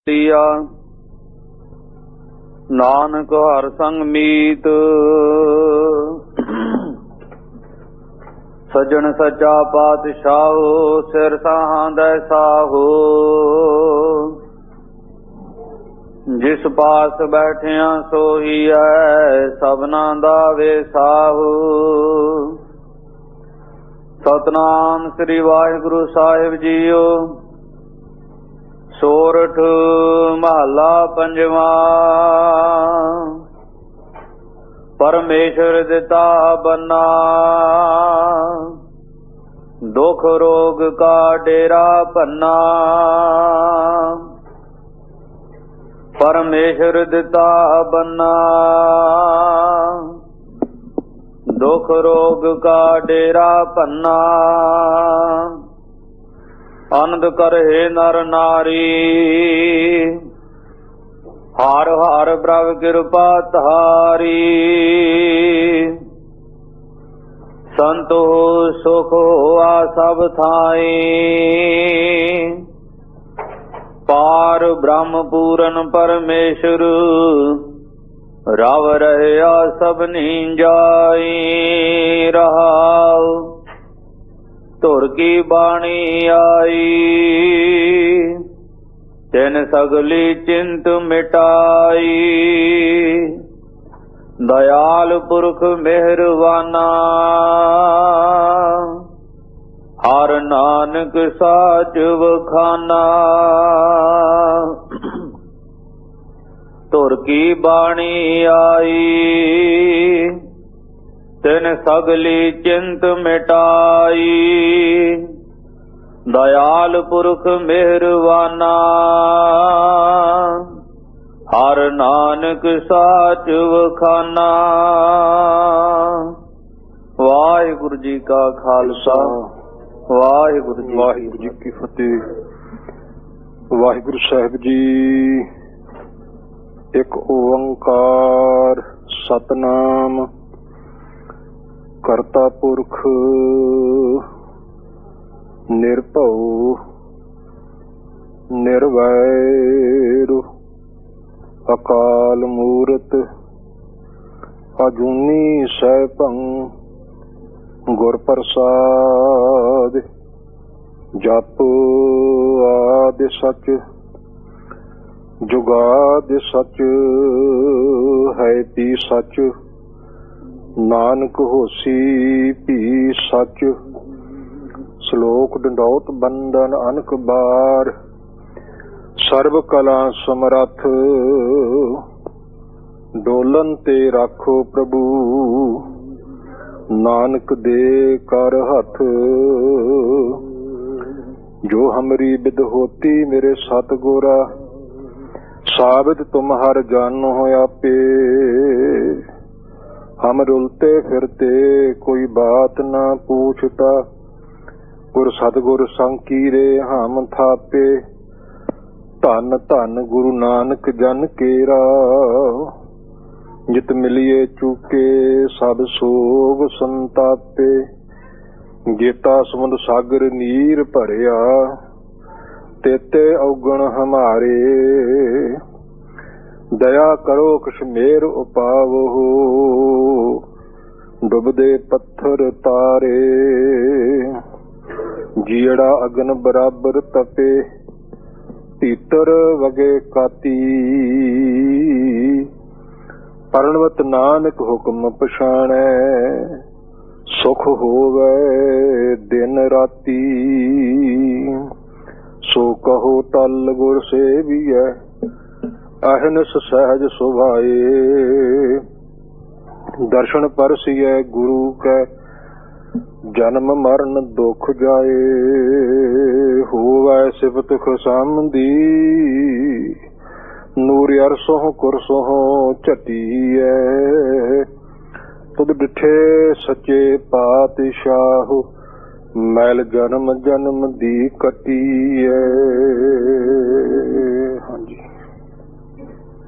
ਤੀਆ। ਨਾਨਕ ਹਰ ਸੰਗ ਮੀਤ, ਸੱਜਣ ਸੱਚਾ ਪਾਤਸ਼ਾਹੋ। ਸਿਰ ਸਾਹਾਂ ਦੈ ਸਾਹੋ, ਜਿਸ ਪਾਸ ਬੈਠਿਆ ਸੋਹੀਐ, ਸਭਨਾ ਦਾ ਵੇਸਾਹੋ। ਸਤਨਾਮ ਸ੍ਰੀ ਵਾਹਿਗੁਰੂ ਸਾਹਿਬ ਜੀਓ। ਸੋਰਠ ਮਹੱਲਾ ਪੰਜਵਾਂ। ਪਰਮੇਸ਼ਰ ਦਿੱਤਾ ਬੰਨਾ, ਦੁਖ ਰੋਗ ਕਾ ਡੇਰਾ ਭੰਨਾ। ਪਰਮੇਸ਼ਰ ਦਿੱਤਾ ਬੰਨਾ, ਦੁਖ ਰੋਗ ਕਾ ਡੇਰਾ ਭੰਨਾ। ਅਨੰਦ ਕਰਹਿ ਨਰ ਨਾਰੀ, ਹਰ ਹਰ ਪ੍ਰਭ ਕਿਰਪਾ ਧਾਰੀ। ਸੰਤੋ ਸੁਖ ਹੋਆ ਸਭ ਥਾਈ, ਪਾਰ ਬ੍ਰਹਮ ਪੂਰਨ ਪਰਮੇਸ਼ਰ। ਰਵ ਰਹਿਆ ਸਭਨੀ ਜਾਈ, ਰਹਾਉ ਧੁਰ ਕੀ ਬਾਣੀ ਆਈ। ਤਿਨ ਸਗਲੀ ਚਿੰਤ ਮਿਟਾਈ, ਦਇਆਲ ਪੁਰਖ ਮਿਹਰਵਾਨਾ। ਹਰ ਨਾਨਕ ਸਾਚ ਵਖਾਨਾ, ਧੁਰ ਕੀ ਬਾਣੀ ਆਈ। ਤਿਨ ਸਗਲੀ ਚਿੰਤ ਮਿਟਾਈ, ਦਇਆਲ ਪੁਰਖ ਮਿਹਰਵਾਨਾ। ਹਰ ਨਾਨਕ ਸਾਚ ਵਖਾਨਾ। ਵਾਹਿਗੁਰੂ ਜੀ ਕਾ ਖਾਲਸਾ, ਵਾਹਿਗੁਰੂ ਜੀ ਕੀ ਫਤਿਹ। ਵਾਹਿਗੁਰੂ ਸਾਹਿਬ ਜੀ ਇੱਕ ਓੰਕਾਰ ਸਤਨਾਮ ਕਰਤਾ ਪੁਰਖ ਨਿਰਭਉ ਨਿਰਵੈਰ ਅਕਾਲ ਮੂਰਤ ਅਜੂਨੀ ਸੈਭੰ ਗੁਰ ਪ੍ਰਸਾਦ। ਜਪ ਆਦਿ ਸਚ ਜੁਗਾਦਿ ਸਚ ਹੈ ਪੀ ਸਚ। ਨਾਨਕ ਹੋਸੀ ਭੀ ਸਚ। ਸ਼ਲੋਕ ਡੰਡੌਤ ਬੰਦਨ ਅਨਕ ਬਾਰ। ਸਰਬ ਕਲਾ ਸਮਰੱਥ ਡੋਲਨ ਤੇ ਰਾਖੋ ਪ੍ਰਭੂ। ਨਾਨਕ ਦੇ ਕਰ ਹੱਥ ਜੋ ਹਮਰੀ ਬਿਦ ਹੋਤੀ ਮੇਰੇ ਸਤਿਗੁਰਾ। ਸਾਬਿਤ ਤੁਮ ਹਰ ਜਾਨੋ ਆਪੇ। ਹਮ ਰੁਲਤੇ ਫਿਰਤੇ ਕੋਈ ਬਾਤ ਨਾ ਪੂਛਤਾ। ਗੁਰ ਸਤਿਗੁਰ ਸੰਕੀਰੇ ਹਮ ਥਾਪੇ। ਧੰਨ ਧੰਨ ਗੁਰੂ ਨਾਨਕ ਜਨ ਕੇਰਾ। ਜਿਤ ਮਿਲਿਏ ਚੁਕੇ ਸਭ ਸੋਗ ਸੰਤਾਪੇ। ਗੀਤਾ ਸਮੁੰਦ ਸਾਗਰ ਨੀਰ ਭਰਿਆ, ਤੇਤੇ ਔਗਣ ਹਮਾਰੇ। ਦਇਆ ਕਰੋ ਕਸ਼ਮੇਰ ਉਪਾਵੋ, ਡੁੱਬਦੇ ਪੱਥਰ ਤਾਰੇ। ਜੀੜਾ ਅਗਨ ਬਰਾਬਰ ਤਪੇ, ਭੀਤਰ ਵਗੇ ਕਾਤੀ। ਪਰਣਵਤ ਨਾਨਕ ਹੁਕਮ ਪਛਾਣੈ, ਸੁਖ ਹੋਵੇ ਦਿਨ ਰਾਤੀ। ਸੋ ਕਹੋ ਟਲ ਗੁਰ ਸੇਵੀਐ, ਅਹਨਿਸ ਸਹਿਜ ਸੁਭਾਏ। ਦਰਸ਼ਨ ਪਰਸੀਐ ਗੁਰੂ ਕੈ, ਜਨਮ ਮਰਨ ਦੁਖ ਜਾਏ। ਹੋਵੈ ਸਿਫਤ ਖੁਸ਼ਾਮਦੀ, ਨੂਰ ਅਰਸੋਂ ਕੁਰਸੋਂ ਝਟੀਐ। ਤੁਧ ਡਿਠੇ ਸੱਚੇ ਪਾਤਸ਼ਾਹ, ਮੈਲ ਜਨਮ ਜਨਮ ਦੀ ਕੱਟੀਐ। ਹਾਂਜੀ।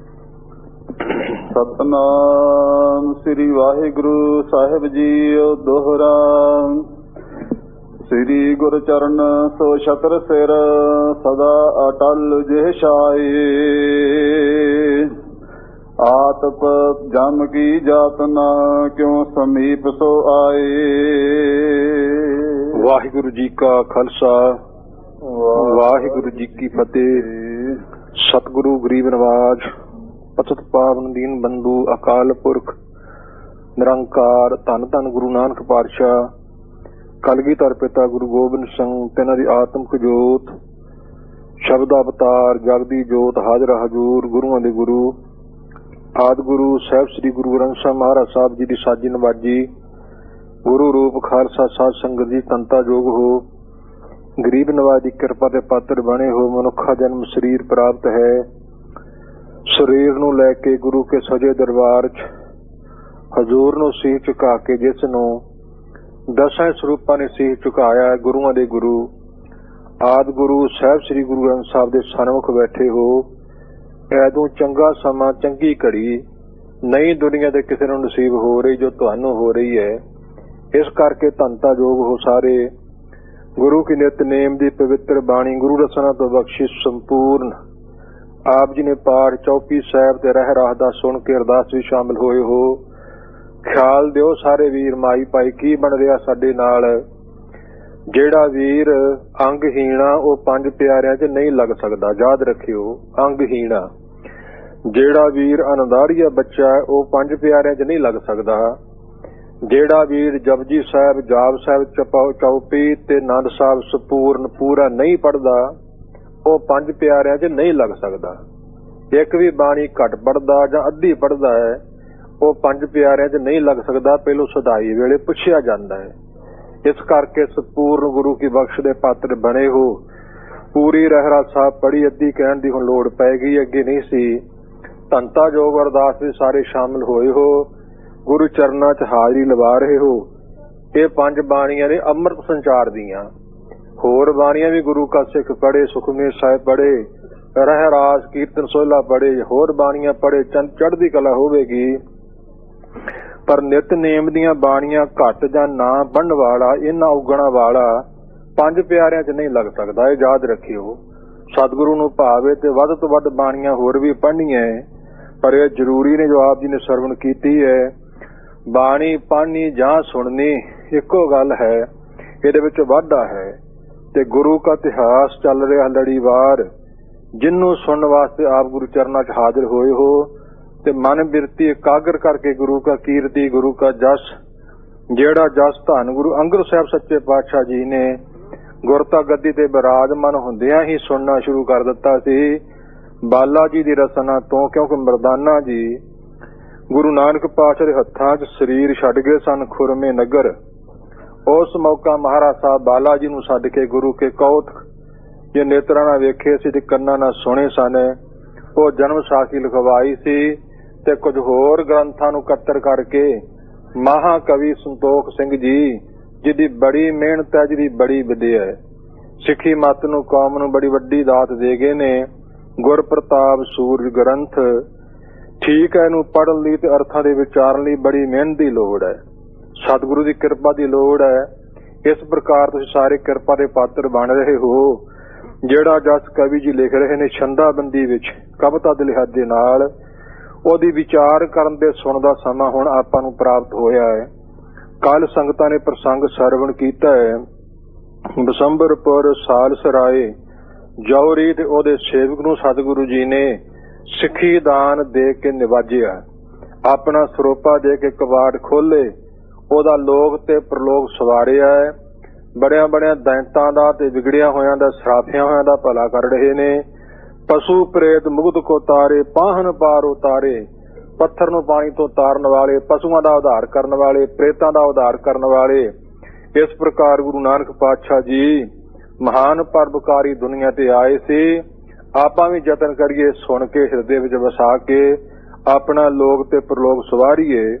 ਸਤਨਾਮ ਸ੍ਰੀ ਵਾਹਿਗੁਰੂ ਸਾਹਿਬ ਜੀਓ। ਦੋਹਰਾ ਸ੍ਰੀ ਗੁਰ ਚਰਨ ਸੋ ਛਤਰ ਸਿਰ ਸਦਾ ਅਟਲ ਜਿਹ ਛਾਏ। ਆਤਪ ਜਮ ਕੀ ਜਾਤ ਨਾ ਕਿਉ ਸਮੀਪ ਸੋ ਆਏ। ਵਾਹਿਗੁਰੂ ਜੀ ਕਾ ਖਾਲਸਾ ਵਾਹਿਗੁਰੂ ਜੀ ਕੀ ਫਤਿਹ। ਸਤਿਗੁਰੂ ਗਰੀਬ ਨਵਾਜ ਪਤਿਤ ਪਾਵਨ ਦੀਨ ਬੰਧੂ ਅਕਾਲ ਪੁਰਖ ਨਿਰੰਕਾਰ ਧੰਨ ਧੰਨ ਗੁਰੂ ਨਾਨਕ ਪਾਤਸ਼ਾਹ ਕਲਗੀਧਰ ਪਿਤਾ ਗੁਰੂ ਗੋਬਿੰਦ ਸਿੰਘ ਤਿੰਨਾਂ ਦੀ ਆਤਮਿਕ ਜੋਤ ਸ਼ਬਦ ਅਵਤਾਰ ਜਗਦੀ ਜੋਤ ਹਾਜ਼ਰ ਹਜ਼ੂਰ ਗੁਰੂਆਂ ਦੇ ਗੁਰੂ ਆਦਿ ਗੁਰੂ ਸਾਹਿਬ ਸ੍ਰੀ ਗੁਰੂ ਗ੍ਰੰਥ ਸਾਹਿਬ ਮਹਾਰਾਜ ਸਾਹਿਬ ਜੀ ਦੀ ਸਾਜੀ ਨਵਾਜੀ ਗੁਰੂ ਰੂਪ ਖਾਲਸਾ ਸਾਧ ਸੰਗਤ ਦੀ ਤੰਤਾ ਜੋਗ ਹੋ। ਗਰੀਬ ਨਵਾਜ ਦੀ ਕਿਰਪਾ ਦੇ ਪਾਤਰ ਬਣੇ ਹੋ। ਮਨੁੱਖਾ ਜਨਮ ਸਰੀਰ ਪ੍ਰਾਪਤ ਹੈ। ਸਰੀਰ ਨੂੰ ਲੈ ਕੇ ਗੁਰੂ ਕੇ ਸਜੇ ਦਰਬਾਰ 'ਚ ਹਜ਼ੂਰ ਨੂੰ ਸੀਸ ਝੁਕਾ ਕੇ ਜਿਸ ਨੂੰ ਦਸਾਂ ਸਰੂਪਾਂ ਨੇ ਸੀਸ ਝੁਕਾਇਆ ਗੁਰੂਆਂ ਦੇ ਗੁਰੂ ਆਦਿ ਗੁਰੂ ਸਾਹਿਬ ਸ੍ਰੀ ਗੁਰੂ ਗ੍ਰੰਥ ਸਾਹਿਬ ਦੇ ਸਨਮੁਖ ਬੈਠੇ ਹੋ। ਐਦੋਂ ਚੰਗਾ ਸਮਾਂ ਚੰਗੀ ਘੜੀ ਨਈ ਦੁਨੀਆ ਦੇ ਕਿਸੇ ਨੂੰ ਨਸੀਬ ਹੋ ਰਹੀ ਜੋ ਤੁਹਾਨੂੰ ਹੋ ਰਹੀ ਹੈ। ਇਸ ਕਰਕੇ ਧੰਤਾ ਜੋਗ ਹੋ ਸਾਰੇ। ਗੁਰੂ ਕੀ ਨਿਤਨੇਮ ਦੀ ਪਵਿੱਤਰ ਬਾਣੀ ਗੁਰੂ ਰਸਨਾ ਤੋਂ ਬਖਸ਼ਿਸ਼ ਸੰਪੂਰਨ ਆਪ ਜੀ ਨੇ ਪਾਠ ਚੌਪੀ ਸਾਹਿਬ ਤੇ ਰਹਿ ਰਾਹ ਦਾ ਸੁਣ ਕੇ ਅਰਦਾਸ ਵੀ ਸ਼ਾਮਿਲ ਹੋਏ ਹੋ। ਖਿਆਲ ਦਿਓ ਸਾਰੇ ਵੀਰ ਮਾਈ ਭਾਈ ਕੀ ਬਣ ਰਿਹਾ ਸਾਡੇ ਨਾਲ। ਜਿਹੜਾ ਵੀਰ ਅੰਗਹੀਣਾ ਉਹ ਪੰਜ ਪਿਆਰਿਆਂ 'ਚ ਨਹੀਂ ਲੱਗ ਸਕਦਾ। ਯਾਦ ਰੱਖਿਓ ਅੰਗਹੀਣਾ। ਜਿਹੜਾ ਵੀਰ ਅਨੰਦਾਰੀਆ ਬੱਚਾ ਉਹ ਪੰਜ ਪਿਆਰਿਆਂ 'ਚ ਨਹੀਂ ਲੱਗ ਸਕਦਾ। ਜਿਹੜਾ ਵੀਰ ਜਪਜੀ ਸਾਹਿਬ ਜਾਪ ਸਾਹਿਬ ਚੌਪੀ ਤੇ ਆਨੰਦ ਸਾਹਿਬ ਸੰਪੂਰਨ ਪੂਰਾ ਨਹੀਂ ਪੜ੍ਹਦਾ ਉਹ ਪੰਜ ਪਿਆਰਿਆਂ 'ਚ ਨਹੀਂ ਲੱਗ ਸਕਦਾ। ਇੱਕ ਵੀ ਬਾਣੀ ਘੱਟ ਪੜ੍ਹਦਾ ਜਾਂ ਅੱਧੀ ਪੜ੍ਹਦਾ ਹੈ ਉਹ ਪੰਜ ਪਿਆਰਿਆਂ 'ਚ ਨਹੀਂ ਲੱਗ ਸਕਦਾ। ਪਹਿਲੋਂ ਸਦਾਈ ਵੇਲੇ ਪੁੱਛਿਆ ਜਾਂਦਾ ਹੈ। ਇਸ ਕਰਕੇ ਸੰਪੂਰਨ ਗੁਰੂ ਕੀ ਬਖਸ਼ ਦੇ ਪਾਤਰ ਬਣੇ ਹੋ। ਪੂਰੀ ਰਹਿਰਾਸ ਸਾਹਿਬ ਪੜ੍ਹੀ ਅੱਧੀ ਕਹਿਣ ਦੀ ਹੁਣ ਲੋੜ ਪੈ ਗਈ, ਅੱਗੇ ਨਹੀਂ ਸੀ। ਧੰਤਾ ਜੋਗ ਅਰਦਾਸ ਵਿੱਚ ਸਾਰੇ ਸ਼ਾਮਿਲ ਹੋਏ ਹੋ। ਗੁਰੂ ਚਰਨਾਂ 'ਚ ਹਾਜ਼ਰੀ ਲਵਾ ਰਹੇ ਹੋ। ਇਹ ਪੰਜ ਬਾਣੀਆਂ ਨੇ ਅੰਮ੍ਰਿਤ ਸੰਚਾਰ ਦੀਆਂ। ਹੋਰ ਬਾਣੀਆਂ ਵੀ ਗੁਰੂ ਕਾ ਸਿੱਖ ਪੜ੍ਹੇ, ਸੁਖਮਨੀ ਸਾਹਿਬ ਪੜ੍ਹੇ, ਰਹਿਰਾਸ ਕੀਰਤਨ ਸੋਹਿਲਾ ਪੜ੍ਹੇ, ਹੋਰ ਬਾਣੀਆਂ ਪੜ੍ਹੇ, ਚੜ੍ਹਦੀ ਕਲਾ ਹੋਵੇਗੀ। ਪਰ ਨਿਤਨੇਮ ਦੀਆਂ ਬਾਣੀਆਂ ਘੱਟ ਜਾਂ ਨਾ ਪੜ੍ਹਨ ਵਾਲਾ ਇਹਨਾਂ ਉਗਣਾ ਵਾਲਾ ਪੰਜ ਪਿਆਰਿਆਂ 'ਚ ਨਹੀਂ ਲੱਗ ਸਕਦਾ। ਇਹ ਯਾਦ ਰੱਖਿਓ। ਸਤਿਗੁਰੂ ਨੂੰ ਭਾਵੇ ਤੇ ਵੱਧ ਤੋਂ ਵੱਧ ਬਾਣੀਆਂ ਹੋਰ ਵੀ ਪੜ੍ਹਨੀਆਂ ਪਰ ਇਹ ਜ਼ਰੂਰੀ ਨੇ ਜੋ ਆਪ ਜੀ ਨੇ ਸਰਵਣ ਕੀਤੀ ਹੈ। ਬਾਣੀ ਪੜ੍ਹਨੀ ਜਾਂ ਸੁਣਨੀ ਇੱਕੋ ਗੱਲ ਹੈ। ਇਹਦੇ ਵਿੱਚ ਵਾਧਾ ਹੈ ਤੇ ਗੁਰੂ ਦਾ ਇਤਿਹਾਸ ਚੱਲ ਰਿਹਾ ਲੜੀਵਾਰ ਜਿਹਨੂੰ ਸੁਣਨ ਵਾਸਤੇ ਆਪ ਗੁਰੂ ਚਰਨਾਂ 'ਚ ਹਾਜ਼ਰ ਹੋਏ ਹੋ ਤੇ ਮਨ ਬਿਰਤੀ ਇਕਾਗਰ ਕਰਕੇ ਗੁਰੂ ਕਾ ਕੀਰਤੀ ਗੁਰੂ ਕਾ ਜਸ ਜਿਹੜਾ ਜਸ ਧੰਨ ਗੁਰੂ ਅੰਗਦ ਸਾਹਿਬ ਸੱਚੇ ਪਾਤਸ਼ਾਹ ਜੀ ਨੇ ਗੁਰਤਾ ਗੱਦੀ ਤੇ ਬਿਰਾਜਮਾਨ ਹੁੰਦਿਆਂ ਹੀ ਸੁਣਨਾ ਸ਼ੁਰੂ ਕਰ ਦਿੱਤਾ ਸੀ ਬਾਲਾ ਜੀ ਦੀ ਰਸਨਾ ਤੋਂ। ਕਿਉਂਕਿ ਮਰਦਾਨਾ ਜੀ ਗੁਰੂ ਨਾਨਕ ਪਾਤਸ਼ਾਹ ਦੇ ਹੱਥਾਂ 'ਚ ਸਰੀਰ ਛੱਡ ਗਏ ਸਨ ਖੁਰਮੇ ਨਗਰ। ਉਸ ਮੌਕਾ ਮਹਾਰਾਜ ਸਾਹਿਬ ਬਾਲਾ ਜੀ ਨੂੰ ਛੱਡ ਕੇ ਗੁਰੂ ਕੇ ਕੌਤਕ ਜੇ ਨੇਤਰਾਂ ਨਾਲ ਵੇਖੇ ਸੀ ਤੇ ਕੰਨਾਂ ਨਾਲ ਸੁਣੇ ਸਨ। ਉਹ ਜਨਮ ਸਾਖੀ ਲਿਖਵਾਈ ਸੀ ਤੇ ਕੁਝ ਹੋਰ ਗ੍ਰੰਥਾਂ ਨੂੰ ਇਕੱਤਰ ਕਰਕੇ ਮਹਾਕਵੀ ਸੰਤੋਖ ਸਿੰਘ ਜੀ ਜਿਹਦੀ ਬੜੀ ਮਿਹਨਤ ਹੈ, ਜਿਹਦੀ ਬੜੀ ਵਿਦਿਆ ਹੈ, ਸਿੱਖੀ ਮੱਤ ਨੂੰ ਕੌਮ ਨੂੰ ਬੜੀ ਵੱਡੀ ਦਾਤ ਦੇ ਗਏ ਨੇ। ਗੁਰ ਪ੍ਰਤਾਪ ਸੂਰਜ ਗ੍ਰੰਥ ਠੀਕ ਹੈ, ਇਹਨੂੰ ਪੜ੍ਹਨ ਲਈ ਤੇ ਅਰਥਾਂ ਦੇ ਵਿਚਾਰਨ ਲਈ ਬੜੀ ਮਿਹਨਤ ਦੀ ਲੋੜ ਹੈ। ਸਤਿਗੁਰੂ ਦੀ ਕਿਰਪਾ ਦੀ ਲੋੜ ਹੈ। ਇਸ ਪ੍ਰਕਾਰ ਤੁਸੀਂ ਸਾਰੇ ਕਿਰਪਾ ਦੇ ਪਾਤਰ ਬਣ ਰਹੇ ਹੋ। ਜਿਹੜਾ ਜਸ ਕਵੀ ਜੀ ਲਿਖ ਰਹੇ ਨੇ ਛੰਦਾਬੰਦੀ ਵਿੱਚ ਕਵਿਤਾ ਦੇ ਲਿਹਾਜ਼ ਦੇ ਨਾਲ ਉਹਦੀ ਵਿਚਾਰ ਕਰਨ ਦੇ ਸੁਣਨ ਦਾ ਸਮਾਂ ਹੁਣ ਆਪਾਂ ਨੂੰ ਪ੍ਰਾਪਤ ਹੋਇਆ ਹੈ। ਕੱਲ ਸੰਗਤਾਂ ਨੇ ਪ੍ਰਸੰਗ ਸਰਵਣ ਕੀਤਾ ਹੈ। ਬਸੰਬਰਪੁਰ ਸਾਲ ਸਰਾਏ ਜੌਹਰੀ ਤੇ ਉਹਦੇ ਸੇਵਕ ਨੂੰ ਸਤਿਗੁਰੂ ਜੀ ਨੇ ਸਿੱਖੀ ਦਾਨ ਦੇ ਕੇ ਨਿਵਾਜਿਆ। ਆਪਣਾ ਸਰੋਪਾ ਦੇ ਕੇ ਕਬਾੜ ਖੋਲੇ, ਉਹਦਾ ਲੋਕ ਤੇ ਪ੍ਰਲੋਕ ਸਵਾਰਿਆ ਹੈ। ਬੜਿਆਂ ਬੜਿਆਂ ਦੈਂਤਾਂ ਦਾ ਤੇ ਵਿਗੜਿਆ ਹੋਇਆਂ ਦਾ ਸਰਾਫਿਆਂ ਹੋਇਆਂ ਦਾ ਭਲਾ ਕਰ ਰਹੇ ਨੇ। ਪਸ਼ੂ ਪ੍ਰੇਤ ਮੁਗਧ ਕੋ ਤਾਰੇ ਪਾਹਨ ਪਾਰ ਉਤਾਰੇ। ਪੱਥਰ ਨੂੰ ਪਾਣੀ ਤੋਂ ਤਾਰਨ ਵਾਲੇ, ਪਸ਼ੂਆਂ ਦਾ ਉਧਾਰ ਕਰਨ ਵਾਲੇ, ਪ੍ਰੇਤਾਂ ਦਾ ਉਧਾਰ ਕਰਨ ਵਾਲੇ। ਇਸ ਪ੍ਰਕਾਰ ਗੁਰੂ ਨਾਨਕ ਪਾਤਸ਼ਾਹ ਜੀ ਮਹਾਨ ਪਰਉਪਕਾਰੀ ਦੁਨੀਆ ਤੇ ਆਏ ਸੀ। ਆਪਾਂ ਵੀ ਯਤਨ ਕਰੀਏ ਸੁਣ ਕੇ ਹਿਰਦੇ ਵਿੱਚ ਵਸਾ ਕੇ ਆਪਣਾ ਲੋਕ ਤੇ ਪ੍ਰਲੋਕ ਸਵਾਰੀਏ।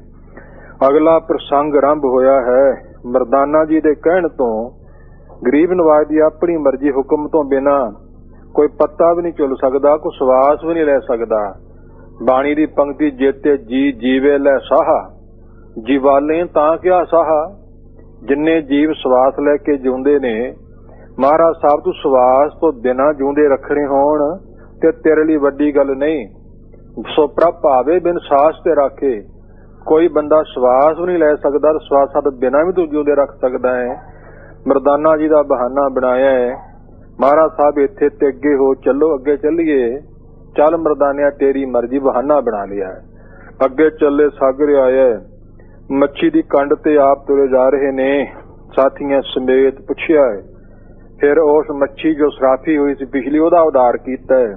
ਅਗਲਾ ਪ੍ਰਸੰਗ ਆਰੰਭ ਹੋਇਆ ਹੈ। ਮਰਦਾਨਾ ਜੀ ਦੇ ਕਹਿਣ ਤੋਂ ਗਰੀਬ ਨਵਾਜ ਦੀ ਆਪਣੀ ਮਰਜ਼ੀ ਹੁਕਮ ਤੋਂ ਬਿਨਾਂ ਕੋਈ ਪੱਤਾ ਵੀ ਨਹੀਂ ਚੁੱਲ ਸਕਦਾ, ਕੋਈ ਸਵਾਸ ਵੀ ਨਹੀਂ ਲੈ ਸਕਦਾ। ਬਾਣੀ ਦੀ ਪੰਕਤੀ ਜੇਤੇ ਜੀ ਜੀਵੇ ਲੈ ਸਾਹਾ, ਜੀਵਾਲੇ ਤਾਂ ਕਿਆ ਸਾਹਾ। ਜਿੰਨੇ ਜੀਵ ਸਵਾਸ ਲੈ ਕੇ ਜਿਉਂਦੇ ਨੇ, ਮਹਾਰਾਜ ਸਾਹਿਬ ਤੂੰ ਸਵਾਸ ਤੋਂ ਬਿਨਾਂ ਜਿਉਂਦੇ ਰੱਖਣੇ ਹੋਣ ਤੇ ਤੇਰੇ ਲਈ ਵੱਡੀ ਗੱਲ ਨਹੀਂ। ਸੋ ਪ੍ਰਭ ਭਾਵੇ ਬਿਨ ਸਾਸ ਤੇ ਰਾਖੇ। ਕੋਈ ਬੰਦਾ ਸਵਾਸ ਵੀ ਨਹੀਂ ਲੈ ਸਕਦਾ, ਸਵਾਸਾਂ ਤੋਂ ਬਿਨਾਂ ਵੀ ਤੂੰ ਜਿਉਂਦੇ ਰੱਖ ਸਕਦਾ ਹੈ। ਮਰਦਾਨਾ ਜੀ ਦਾ ਬਹਾਨਾ ਬਣਾਇਆ ਹੈ। ਮਹਾਰਾਜ ਸਾਹਿਬ ਇੱਥੇ ਤੇ ਅੱਗੇ ਹੋ ਚੱਲੋ, ਅੱਗੇ ਚੱਲੀਏ। ਚੱਲ ਮਰਦਾਨਿਆ ਤੇਰੀ ਮਰਜ਼ੀ, ਬਹਾਨਾ ਬਣਾ ਲਿਆ ਹੈ। ਅੱਗੇ ਚੱਲੇ ਸਾਗਰ ਆਇਆ, ਮੱਛੀ ਦੀ ਕੰਡ ਤੇ ਆਪ ਤੁਰੇ ਜਾ ਰਹੇ ਨੇ ਸਾਥੀਆਂ ਸਮੇਤ। ਪੁੱਛਿਆ ਹੈ ਫਿਰ ਉਸ ਮੱਛੀ ਜੋ ਸਰਾਫੀ ਹੋਈ ਸੀ ਪਿਛਲੀ, ਉਹਦਾ ਉਧਾਰ ਕੀਤਾ ਹੈ।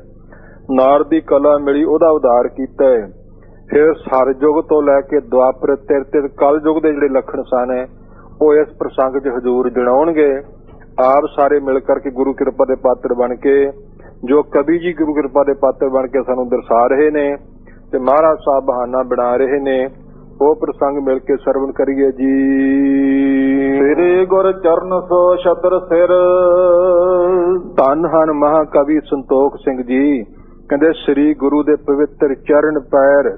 ਨਾਰਦ ਦੀ ਕਲਾ ਮਿਲੀ, ਉਹਦਾ ਉਧਾਰ ਕੀਤਾ ਹੈ। ਫਿਰ ਸਰਯੁਗ ਤੋਂ ਲੈ ਕੇ ਦੁਆਪਰ ਤਿਰ ਕਲ ਯੁਗ ਦੇ ਜਿਹੜੇ ਲੱਖਣ ਸਨ ਉਹ ਇਸ ਪ੍ਰਸੰਗ 'ਚ ਹਜ਼ੂਰ ਜਣਾਉਣਗੇ। ਆਪ ਸਾਰੇ ਮਿਲ ਕਰਕੇ ਗੁਰੂ ਕਿਰਪਾ ਦੇ ਪਾਤਰ ਬਣ ਕੇ, ਜੋ ਕਵੀ ਜੀ ਗੁਰੂ ਕਿਰਪਾ ਦੇ ਪਾਤਰ ਬਣ ਕੇ ਸਾਨੂੰ ਦਰਸਾ ਰਹੇ ਨੇ ਤੇ ਮਹਾਰਾਜ ਸਾਹਿਬ ਬਹਾਨਾ ਬਣਾ ਰਹੇ ਨੇ, ਉਹ ਪ੍ਰਸੰਗ ਮਿਲ ਕੇ ਸਰਵਣ ਕਰੀਏ ਜੀ। ਸ੍ਰੀ ਗੁਰ ਚਰਨ ਸੋ ਛਤਰ ਸਿਰ। ਧੰਨ ਹਨ ਮਹਾਕਵੀ ਸੰਤੋਖ ਸਿੰਘ ਜੀ। ਕਹਿੰਦੇ ਸ੍ਰੀ ਗੁਰੂ ਦੇ ਪਵਿੱਤਰ ਚਰਨ ਪੈਰ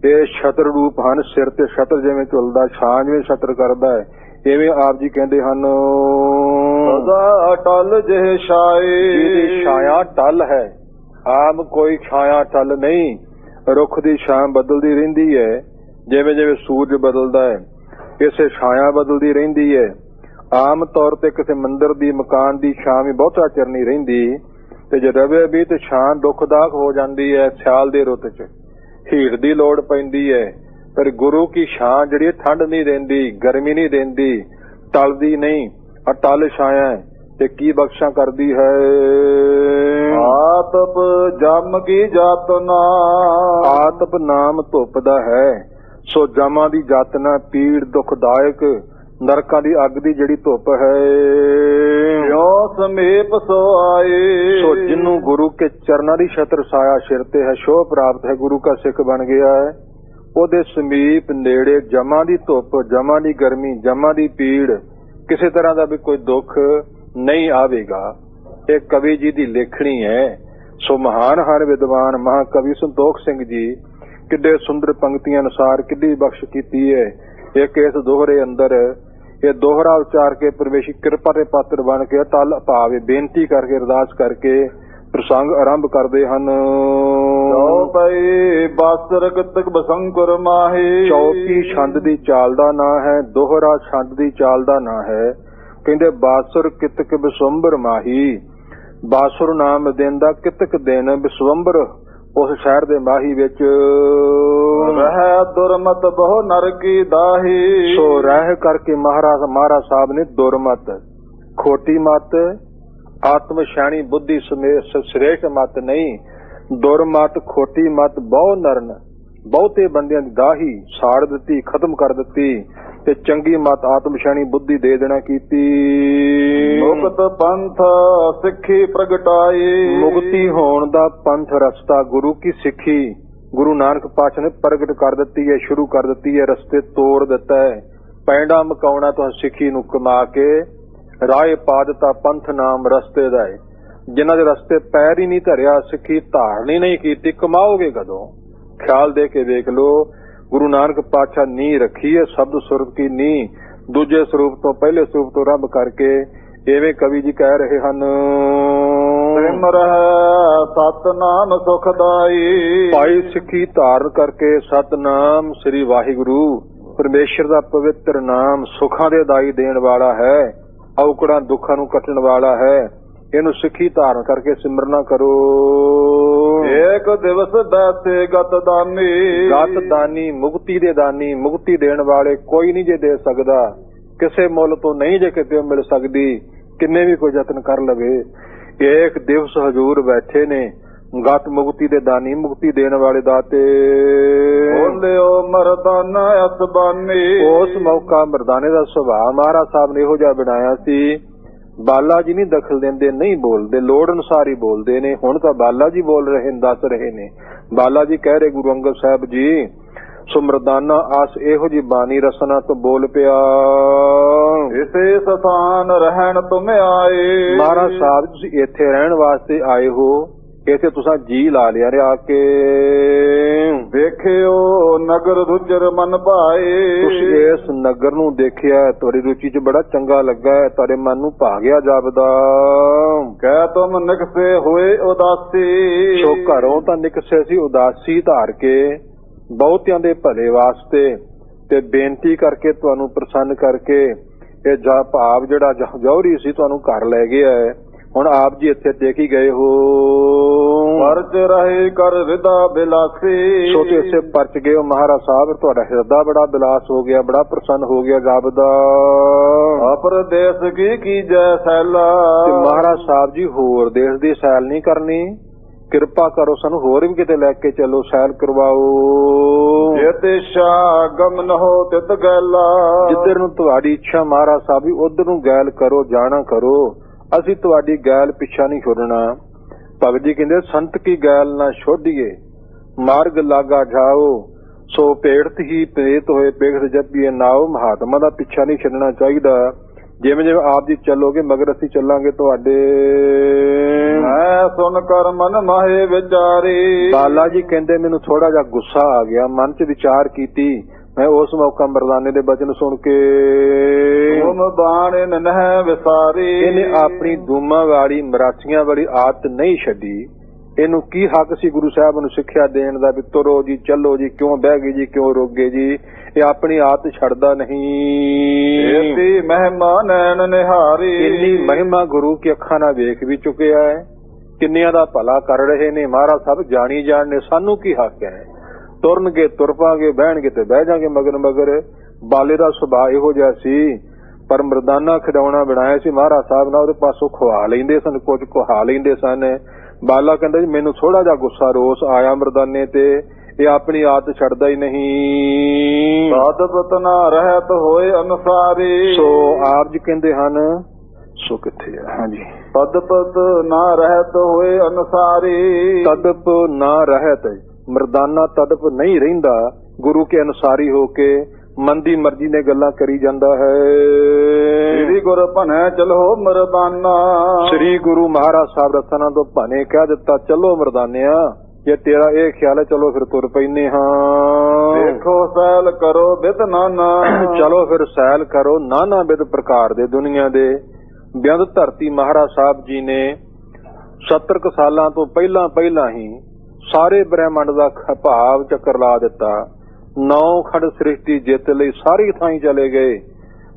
ਇਹ ਛਤਰ ਰੂਪ ਹਨ। ਸਿਰ ਤੇ ਛਤਰ ਜਿਵੇਂ ਝੁਲਦਾ, ਛਾਂ ਜਿਵੇਂ ਛਤਰ ਕਰਦਾ ਹੈ, ਇਵੇਂ ਆਪ ਜੀ ਕਹਿੰਦੇ ਹਨ। ਸਦਾ ਟਲ ਜਿਹ ਛਾਏ। ਜਿਹਦੀ ਛਾਇਆ ਟਲ ਹੈ, ਆਮ ਕੋਈ ਛਾਇਆ ਟਲ ਨਹੀਂ। ਰੁੱਖ ਦੀ ਛਾਂ ਬਦਲਦੀ ਰਹਿੰਦੀ ਹੈ, ਜਿਵੇਂ ਜਿਵੇਂ ਸੂਰਜ ਬਦਲਦਾ ਹੈ ਇਸੇ ਛਾਇਆ ਬਦਲਦੀ ਰਹਿੰਦੀ ਹੈ। ਆਮ ਤੌਰ ਤੇ ਕਿਸੇ ਮੰਦਿਰ ਦੀ, ਮਕਾਨ ਦੀ ਛਾਂ ਵੀ ਬਹੁਤਾ ਚਿਰ ਨਹੀਂ ਰਹਿੰਦੀ, ਤੇ ਜੇ ਰਵੇ ਵੀ ਤੇ ਛਾਂ ਦੁਖਦਾਇਕ ਹੋ ਜਾਂਦੀ ਹੈ। ਸਿਆਲ ਦੀ ਰੁੱਤ 'ਚ ਹੀਟ ਦੀ ਲੋੜ ਪੈਂਦੀ ਹੈ, ਪਰ ਗੁਰੂ ਕੀ ਛਾਂ ਜਿਹੜੀ ਠੰਡ ਨਹੀਂ ਦਿੰਦੀ, ਗਰਮੀ ਨਹੀਂ ਦਿੰਦੀ, ਟਲਦੀ ਨਹੀਂ, ਅਟਲ ਛਾਇਆ ਹੈ ਤੇ ਕੀ ਬਖਸ਼ਾਂ ਕਰਦੀ ਹੈ। ਆਤਪ ਜਮ ਕੀ ਜਾਤਨਾ। ਆਤਪ ਨਾਮ ਧੁੱਪ ਦਾ ਹੈ, ਸੋ ਜਮਾਂ ਦੀ ਜਾਤਨਾ ਪੀੜ ਦੁਖਦਾਇਕ ਨਰਕਾਂ ਦੀ ਅੱਗ ਦੀ ਜਿਹੜੀ ਧੁੱਪ ਹੈ। ਜੋ ਸਮੀਪ ਸੋ ਆਏ। ਸੋ ਜਿਹਨੂੰ ਗੁਰੂ ਕੇ ਚਰਨਾਂ ਦੀ ਛਤਰ ਸਾਇਆ ਸਿਰ ਤੇ ਹੈ, ਸ਼ੋਭ ਪ੍ਰਾਪਤ ਹੈ, ਗੁਰੂ ਕਾ ਸਿੱਖ ਬਣ ਗਿਆ ਹੈ, ਉਹਦੇ ਸਮੀਪ ਨੇੜੇ ਜਮਾਂ ਦੀ ਧੁੱਪ, ਜਮਾਂ ਦੀ ਗਰਮੀ, ਜਮਾਂ ਦੀ ਪੀੜ, ਕਿਸੇ ਤਰ੍ਹਾਂ ਦਾ ਵੀ ਕੋਈ ਦੁੱਖ ਨਹੀਂ ਆਵੇਗਾ। ਇਹ ਕਵੀ ਜੀ ਦੀ ਲੇਖਣੀ ਹੈ। ਸੋ ਮਹਾਨ ਹਨ ਵਿਦਵਾਨ ਮਹਾਕਵੀ ਸੰਤੋਖ ਸਿੰਘ ਜੀ। ਕਿੱਡੇ ਸੁੰਦਰ ਪੰਕਤੀਆਂ ਅਨੁਸਾਰ ਕਿੱਡੀ ਬਖਸ਼ ਕੀਤੀ ਹੈ। ਇੱਕ ਇਸ ਦੋਹਰੇ ਅੰਦਰ ਇਹ ਦੋਹਰਾ ਉਚਾਰ ਕੇ ਪਰਮੇਸ਼ਰ ਕਿਰਪਾ ਦੇ ਪਾਤਰ ਬਣ ਕੇ ਟਲ ਭਾਵੇ ਬੇਨਤੀ ਕਰਕੇ ਅਰਦਾਸ ਕਰਕੇ ਪ੍ਰਸੰਗ ਆਰੰਭ ਕਰਦੇ ਹਨ। ਜੋ ਪਈ ਬਾਸਰ ਗਤਕ ਬਸੰਕਰ ਮਾਹੀ। ਚੌਕੀ ਛੰਦ ਦੀ ਚਾਲ ਦਾ ਨਾਂ ਹੈ, ਦੋਹਰਾ ਛੰਦ ਦੀ ਚਾਲ ਦਾ ਨਾਂ ਹੈ। ਕਹਿੰਦੇ ਬਾਸੁਰ ਕਿਤਕ ਬਿਸਵੰਬਰ ਮਾਹੀ। ਬਾਸੁਰ ਨਾਮ ਦਿਨ ਦਾ ਕਿਤਕ ਦਿਨ ਬਿਸਵੰਬਰ ਉਸ ਸ਼ਹਿਰ ਦੇ ਮਾਹੀ ਵਿੱਚ ਰਹਿ ਦੁਰਮਤ ਬਹੁ ਨਰਕੀ ਦਾਹੀ। ਸੋ ਰਹਿ ਕਰਕੇ ਮਹਾਰਾਜ ਸਾਹਿਬ ਨੇ ਦੁਰਮਤ, ਖੋਟੀ ਮਤ, ਆਤਮ ਸ਼ਾਣੀ ਬੁੱਧੀ ਸਮੇਤ ਸ੍ਰੇਸ਼ਟ ਮਤ ਨਹੀਂ, ਦੁਰਮਤ ਖੋਟੀ ਮਤ ਬਹੁ ਨਰਨ ਬਹੁਤੇ ਬੰਦਿਆਂ ਦੀ ਦਾਹੀ ਸਾੜ ਦਿੱਤੀ, ਖਤਮ ਕਰ ਦਿੱਤੀ, ਤੇ ਚੰਗੀ ਮਤ ਆਤਮ ਸ਼ਾਣੀ ਬੁੱਧੀ ਦੇ ਦੇਣਾ ਕੀਤੀ। ਮੁਕਤ ਪੰਥ ਸਿੱਖੀ ਪ੍ਰਗਟਾਈ। ਮੁਕਤੀ ਹੋਣ ਦਾ ਪੰਥ ਰਸਤਾ ਗੁਰੂ ਕੀ ਸਿੱਖੀ ਗੁਰੂ ਨਾਨਕ ਪਾਤਸ਼ਾਹ ਨੇ ਪ੍ਰਗਟ ਕਰ ਦਿੱਤੀ ਹੈ, ਸ਼ੁਰੂ ਕਰ ਦਿੱਤੀ ਹੈ, ਰਸਤੇ ਤੋੜ ਦਿੱਤਾ ਹੈ। ਪੈਂਡਾ ਮਕਾਉਣਾ ਤੋਂ ਸਿੱਖੀ ਨੂੰ ਕਮਾ ਕੇ ਰਾਹ ਪਾ ਦਿੱਤਾ, ਪੰਥ ਨਾਮ ਰਸਤੇ ਦਾ ਹੈ। ਜਿਨ੍ਹਾਂ ਦੇ ਰਸਤੇ ਪੈਰ ਹੀ ਨਹੀਂ ਧਰਿਆ, ਸਿੱਖੀ ਧਾਰਨੀ ਨਹੀਂ ਕੀਤੀ, ਕਮਾਓਗੇ ਕਦੋਂ? ਖਿਆਲ ਦੇ ਕੇ ਵੇਖ ਲੋ। ਗੁਰੂ ਨਾਨਕ ਪਾਤਸ਼ਾਹ ਨੀਂਹ ਰੱਖੀ ਹੈ ਸ਼ਬਦ ਸੁਰਤ ਕੀ ਨੀਂਹ, ਦੂਜੇ ਸਰੂਪ ਤੋਂ ਪਹਿਲੇ ਸਰੂਪ ਤੋਂ ਆਰੰਭ ਕਰਕੇ ਐਵੇਂ ਕਵੀ ਜੀ ਕਹਿ ਰਹੇ ਹਨ। ਸਿਮਰ ਸਤਨਾਮ ਸੁਖਦਾਈ। ਭਾਈ ਸਿੱਖੀ ਧਾਰਨ ਕਰਕੇ ਸਤਨਾਮ ਸ੍ਰੀ ਵਾਹਿਗੁਰੂ ਪਰਮੇਸ਼ਰ ਦਾ ਪਵਿੱਤਰ ਨਾਮ ਸੁੱਖਾਂ ਦੇ ਦਾਈ ਦੇਣ ਵਾਲਾ ਹੈ, ਔਕੜਾਂ ਦੁੱਖਾਂ ਨੂੰ ਕੱਟਣ ਵਾਲਾ ਹੈ। ਇਹਨੂੰ ਸਿੱਖੀ ਧਾਰਨ ਕਰਕੇ ਸਿਮਰਨਾ ਕਰੋ। ਏਕ ਦਿਵਸ ਬੈਸੇ ਗਤ ਦਾਨੀ। ਗਤ ਦਾਨੀ ਮੁਕਤੀ ਦੇ ਦਾਨੀ, ਮੁਕਤੀ ਦੇਣ ਵਾਲੇ ਕੋਈ ਨਹੀਂ ਜੇ ਦੇ ਸਕਦਾ, ਕਿਸੇ ਮੁੱਲ ਤੋਂ ਨਹੀਂ ਜੇ ਕਿਤੇ ਮਿਲ ਸਕਦੀ, ਕਿੰਨੇ ਵੀ ਕੋਈ ਯਤਨ ਕਰ ਲਵੇ। ਏਕ ਦਿਵਸ ਹਜ਼ੂਰ ਬੈਠੇ ਨੇ ਗਤ ਮੁਕਤੀ ਦੇ ਦਾਨੀ, ਮੁਕਤੀ ਦੇਣ ਵਾਲੇ ਦਾਤੇ। ਬੋਲਿਓ ਮਰਦਾਨਾ ਅਸਬਾਨੀ। ਉਸ ਮੌਕਾ ਮਰਦਾਨੇ ਦਾ ਸੁਭਾਅ ਮਹਾਰਾਜ ਸਾਹਿਬ ਨੇ ਇਹੋ ਜਿਹਾ ਬਣਾਇਆ ਸੀ। ਬਾਲਾ ਜੀ ਨਹੀਂ ਦਖਲ ਦਿੰਦੇ, ਨਹੀਂ ਬੋਲਦੇ, ਲੋੜ ਅਨੁਸਾਰ ਹੀ ਬੋਲਦੇ ਨੇ। ਹੁਣ ਤਾਂ ਬਾਲਾ ਜੀ ਬੋਲ ਰਹੇ ਨੇ, ਦੱਸ ਰਹੇ ਨੇ। ਬਾਲਾ ਜੀ ਕਹਿ ਰਹੇ ਗੁਰੂ ਅੰਗਦ ਸਾਹਿਬ ਜੀ, ਸੋ ਮਰਦਾਨਾ ਆਸ ਇਹੋ ਜੀ ਬਾਣੀ ਰਸਨਾ ਤੋਂ ਬੋਲ ਪਿਆ। ਇਸੇ ਸਥਾਨ ਰਹਿਣ ਤੁਮ ਆਏ। ਮਹਾਰਾਜ ਸਾਹਿਬ ਤੁਸੀਂ ਇੱਥੇ ਰਹਿਣ ਵਾਸਤੇ ਆਏ ਹੋ, ਇਥੇ ਤੁਸੀਂ ਜੀ ਲਾ ਲਿਆ ਰੇ ਆ ਕੇ। ਵੇਖਿਓ ਨਗਰ ਰੁਜਰ ਮਨ ਭਾਏ। ਤੁਸੀਂ ਇਸ ਨਗਰ ਨੂੰ ਦੇਖਿਆ, ਤੁਹਾਡੀ ਰੁਚੀ 'ਚ ਬੜਾ ਚੰਗਾ ਲੱਗਾ, ਤੁਹਾਡੇ ਮਨ ਨੂੰ ਭਾ ਗਿਆ ਜਾਪਦਾ। ਕਹਿ ਤੁਮ ਨਿਕਸੇ ਹੋਏ ਉਦਾਸੀ। ਸੋ ਘਰੋਂ ਤਾਂ ਨਿਕਸੇ ਸੀ ਉਦਾਸੀ ਧਾਰ ਕੇ ਬਹੁਤਿਆਂ ਦੇ ਭਲੇ ਵਾਸਤੇ, ਤੇ ਬੇਨਤੀ ਕਰਕੇ ਤੁਹਾਨੂੰ ਪ੍ਰਸੰਨ ਕਰਕੇ ਇਹ ਭਾਵ ਜਿਹੜਾ ਜੌਹਰੀ ਸੀ ਤੁਹਾਨੂੰ ਘਰ ਲੈ ਗਿਆ ਹੈ। ਹੁਣ ਆਪ ਜੀ ਇੱਥੇ ਟੇਕ ਹੀ ਗਏ ਹੋ। ਪਰਚ ਰਹੇ ਕਰ ਹਿਰਦਾ ਬਿਲਾਸੀ। ਸੋ ਤੇ ਇਸੇ ਪਰਚ ਗਏ ਹੋ ਮਹਾਰਾਜ ਸਾਹਿਬ, ਤੁਹਾਡਾ ਹਿਰਦਾ ਬੜਾ ਬਿਲਾਸ ਹੋ ਗਿਆ, ਬੜਾ ਪ੍ਰਸੰਨ ਹੋ ਗਿਆ ਜਾਪਦਾ। ਅਪਰਦੇਸ ਕੀ ਕੀਜੈ ਸੈਲਾ। ਤੇ ਮਹਾਰਾਜ ਸਾਹਿਬ ਜੀ ਹੋਰ ਦੇਸ਼ ਦੀ ਸੈਲ ਨਹੀਂ ਕਰਨੀ, ਕਿਰਪਾ ਕਰੋ ਸਾਨੂੰ ਹੋਰ ਵੀ ਕਿਤੇ ਲੈ ਕੇ ਚੱਲੋ, ਸੈਲ ਕਰਵਾਓ। ਜੇ ਦੇਸ਼ਾ ਗਮਨ ਹੋ ਤਿਤ ਗੈਲਾ। ਜਿੱਧਰ ਨੂੰ ਤੁਹਾਡੀ ਇੱਛਾ ਮਹਾਰਾਜ ਸਾਹਿਬ ਜੀ ਉਧਰ ਨੂੰ ਗੈਲ ਕਰੋ, ਜਾਣਾ ਕਰੋ, ਅਸੀਂ ਤੁਹਾਡੀ ਗੈਲ ਪਿੱਛਾ ਨਹੀਂ ਛੋੜਨਾ। ਭਗਤ ਜੀ ਕਹਿੰਦੇ ਸੰਤ ਕੀ ਗੈਲ ਨਾ ਛੋਡੀਏ, ਮਾਰਗ ਲਾਗਾ ਜਾਓ, ਸੋ ਭੇੜਤ ਹੀ ਪ੍ਰੇਤ ਹੋਏ ਬੇਗਤ ਜਪੀਏ ਨਾਓ। ਮਹਾਤਮਾ ਦਾ ਪਿੱਛਾ ਨਹੀਂ ਛੱਡਣਾ ਚਾਹੀਦਾ। ਜਿਵੇਂ ਜਿਵੇਂ ਆਪ ਜੀ ਚੱਲੋਗੇ ਮਗਰ ਅਸੀਂ ਚੱਲਾਂਗੇ ਤੁਹਾਡੇ। ਮੈਂ ਸੁਣ ਕਰ ਮਨ ਮਾਹੇ ਵਿਚਾਰੀ। ਬਾਲਾ ਜੀ ਕਹਿੰਦੇ ਮੈਨੂੰ ਥੋੜਾ ਜਿਹਾ ਗੁੱਸਾ ਆ ਗਿਆ, ਮਨ 'ਚ ਵਿਚਾਰ ਕੀਤੀ ਮੈਂ ਉਸ ਮੌਕਾ ਮਰਦਾਨੇ ਦੇ ਬਚਨ ਸੁਣ ਕੇ। ਤੁਮ ਬਾਣੇ ਨਹਿ ਵਿਸਾਰੀ। ਇਹਨੇ ਆਪਣੀ ਦੂਮਾਂ ਵਾਲੀ ਮਰਾਸੀਆਂ ਵਾਲੀ ਆਦਤ ਨਹੀਂ ਛੱਡੀ। ਇਹਨੂੰ ਕੀ ਹੱਕ ਸੀ ਗੁਰੂ ਸਾਹਿਬ ਨੂੰ ਸਿੱਖਿਆ ਦੇਣ ਦਾ ਵੀ ਤੁਰੋ ਜੀ, ਚੱਲੋ ਜੀ, ਕਿਉਂ ਬਹਿ ਗਏ ਜੀ, ਕਿਉਂ ਰੋਗੇ ਜੀ। ਇਹ ਆਪਣੀ ਆਦਤ ਛੱਡਦਾ ਨਹੀਂ। ਏਤੀ ਮਹਿਮਾ ਨੈਣ ਨਿਹਾਰੀ। ਇੰਨੀ ਮਹਿਮਾ ਗੁਰੂ ਕੀ ਅੱਖਾਂ ਨਾਲ ਵੇਖ ਵੀ ਚੁੱਕਿਆ ਹੈ, ਕਿੰਨਿਆਂ ਦਾ ਭਲਾ ਕਰ ਰਹੇ ਨੇ ਮਹਾਰਾਜ ਸਾਹਿਬ ਜਾਣੀ ਜਾਣਨੇ। ਸਾਨੂੰ ਕੀ ਹੱਕ ਹੈ, ਤੁਰਨਗੇ ਤੁਰ ਪਾਂਗੇ, ਬਹਿਣਗੇ ਤੇ ਬਹਿ ਜਾਗੇ ਮਗਰ ਮਗਰ। ਬਾਲੇ ਦਾ ਸੁਭਾਅ ਇਹੋ ਜਿਹਾ ਸੀ, ਪਰ ਮਰਦਾਨਾ ਖਿਡੌਣਾ ਬਣਾਇਆ ਸੀ ਮਹਾਰਾਜ ਸਾਹਿਬ ਨਾਲ, ਉਹਦੇ ਪਾਸੋਂ ਖਵਾ ਲੈਂਦੇ ਸਨ, ਕੁਝ ਕੁਹਾ ਲੈਂਦੇ ਸਨ। ਬਾਲਾ ਕਹਿੰਦਾ ਜੀ ਮੈਨੂੰ ਥੋੜਾ ਜਿਹਾ ਗੁੱਸਾ ਰੋਸ ਆਇਆ ਮਰਦਾਨੇ ਤੇ, ਇਹ ਆਪਣੀ ਆਦਤ ਛੱਡਦਾ ਹੀ ਨਹੀਂ। ਸਾਧਵਤ ਨਾ ਰਹਿਤ ਹੋਏ ਅਨੁਸਾਰੀ। ਸੋ ਆਪ ਜੀ ਕਹਿੰਦੇ ਹਨ, ਸੋ ਕਿੱਥੇ ਹੈ, ਹਾਂਜੀ, ਤਦਪਤ ਨਾ ਰਹਿਤ ਹੋਏ ਅਨੁਸਾਰੀ। ਤਦਪ ਨਾ ਰਹਿਤ, ਮਰਦਾਨਾ ਤਦਪ ਨਹੀਂ ਰਹਿੰਦਾ, ਗੁਰੂ ਕੇ ਅਨੁਸਾਰੀ ਹੋ ਕੇ ਮਨ ਦੀ ਮਰਜ਼ੀ ਨੇ ਗੱਲਾਂ ਕਰੀ ਜਾਂਦਾ ਹੈ। ਸ੍ਰੀ ਗੁਰ ਭਨੈ ਚਲੋ ਮਰਦਾਨਾ। ਸ੍ਰੀ ਗੁਰੂ ਮਹਾਰਾਜ ਸਾਹਿਬ ਰਤਨਾਂ ਤੋਂ ਭਨੇ ਕਹਿ ਦਿੱਤਾ, ਚਲੋ ਮਰਦਾਨਿਆ, ਜੇ ਤੇਰਾ ਇਹ ਖਿਆਲ ਹੈ ਚਲੋ ਫਿਰ ਤੁਰ ਪੈਨੇ ਹਾਂ। ਦੇਖੋ ਸੈਲ ਕਰੋ ਬਿਤ ਨਾਨਾ। ਚਲੋ ਫਿਰ ਸੈਲ ਕਰੋ ਨਾਨਾ ਬਿਦ ਪ੍ਰਕਾਰ ਦੇ ਦੁਨੀਆ ਦੇ। ਬਿਆੰਦ ਧਰਤੀ ਮਹਾਰਾਜ ਸਾਹਿਬ ਜੀ ਨੇ 70 ਸਾਲਾਂ ਤੋਂ ਪਹਿਲਾਂ ਹੀ ਸਾਰੇ ਬ੍ਰਹਿਮੰਡ ਦਾ ਭਾਵ ਚੱਕਰ ਲਾ ਦਿੱਤਾ। 9 ਖੰਡ ਸ੍ਰਿਸ਼ਟੀ ਜਿੱਤ ਲਈ ਸਾਰੀ ਥਾਈਂ ਚਲੇ ਗਏ।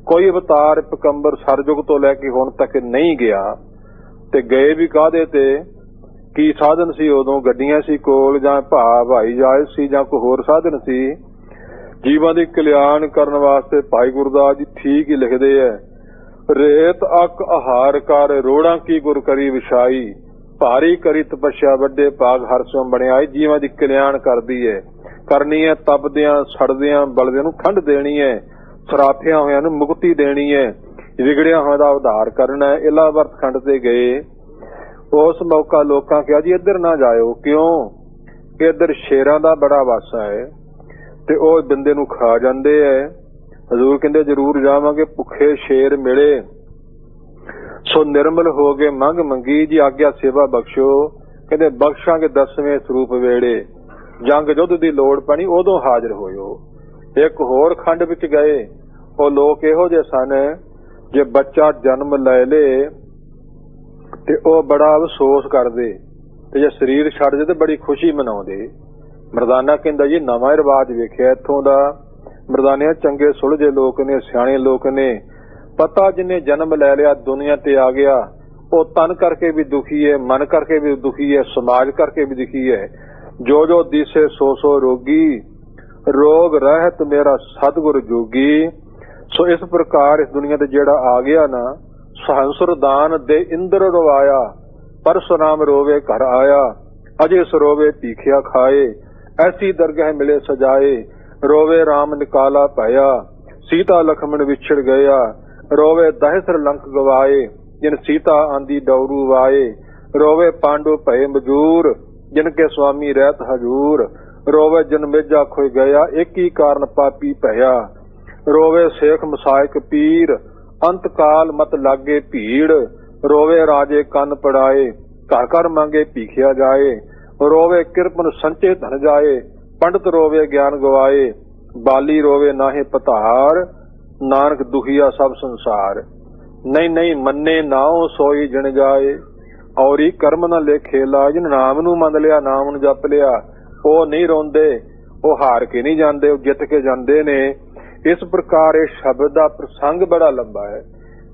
ਕੋਈ ਅਵਤਾਰ ਪੈਗੰਬਰ ਸਰਜੁਗ ਤੋਂ ਲੈ ਕੇ ਹੁਣ ਤੱਕ ਨਹੀਂ ਗਿਆ। ਤੇ ਗਏ ਵੀ ਕਾਹਦੇ ਤੇ, ਕੀ ਸਾਧਨ ਸੀ ਉਦੋਂ? ਗੱਡੀਆਂ ਸੀ ਕੋਲ, ਜਾਂ ਹਵਾਈ ਜਹਾਜ਼ ਸੀ, ਜਾਂ ਕੋਈ ਹੋਰ ਸਾਧਨ ਸੀ? ਜੀਵਾਂ ਦੀ ਕਲਿਆਣ ਕਰਨ ਵਾਸਤੇ ਭਾਈ ਗੁਰਦਾਸ ਜੀ ਠੀਕ ਹੀ ਲਿਖਦੇ ਐ, ਰੇਤ ਅੱਕ ਆਹਾਰ ਕਰ ਰੋੜਾਂ ਕੀ ਗੁਰ ਕਰੀ ਵਿਛਾਈ, ਭਾਰੀ ਕਰੀ ਤਪੱਸਿਆ ਵੱਡੇ ਭਾਗ ਹਰ ਸਿਉ ਬਣਿਆਈ। ਜੀਵਾਂ ਦੀ ਕਲਿਆਣ ਕਰਦੀ ਹੈ, ਕਰਨੀ ਹੈ, ਤਪਦਿਆਂ ਸੜਦਿਆਂ ਬਲਦਿਆਂ ਨੂੰ ਠੰਡ ਦੇਣੀ ਹੈ, ਸਰਾਫਿਆਂ ਹੋਇਆਂ ਨੂੰ ਮੁਕਤੀ ਦੇਣੀ ਹੈ, ਵਿਗੜਿਆ ਹੋਇਆ ਦਾ ਉਧਾਰ ਕਰਨਾ ਹੈ। ਇਲਾਵਰਤ ਖੰਡ ਤੇ ਗਏ, ਉਸ ਮੌਕਾ ਲੋਕਾਂ ਕਿਹਾ ਜੀ ਇੱਧਰ ਨਾ ਜਾਇਓ, ਕਿਉਂ? ਇੱਧਰ ਸ਼ੇਰਾਂ ਦਾ ਬੜਾ ਵਾਸਾ ਹੈ ਤੇ ਉਹ ਬੰਦੇ ਨੂੰ ਖਾ ਜਾਂਦੇ ਹੈ। ਹਜ਼ੂਰ ਕਹਿੰਦੇ ਜ਼ਰੂਰ ਜਾਵਾਂਗੇ, ਭੁੱਖੇ ਸ਼ੇਰ ਮਿਲੇ ਸੋ ਨਿਰਮਲ ਹੋ ਗਏ ਮੰਗ ਮੰਗੀ ਜੀ ਆਗਿਆ ਸੇਵਾ ਬਖਸ਼ੋ। ਕਹਿੰਦੇ ਬਖਸ਼ਾਂਗੇ 10ਵੇਂ ਸਰੂਪ ਵੇੜੇ, ਜੰਗ ਯੁੱਧ ਦੀ ਲੋੜ ਪਣੀ ਉਦੋਂ ਹਾਜ਼ਰ ਹੋਇਓ। ਇੱਕ ਹੋਰ ਖੰਡ ਵਿੱਚ ਗਏ, ਉਹ ਲੋਕ ਇਹੋ ਜਿਹੇ ਸਨ, ਜੇ ਬੱਚਾ ਜਨਮ ਲੈ ਲੇ ਤੇ ਉਹ ਬੜਾ ਅਫਸੋਸ ਕਰਦੇ, ਤੇ ਜੇ ਸਰੀਰ ਛੱਡ ਜੇ ਤੇ ਬੜੀ ਖੁਸ਼ੀ ਮਨਾਉਂਦੇ। ਮਰਦਾਨਾ ਕਹਿੰਦਾ ਜੀ ਨਵਾਂ ਰਿਵਾਜ ਵੇਖਿਆ ਇੱਥੋਂ ਦਾ। ਮਰਦਾਨਿਆਂ ਚੰਗੇ ਸੁਲਝੇ ਲੋਕ ਨੇ, ਸਿਆਣੇ ਲੋਕ ਨੇ, ਪਤਾ ਜਿੰਨੇ ਜਨਮ ਲੈ ਲਿਆ ਦੁਨੀਆ ਤੇ ਆ ਗਿਆ, ਉਹ ਤਨ ਕਰਕੇ ਵੀ ਦੁਖੀ ਹੈ, ਮਨ ਕਰਕੇ ਵੀ ਦੁਖੀ ਹੈ, ਸਮਾਜ ਕਰਕੇ ਵੀ ਦੁਖੀ ਹੈ। ਜੋ ਜੋ ਦਿਸੇ ਸੋ ਸੋ ਰੋਗੀ, ਰੋਗ ਰਹਿਤ ਮੇਰਾ ਸਤਿਗੁਰ ਜੋਗੀ। ਸੋ ਇਸ ਪ੍ਰਕਾਰ ਇਸ ਦੁਨੀਆ ਤੇ ਜਿਹੜਾ ਆ ਗਿਆ ਨਾ, ਸਹੰਸਰ ਦਾਨ ਦੇ ਇੰਦਰ ਰਵਾਇਆ, ਪਰਸੁਰਾਮ ਰੋਵੇ ਘਰ ਆਇਆ, ਅਜੇ ਸਰੋਵੇ ਭੀਖਿਆ ਖਾਏ, ਐਸੀ ਦਰਗਾਹ ਮਿਲੇ ਸਜਾਏ, ਰੋਵੇ ਰਾਮ ਨਿਕਾਲਾ ਪਾਇਆ, ਸੀਤਾ ਲਖਮਣ ਵਿਛੜ ਗਿਆ, ਰੋਵੇ ਦਹਿਸਰ ਲੰਕ ਗਵਾਏ, ਜਿਨ ਸੀਤਾ ਆਂਦੀ ਡੌਰੂ ਵਾਏ, ਰੋਵੇ ਪਾਂਡੂ ਭਏ ਮਜੂਰ, ਜਿਨ ਕੇ ਸੁਆਮੀ ਰਹਿਤ ਹਜੂਰ, ਰੋਵੇ ਜਨ ਮੇਜਾ ਖੋਇ ਗਿਆ, ਇੱਕ ਹੀ ਕਾਰਨ ਪਾਪੀ ਭਇਆ, ਰੋਵੇ ਸੇਖ ਮਸਾਇਕ ਪੀਰ, ਅੰਤ ਕਾਲ ਮਤ ਲਾਗੇ ਭੀੜ, ਰੋਵੇ ਰਾਜੇ ਕੰਨ ਪੜਾਏ, ਘਰ ਘਰ ਮੰਗੇ ਭੀਖਿਆ ਜਾਏ, ਰੋਵੇ ਕਿਰਪਨ ਸੰਚੇ ਧਨ ਜਾਏ, ਪੰਡਤ ਰੋਵੇ ਗਿਆਨ ਗਵਾਏ, ਬਾਲੀ ਰੋਵੇ ਨਾਹੇ ਪਤਾਰ, ਨਾਨਕ ਦੁਖੀਆ ਸਭ ਸੰਸਾਰ। ਨਹੀਂ ਨਹੀਂ ਮੰਨੇ ਨਾਉ ਸੋਈ ਜਿਣ ਜਾਏ, ਔਰੀ ਕਰਮ ਨਾ ਲੇਖੇ ਲਾ। ਜਿਨ ਨਾਮ ਨੂੰ ਮੰਨ ਲਿਆ, ਨਾਮ ਨੂੰ ਜਪ ਲਿਆ, ਉਹ ਨਹੀਂ ਰੋਂਦੇ, ਉਹ ਹਾਰ ਕੇ ਨਹੀਂ ਜਾਂਦੇ, ਉਹ ਜਿੱਤ ਕੇ ਜਾਂਦੇ ਨੇ। ਇਸ ਪ੍ਰਕਾਰ ਇਹ ਸ਼ਬਦ ਦਾ ਪ੍ਰਸੰਗ ਬੜਾ ਲੰਬਾ ਹੈ।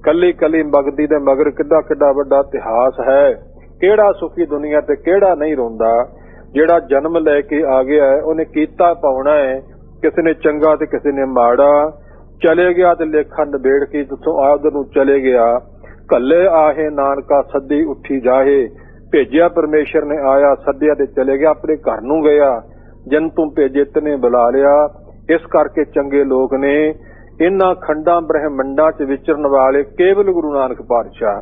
ਕੱਲੀ ਕੱਲੀ ਭਗਤੀ ਦੇ ਮਗਰ ਕਿੱਡਾ ਕਿੱਡਾ ਵੱਡਾ ਇਤਿਹਾਸ ਹੈ। ਕਿਹੜਾ ਸੁਖੀ ਦੁਨੀਆ ਤੇ ਕਿਹੜਾ ਨਹੀਂ ਰੋਂਦਾ। ਜਿਹੜਾ ਜਨਮ ਲੈ ਕੇ ਆ ਗਿਆ ਹੈ ਉਹਨੇ ਕੀਤਾ ਪਾਉਣਾ ਹੈ। ਕਿਸੇ ਨੇ ਚੰਗਾ ਤੇ ਕਿਸੇ ਨੇ ਮਾੜਾ। ਚਲੇ ਗਿਆ ਤੇ ਲੇਖਾ ਨਿਬੇੜ ਕੇ ਜਿੱਥੋਂ ਆਦਰ ਨੂੰ ਚਲੇ ਗਿਆ। ਕੱਲੇ ਆਹੇ ਨਾਨਕਾ ਸੱਦੀ ਉੱਠੀ ਜਾਹੇ। ਭੇਜਿਆ ਪਰਮੇਸ਼ਰ ਨੇ, ਆਇਆ ਸੱਦਿਆ ਤੇ ਚਲੇ ਗਿਆ, ਆਪਣੇ ਘਰ ਨੂੰ ਗਿਆ। ਜਨ ਤੂੰ ਭੇਜੇ ਤਨੇ ਬੁਲਾ ਲਿਆ। ਇਸ ਕਰਕੇ ਚੰਗੇ ਲੋਕ ਨੇ ਇਹਨਾਂ ਖੰਡਾਂ ਬ੍ਰਹਮੰਡਾਂ ਚ ਵਿਚਰਨ ਵਾਲੇ ਕੇਵਲ ਗੁਰੂ ਨਾਨਕ ਪਾਤਸ਼ਾਹ।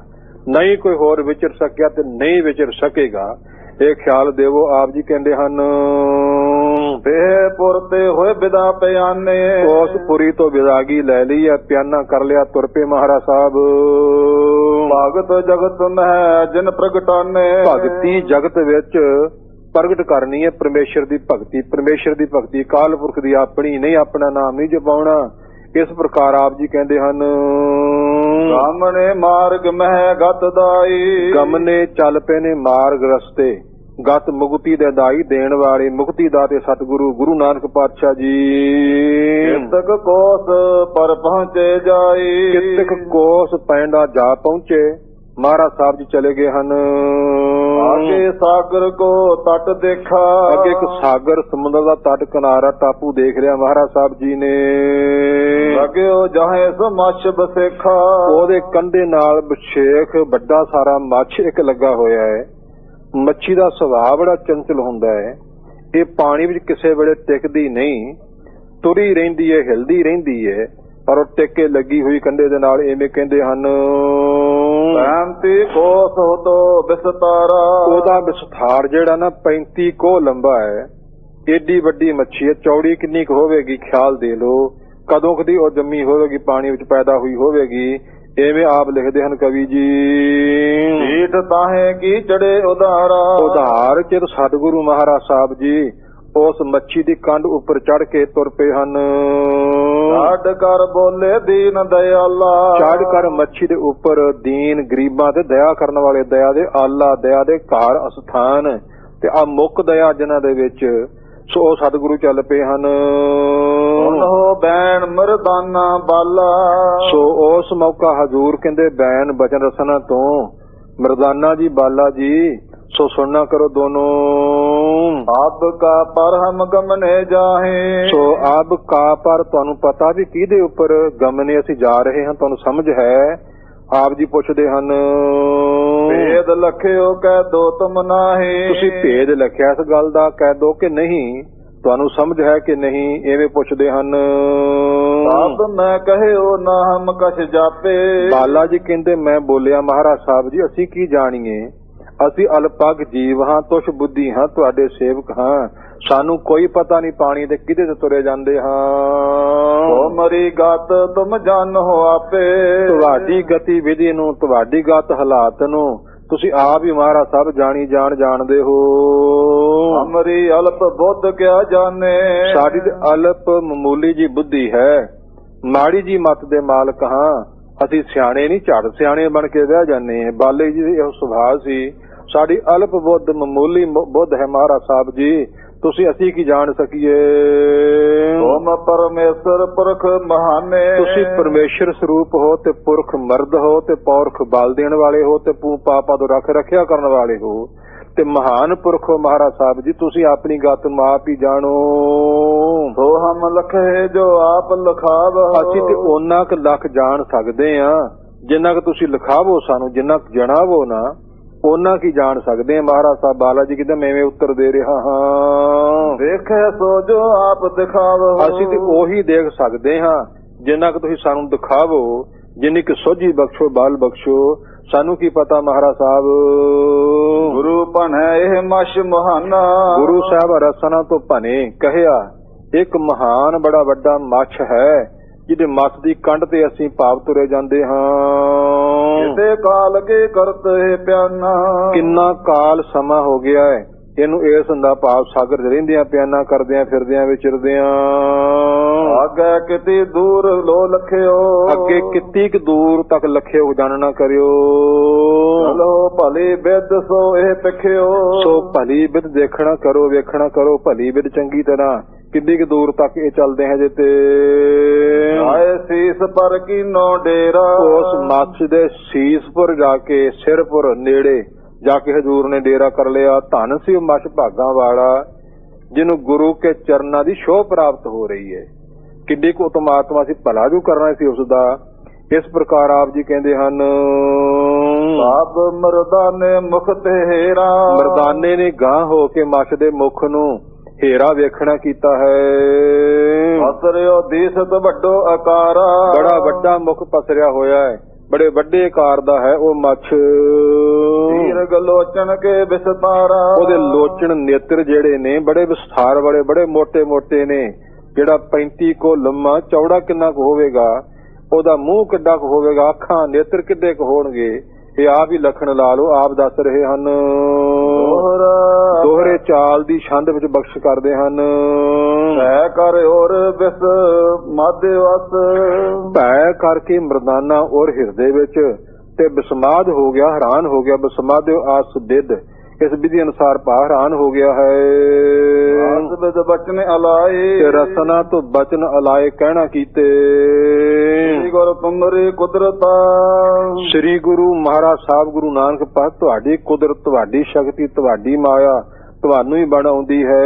ਨਹੀਂ ਕੋਈ ਹੋਰ ਵਿਚਰ ਸਕਿਆ ਤੇ ਨਹੀਂ ਵਿਚਰ ਸਕੇਗਾ। ਇਹ ਖਿਆਲ ਦੇਵੋ। ਆਪ ਜੀ ਕਹਿੰਦੇ ਹਨ, ਪੁਰ ਤੇ ਹੋਏ ਬਿਦਾ ਪਿਆਨੇ। ਉਸ ਪੁਰੀ ਤੋਂ ਵਿਦਾਗੀ ਲੈ ਲਈ ਹੈ, ਪਿਆਨਾ ਕਰ ਲਿਆ, ਤੁਰ ਪਏ ਮਹਾਰਾਜ ਸਾਹਿਬ। ਭਗਤ ਜਗਤ ਮਹਿ ਜਿਨ ਪ੍ਰਗਟਾਨੇ। ਭਗਤੀ ਜਗਤ ਵਿੱਚ ਪ੍ਰਗਟ ਕਰਨੀ ਹੈ ਪਰਮੇਸ਼ਰ ਦੀ ਭਗਤੀ। ਪਰਮੇਸ਼ਰ ਦੀ ਭਗਤੀ ਕਾਲ ਪੁਰਖ ਦੀ ਆਪਣੀ ਨਹੀਂ, ਆਪਣਾ ਨਾਮ ਨਹੀਂ ਜਪਾਉਣਾ। ਇਸ ਪ੍ਰਕਾਰ ਆਪ ਜੀ ਕਹਿੰਦੇ ਹਨ, ਗਮਨੇ ਮਾਰਗ ਮਹਿ ਗਤ ਦਾਈ। ਗਮਨੇ ਚੱਲ ਪਏ ਨੇ ਮਾਰਗ ਰਸਤੇ, ਗਤ ਮੁਕਤੀ ਦੇ ਦਾਈ, ਦੇਣ ਵਾਲੇ ਮੁਕਤੀ ਦਾਤੇ ਸਤਿਗੁਰੂ ਗੁਰੂ ਨਾਨਕ ਪਾਤਸ਼ਾਹ ਜੀ। ਕਿਤਕ ਕੋਸ ਪਰ ਪਹੁੰਚੇ ਜਾਈ। ਕਿਤਕ ਕੋਸ ਪੈਂਡਾ ਜਾ ਪਹੁੰਚੇ। ਮਹਾਰਾਜ ਸਾਹਿਬ ਜੀ ਚਲੇ ਗਏ ਹਨ। ਆਗੇ ਸਾਗਰ ਕੋ ਤਟ ਦੇਖਾ। ਅੱਗੇ ਇੱਕ ਸਾਗਰ ਸਮੁੰਦਰ ਦਾ ਤਟ ਕਿਨਾਰਾ ਟਾਪੂ ਦੇਖ ਲਿਆ ਮਹਾਰਾਜ ਸਾਹਿਬ ਜੀ ਨੇ। ਲਗਿਓ ਜਾਹੇ ਸੋ ਮੱਛ ਬਸੇਖਾ। ਉਹਦੇ ਕੰਢੇ ਨਾਲ ਵਿਸ਼ੇਖ ਵੱਡਾ ਸਾਰਾ ਮੱਛ ਇੱਕ ਲੱਗਾ ਹੋਇਆ ਹੈ। ਮੱਛੀ ਦਾ ਸੁਭਾਅ ਬੜਾ ਚੰਚਲ ਹੁੰਦਾ ਹੈ। ਇਹ ਪਾਣੀ ਵਿੱਚ ਕਿਸੇ ਵੇਲੇ ਟਿਕਦੀ ਨਹੀਂ, ਤੁਰੀ ਰਹਿੰਦੀ ਹੈ, ਹਿਲਦੀ ਰਹਿੰਦੀ ਹੈ, ਪਰ ਉਹ ਟਿੱਕੇ ਲੱਗੀ ਹੋਈ ਕੰਢੇ ਦੇ ਨਾਲ। ਐਵੇਂ ਕਹਿੰਦੇ ਹਨ, ਕੋਸ ਹੋ ਤੋ ਵਿਸਤਾਰਾ। ਉਹਦਾ ਵਿਸਥਾਰ ਜਿਹੜਾ ਨਾ 35 ਕੋਹ ਲੰਬਾ ਹੈ। ਏਡੀ ਵੱਡੀ ਮੱਛੀ ਹੈ। ਚੌੜੀ ਕਿੰਨੀ ਕੁ ਹੋਵੇਗੀ ਖਿਆਲ ਦੇ ਲੋ। ਕਦੋਂ ਕਦੀ ਉਹ ਜੰਮੀ ਹੋਵੇਗੀ, ਪਾਣੀ ਵਿੱਚ ਪੈਦਾ ਹੋਈ ਹੋਵੇਗੀ। ਐਵੇਂ ਆਪ ਲਿਖਦੇ ਹਨ ਕਵੀ ਜੀ, ਢੀਠ ਤਾਹੇ ਕੀ ਚੜੇ ਉਧਾਰਾ। ਉਧਾਰ ਚਿਰ ਸਤਿਗੁਰੂ ਮਹਾਰਾਜ ਸਾਹਿਬ ਜੀ ਉਸ ਮੱਛੀ ਦੀ ਕੰਢ ਉੱਪਰ ਚੜ ਕੇ ਤੁਰ ਪਏ ਹਨ। ਛੱਡ ਕਰ ਬੋਲੇ ਦੀਨ ਦਇਆਲਾ। ਚੜ ਕਰ ਮੱਛੀ ਦੇ ਉੱਪਰ ਦੀਨ ਗਰੀਬਾਂ ਤੇ ਦਇਆ ਕਰਨ ਵਾਲੇ, ਦਇਆ ਦੇ ਆਲਾ, ਦਇਆ ਦੇ ਘਰ ਅਸਥਾਨ ਤੇ ਆ ਮੁੱਖ ਦਇਆ ਜਿਨ੍ਹਾਂ ਦੇ ਵਿੱਚ। ਸੋ ਸਤਿਗੁਰੂ ਚੱਲ ਪਏ ਹਨ। ਹੋ ਬੈਣ ਮਰਦਾਨਾ ਬਾਲਾ। ਸੋ ਉਸ ਮੌਕਾ ਹਜ਼ੂਰ ਕਹਿੰਦੇ ਬੈਣ ਬਚਨ ਰਸਨਾ ਤੋਂ ਮਰਦਾਨਾ ਜੀ, ਬਾਲਾ ਜੀ। ਸੋ ਸੁਣਨਾ ਕਰੋ ਦੋਨੋਂ। ਆਪ ਕਾ ਪਰ ਹਮ ਗਮਨੇ ਜਾਹੇ। ਸੋ ਆਪ ਕਾ ਪਰ ਤੁਹਾਨੂੰ ਪਤਾ ਵੀ ਕਿਹਦੇ ਉੱਪਰ ਗਮਨੇ ਅਸੀਂ ਜਾ ਰਹੇ ਹਾਂ, ਤੁਹਾਨੂੰ ਸਮਝ ਹੈ। ਆਪ ਜੀ ਪੁੱਛਦੇ ਹਨ, ਭੇਦ ਲਖਿਓ ਕਹਿ ਦੋ ਤੁਮ ਨਾਹੀ। ਤੁਸੀਂ ਭੇਦ ਲਖਿਆ ਇਸ ਗੱਲ ਦਾ, ਕਹਿ ਦੋ ਕਿ ਨਹੀਂ, ਤੁਹਾਨੂੰ ਸਮਝ ਹੈ ਕਿ ਨਹੀਂ। ਐਵੇਂ ਪੁੱਛਦੇ ਹਨ। ਆਪ ਮੈਂ ਕਹਿਓ ਨਾ ਹਮ ਕਛ ਜਾਪੇ। ਬਾਲਾ ਜੀ ਕਹਿੰਦੇ, ਮੈਂ ਬੋਲਿਆ ਮਹਾਰਾਜ ਸਾਹਿਬ ਜੀ ਅਸੀਂ ਕੀ ਜਾਣੀਏ, ਅਸੀਂ ਅਲਪਗ ਜੀਵ ਹਾਂ, ਤੁਛ ਬੁੱਧੀ ਹਾਂ, ਤੁਹਾਡੇ ਸੇਵਕ ਹਾਂ। ਸਾਨੂੰ ਕੋਈ ਪਤਾ ਨਹੀਂ ਪਾਣੀ ਦੇ ਕਿਹਦੇ ਤੇ ਤੁਰੇ ਜਾਂਦੇ ਹਾਂ। ਓ ਮਰੀ ਗਤ ਤੁਮ ਜਾਣੋ ਆਪੇ। ਤੁਹਾਡੀ ਗਤੀ ਵਿਧੀ ਨੂੰ, ਤੁਹਾਡੀ ਗਤ ਹਾਲਾਤ ਨੂੰ ਤੁਸੀਂ ਆਪ ਹੀ ਮਹਾਰਾਜ ਸਾਹਿਬ ਜਾਣਦੇ ਹੋ। ਅਮਰੀ ਅਲਪ ਬੁੱਧ ਕਿਆ ਜਾਣੇ। ਸਾਡੀ ਤੇ ਅਲਪ ਮਾਮੂਲੀ ਜੀ ਬੁੱਧੀ ਹੈ, ਮਾੜੀ ਜੀ ਮਤ ਦੇ ਮਾਲਕ ਹਾਂ। ਅਸੀਂ ਸਿਆਣੇ ਨਹੀਂ, ਝੜ ਸਿਆਣੇ ਬਣ ਕੇ ਰਹਿ ਜਾਂਦੇ ਹਾਂ। ਬਾਲੇ ਜੀ ਇਹੋ ਸੁਭਾਅ ਸੀ। ਸਾਡੀ ਅਲਪ ਬੁੱਧ, ਮਾਮੂਲੀ ਬੁੱਧ ਹੈ ਮਹਾਰਾਜ ਸਾਹਿਬ ਜੀ। ਅਸੀਂ ਕੀ ਜਾਣ ਸਕੀਏ। ਓਮ ਪਰਮੇਸ਼ਰ ਪੁਰਖ ਮਹਾਨੇ। ਤੁਸੀਂ ਪਰਮੇਸ਼ਰ ਸਰੂਪ ਹੋ ਤੇ ਪੁਰਖ ਮਰਦ ਹੋ ਤੇ ਪੌਰਖ ਬਲ ਦੇਣ ਵਾਲੇ ਹੋ ਤੇ ਪਾਪਾਂ ਤੋਂ ਰੱਖਿਆ ਕਰਨ ਵਾਲੇ ਹੋ ਤੇ ਮਹਾਨ ਪੁਰਖ ਹੋ ਮਹਾਰਾਜ ਸਾਹਿਬ ਜੀ। ਤੁਸੀਂ ਆਪਣੀ ਗਤ ਨੂੰ ਆਪ ਹੀ ਜਾਣੋ। ਸੋ ਹਮ ਲਖੇ ਜੋ ਆਪ ਲਖਾਵ। ਅਸੀਂ ਤੇ ਉਹਨਾਂ ਕੁ ਲੱਖ ਜਾਣ ਸਕਦੇ ਹਾਂ ਜਿੰਨਾ ਕੁ ਤੁਸੀਂ ਲਿਖਾਵੋ ਸਾਨੂੰ, ਜਿੰਨਾ ਕੁ ਜਣਾਵੋ ਨਾ ਉਹਨਾਂ ਕੀ ਜਾਣ ਸਕਦੇ ਆ। ਮਹਾਰਾਜ ਸਾਹਿਬ ਬਾਲਾ ਜੀ ਕਹਿੰਦੇ ਮੈਂ ਉੱਤਰ ਦੇ ਰਿਹਾ ਹਾਂ। ਵੇਖੇ ਸੋ ਜੋ ਆਪ ਦਿਖਾਵੋ। ਅਸੀਂ ਤੇ ਉਹੀ ਦੇਖ ਸਕਦੇ ਹਾਂ ਜਿੰਨਾ ਕੁ ਤੁਸੀਂ ਸਾਨੂੰ ਦਿਖਾਵੋ, ਜਿੰਨੀ ਕੁ ਸੋਝੀ ਬਖਸ਼ੋ, ਬਲ ਬਖਸ਼ੋ। ਸਾਨੂੰ ਕੀ ਪਤਾ ਮਹਾਰਾਜ ਸਾਹਿਬ। ਗੁਰੂ ਭਣੇ ਇਹ ਮਸ਼ ਮਹਾਨਾ। ਗੁਰੂ ਸਾਹਿਬ ਰਸਨਾ ਤੋਂ ਭਨੇ ਕਹਿਆ ਇੱਕ ਮਹਾਨ ਬੜਾ ਵੱਡਾ ਮੱਛ ਹੈ ਜਿਹਦੇ ਮੱਥ ਦੀ ਕੰਢ ਤੇ ਅਸੀਂ ਭਾਵ ਤੁਰੇ ਜਾਂਦੇ ਹਾਂ। ਕਿਤੇ ਕਾਲ ਕੇ ਕਰਤ ਹੈ ਪਿਆਨਾ, ਕਿੰਨਾ ਕਾਲ ਸਮਾਂ ਹੋ ਗਿਆ ਹੈ ਇਹਨੂੰ ਇਸ ਹੁੰਦਾ ਭਾਵ ਸਾਗਰ ਰਹਿੰਦਿਆਂ ਪਿਆਨਾ ਕਰਦਿਆਂ ਫਿਰਦਿਆਂ ਵਿਚਰਦਿਆਂ। ਆਗੇ ਕਿਤੇ ਦੂਰ ਲੋ ਲਖਿਓ, ਅੱਗੇ ਕਿੰਨੀ ਕੁ ਦੂਰ ਤੱਕ ਲਖਿਓ ਜਾਣਨਾ ਕਰਿਓ। ਚਲੋ ਭਲੀ ਬਿਦ ਸੋ ਇਹ ਪਿਖਿਓ, ਸੋ ਭਲੀ ਬਿਦ ਦੇਖਣਾ ਕਰੋ ਵੇਖਣਾ ਕਰੋ ਭਲੀ ਬਿਦ ਚੰਗੀ ਤਰ੍ਹਾਂ ਕਿੰਨੀ ਕੁ ਦੂਰ ਤੱਕ ਇਹ ਚੱਲਦੇ ਹੈ ਜੇ ਤੇ ਆਏ ਸੀਸ ਪਰ ਕੀਨੋ ਡੇਰਾ, ਉਸ ਮੱਛ ਦੇ ਸੀਸਪੁਰ ਜਾ ਕੇ ਸਿਰਪੁਰ ਨੇੜੇ ਜਾ ਕੇ ਹਜ਼ੂਰ ਨੇ ਡੇਰਾ ਕਰ ਲਿਆ। ਧੰਨ ਸੀ ਉਹ ਮੱਛ ਭਾਗਾਂ ਵਾਲਾ ਜਿਹਨੂੰ ਗੁਰੂ ਕੇ ਚਰਨਾਂ ਦੀ ਸ਼ੋਭ ਪ੍ਰਾਪਤ ਹੋ ਰਹੀ ਹੈ। ਕਿੰਨੀ ਕੁ ਉਤਮਾਤਮਾ ਸੀ, ਭਲਾ ਜੋ ਕਰਨਾ ਸੀ ਉਸਦਾ। ਇਸ ਪ੍ਰਕਾਰ ਆਪ ਜੀ ਕਹਿੰਦੇ ਹਨ, ਸਭ ਮਰਦਾਨੇ ਮੁਖ ਤੇ ਹੇਰਾ, ਮਰਦਾਨੇ ਨੇ ਗਾਂਹ ਹੋ ਕੇ ਮੱਛ ਦੇ ਮੁਖ ਨੂੰ ਹੇਰਾ ਵੇਖਣਾ ਕੀਤਾ ਹੈ। ਪਸਰਿਓ ਦੀਸਤ ਵੱਡੋ ਆਕਾਰਾ, ਬੜਾ ਵੱਡਾ ਮੁਖ ਪਸਰਿਆ ਹੋਇਆ ਹੈ, ਬੜੇ ਵੱਡੇ ਆਕਾਰ ਦਾ ਹੈ ਉਹ ਮੱਛ। ਤੀਰਗ ਲੋਚਨ ਕੇ ਵਿਸਤਾਰਾ, ਉਹਦੇ ਲੋਚਨ ਨੇਤਰ ਜਿਹੜੇ ਨੇ ਬੜੇ ਵਿਸਥਾਰ ਵਾਲੇ ਬੜੇ ਮੋਟੇ ਮੋਟੇ ਨੇ। ਜਿਹੜਾ 35 ਕੋ ਲੰਮਾ ਚੌੜਾ ਕਿੰਨਾ ਕੁ ਹੋਵੇਗਾ, ਉਹਦਾ ਮੂੰਹ ਕਿੱਡਾ ਕੁ ਹੋਵੇਗਾ, ਅੱਖਾਂ ਨੇਤਰ ਕਿੱਡੇ ਕੁ ਹੋਣਗੇ, ਇਹ ਆਪ ਹੀ ਲੱਖਣ ਲਾ ਲਓ। ਆਪ ਦੱਸ ਰਹੇ ਹਨ, ਦੋਹਰੇ ਚਾਲ ਦੀ ਛੰਦ ਵਿੱਚ ਬਖਸ਼ ਕਰਦੇ ਹਨ। ਭੈ ਕਰ ਔਰ ਵਿਸ ਮਾਧੇ ਵਸ, ਭੈ ਕਰਕੇ ਮਰਦਾਨਾ ਔਰ ਹਿਰਦੇ ਵਿੱਚ ਤੇ ਬਿਸਮਾਦ ਹੋ ਗਿਆ, ਹੈਰਾਨ ਹੋ ਗਿਆ। ਬਿਸਮਾਦ ਆਸ ਬਿਦ, ਇਸ ਵਿਧੀ ਅਨੁਸਾਰ ਭਾ ਹੈਰਾਨ ਹੋ ਗਿਆ ਹੈ। ਆਸ ਬਿਦ ਬਚਨ ਅਲਾਏ, ਤੇ ਰਸਨਾ ਤੋਂ ਬਚਨ ਅਲਾਏ ਕਹਿਣਾ ਕੀਤੇ। ਸ੍ਰੀ ਗੁਰੂ ਤੁਮਰੀ ਕੁਦਰਤਾ, ਸ੍ਰੀ ਗੁਰੂ ਮਹਾਰਾਜ ਸਾਹਿਬ ਗੁਰੂ ਨਾਨਕ ਪਾਤਸ਼ਾਹ ਤੁਹਾਡੀ ਕੁਦਰਤ, ਤੁਹਾਡੀ ਸ਼ਕਤੀ, ਤੁਹਾਡੀ ਮਾਇਆ ਤੁਹਾਨੂੰ ਹੀ ਬਣ ਆਉਂਦੀ ਹੈ।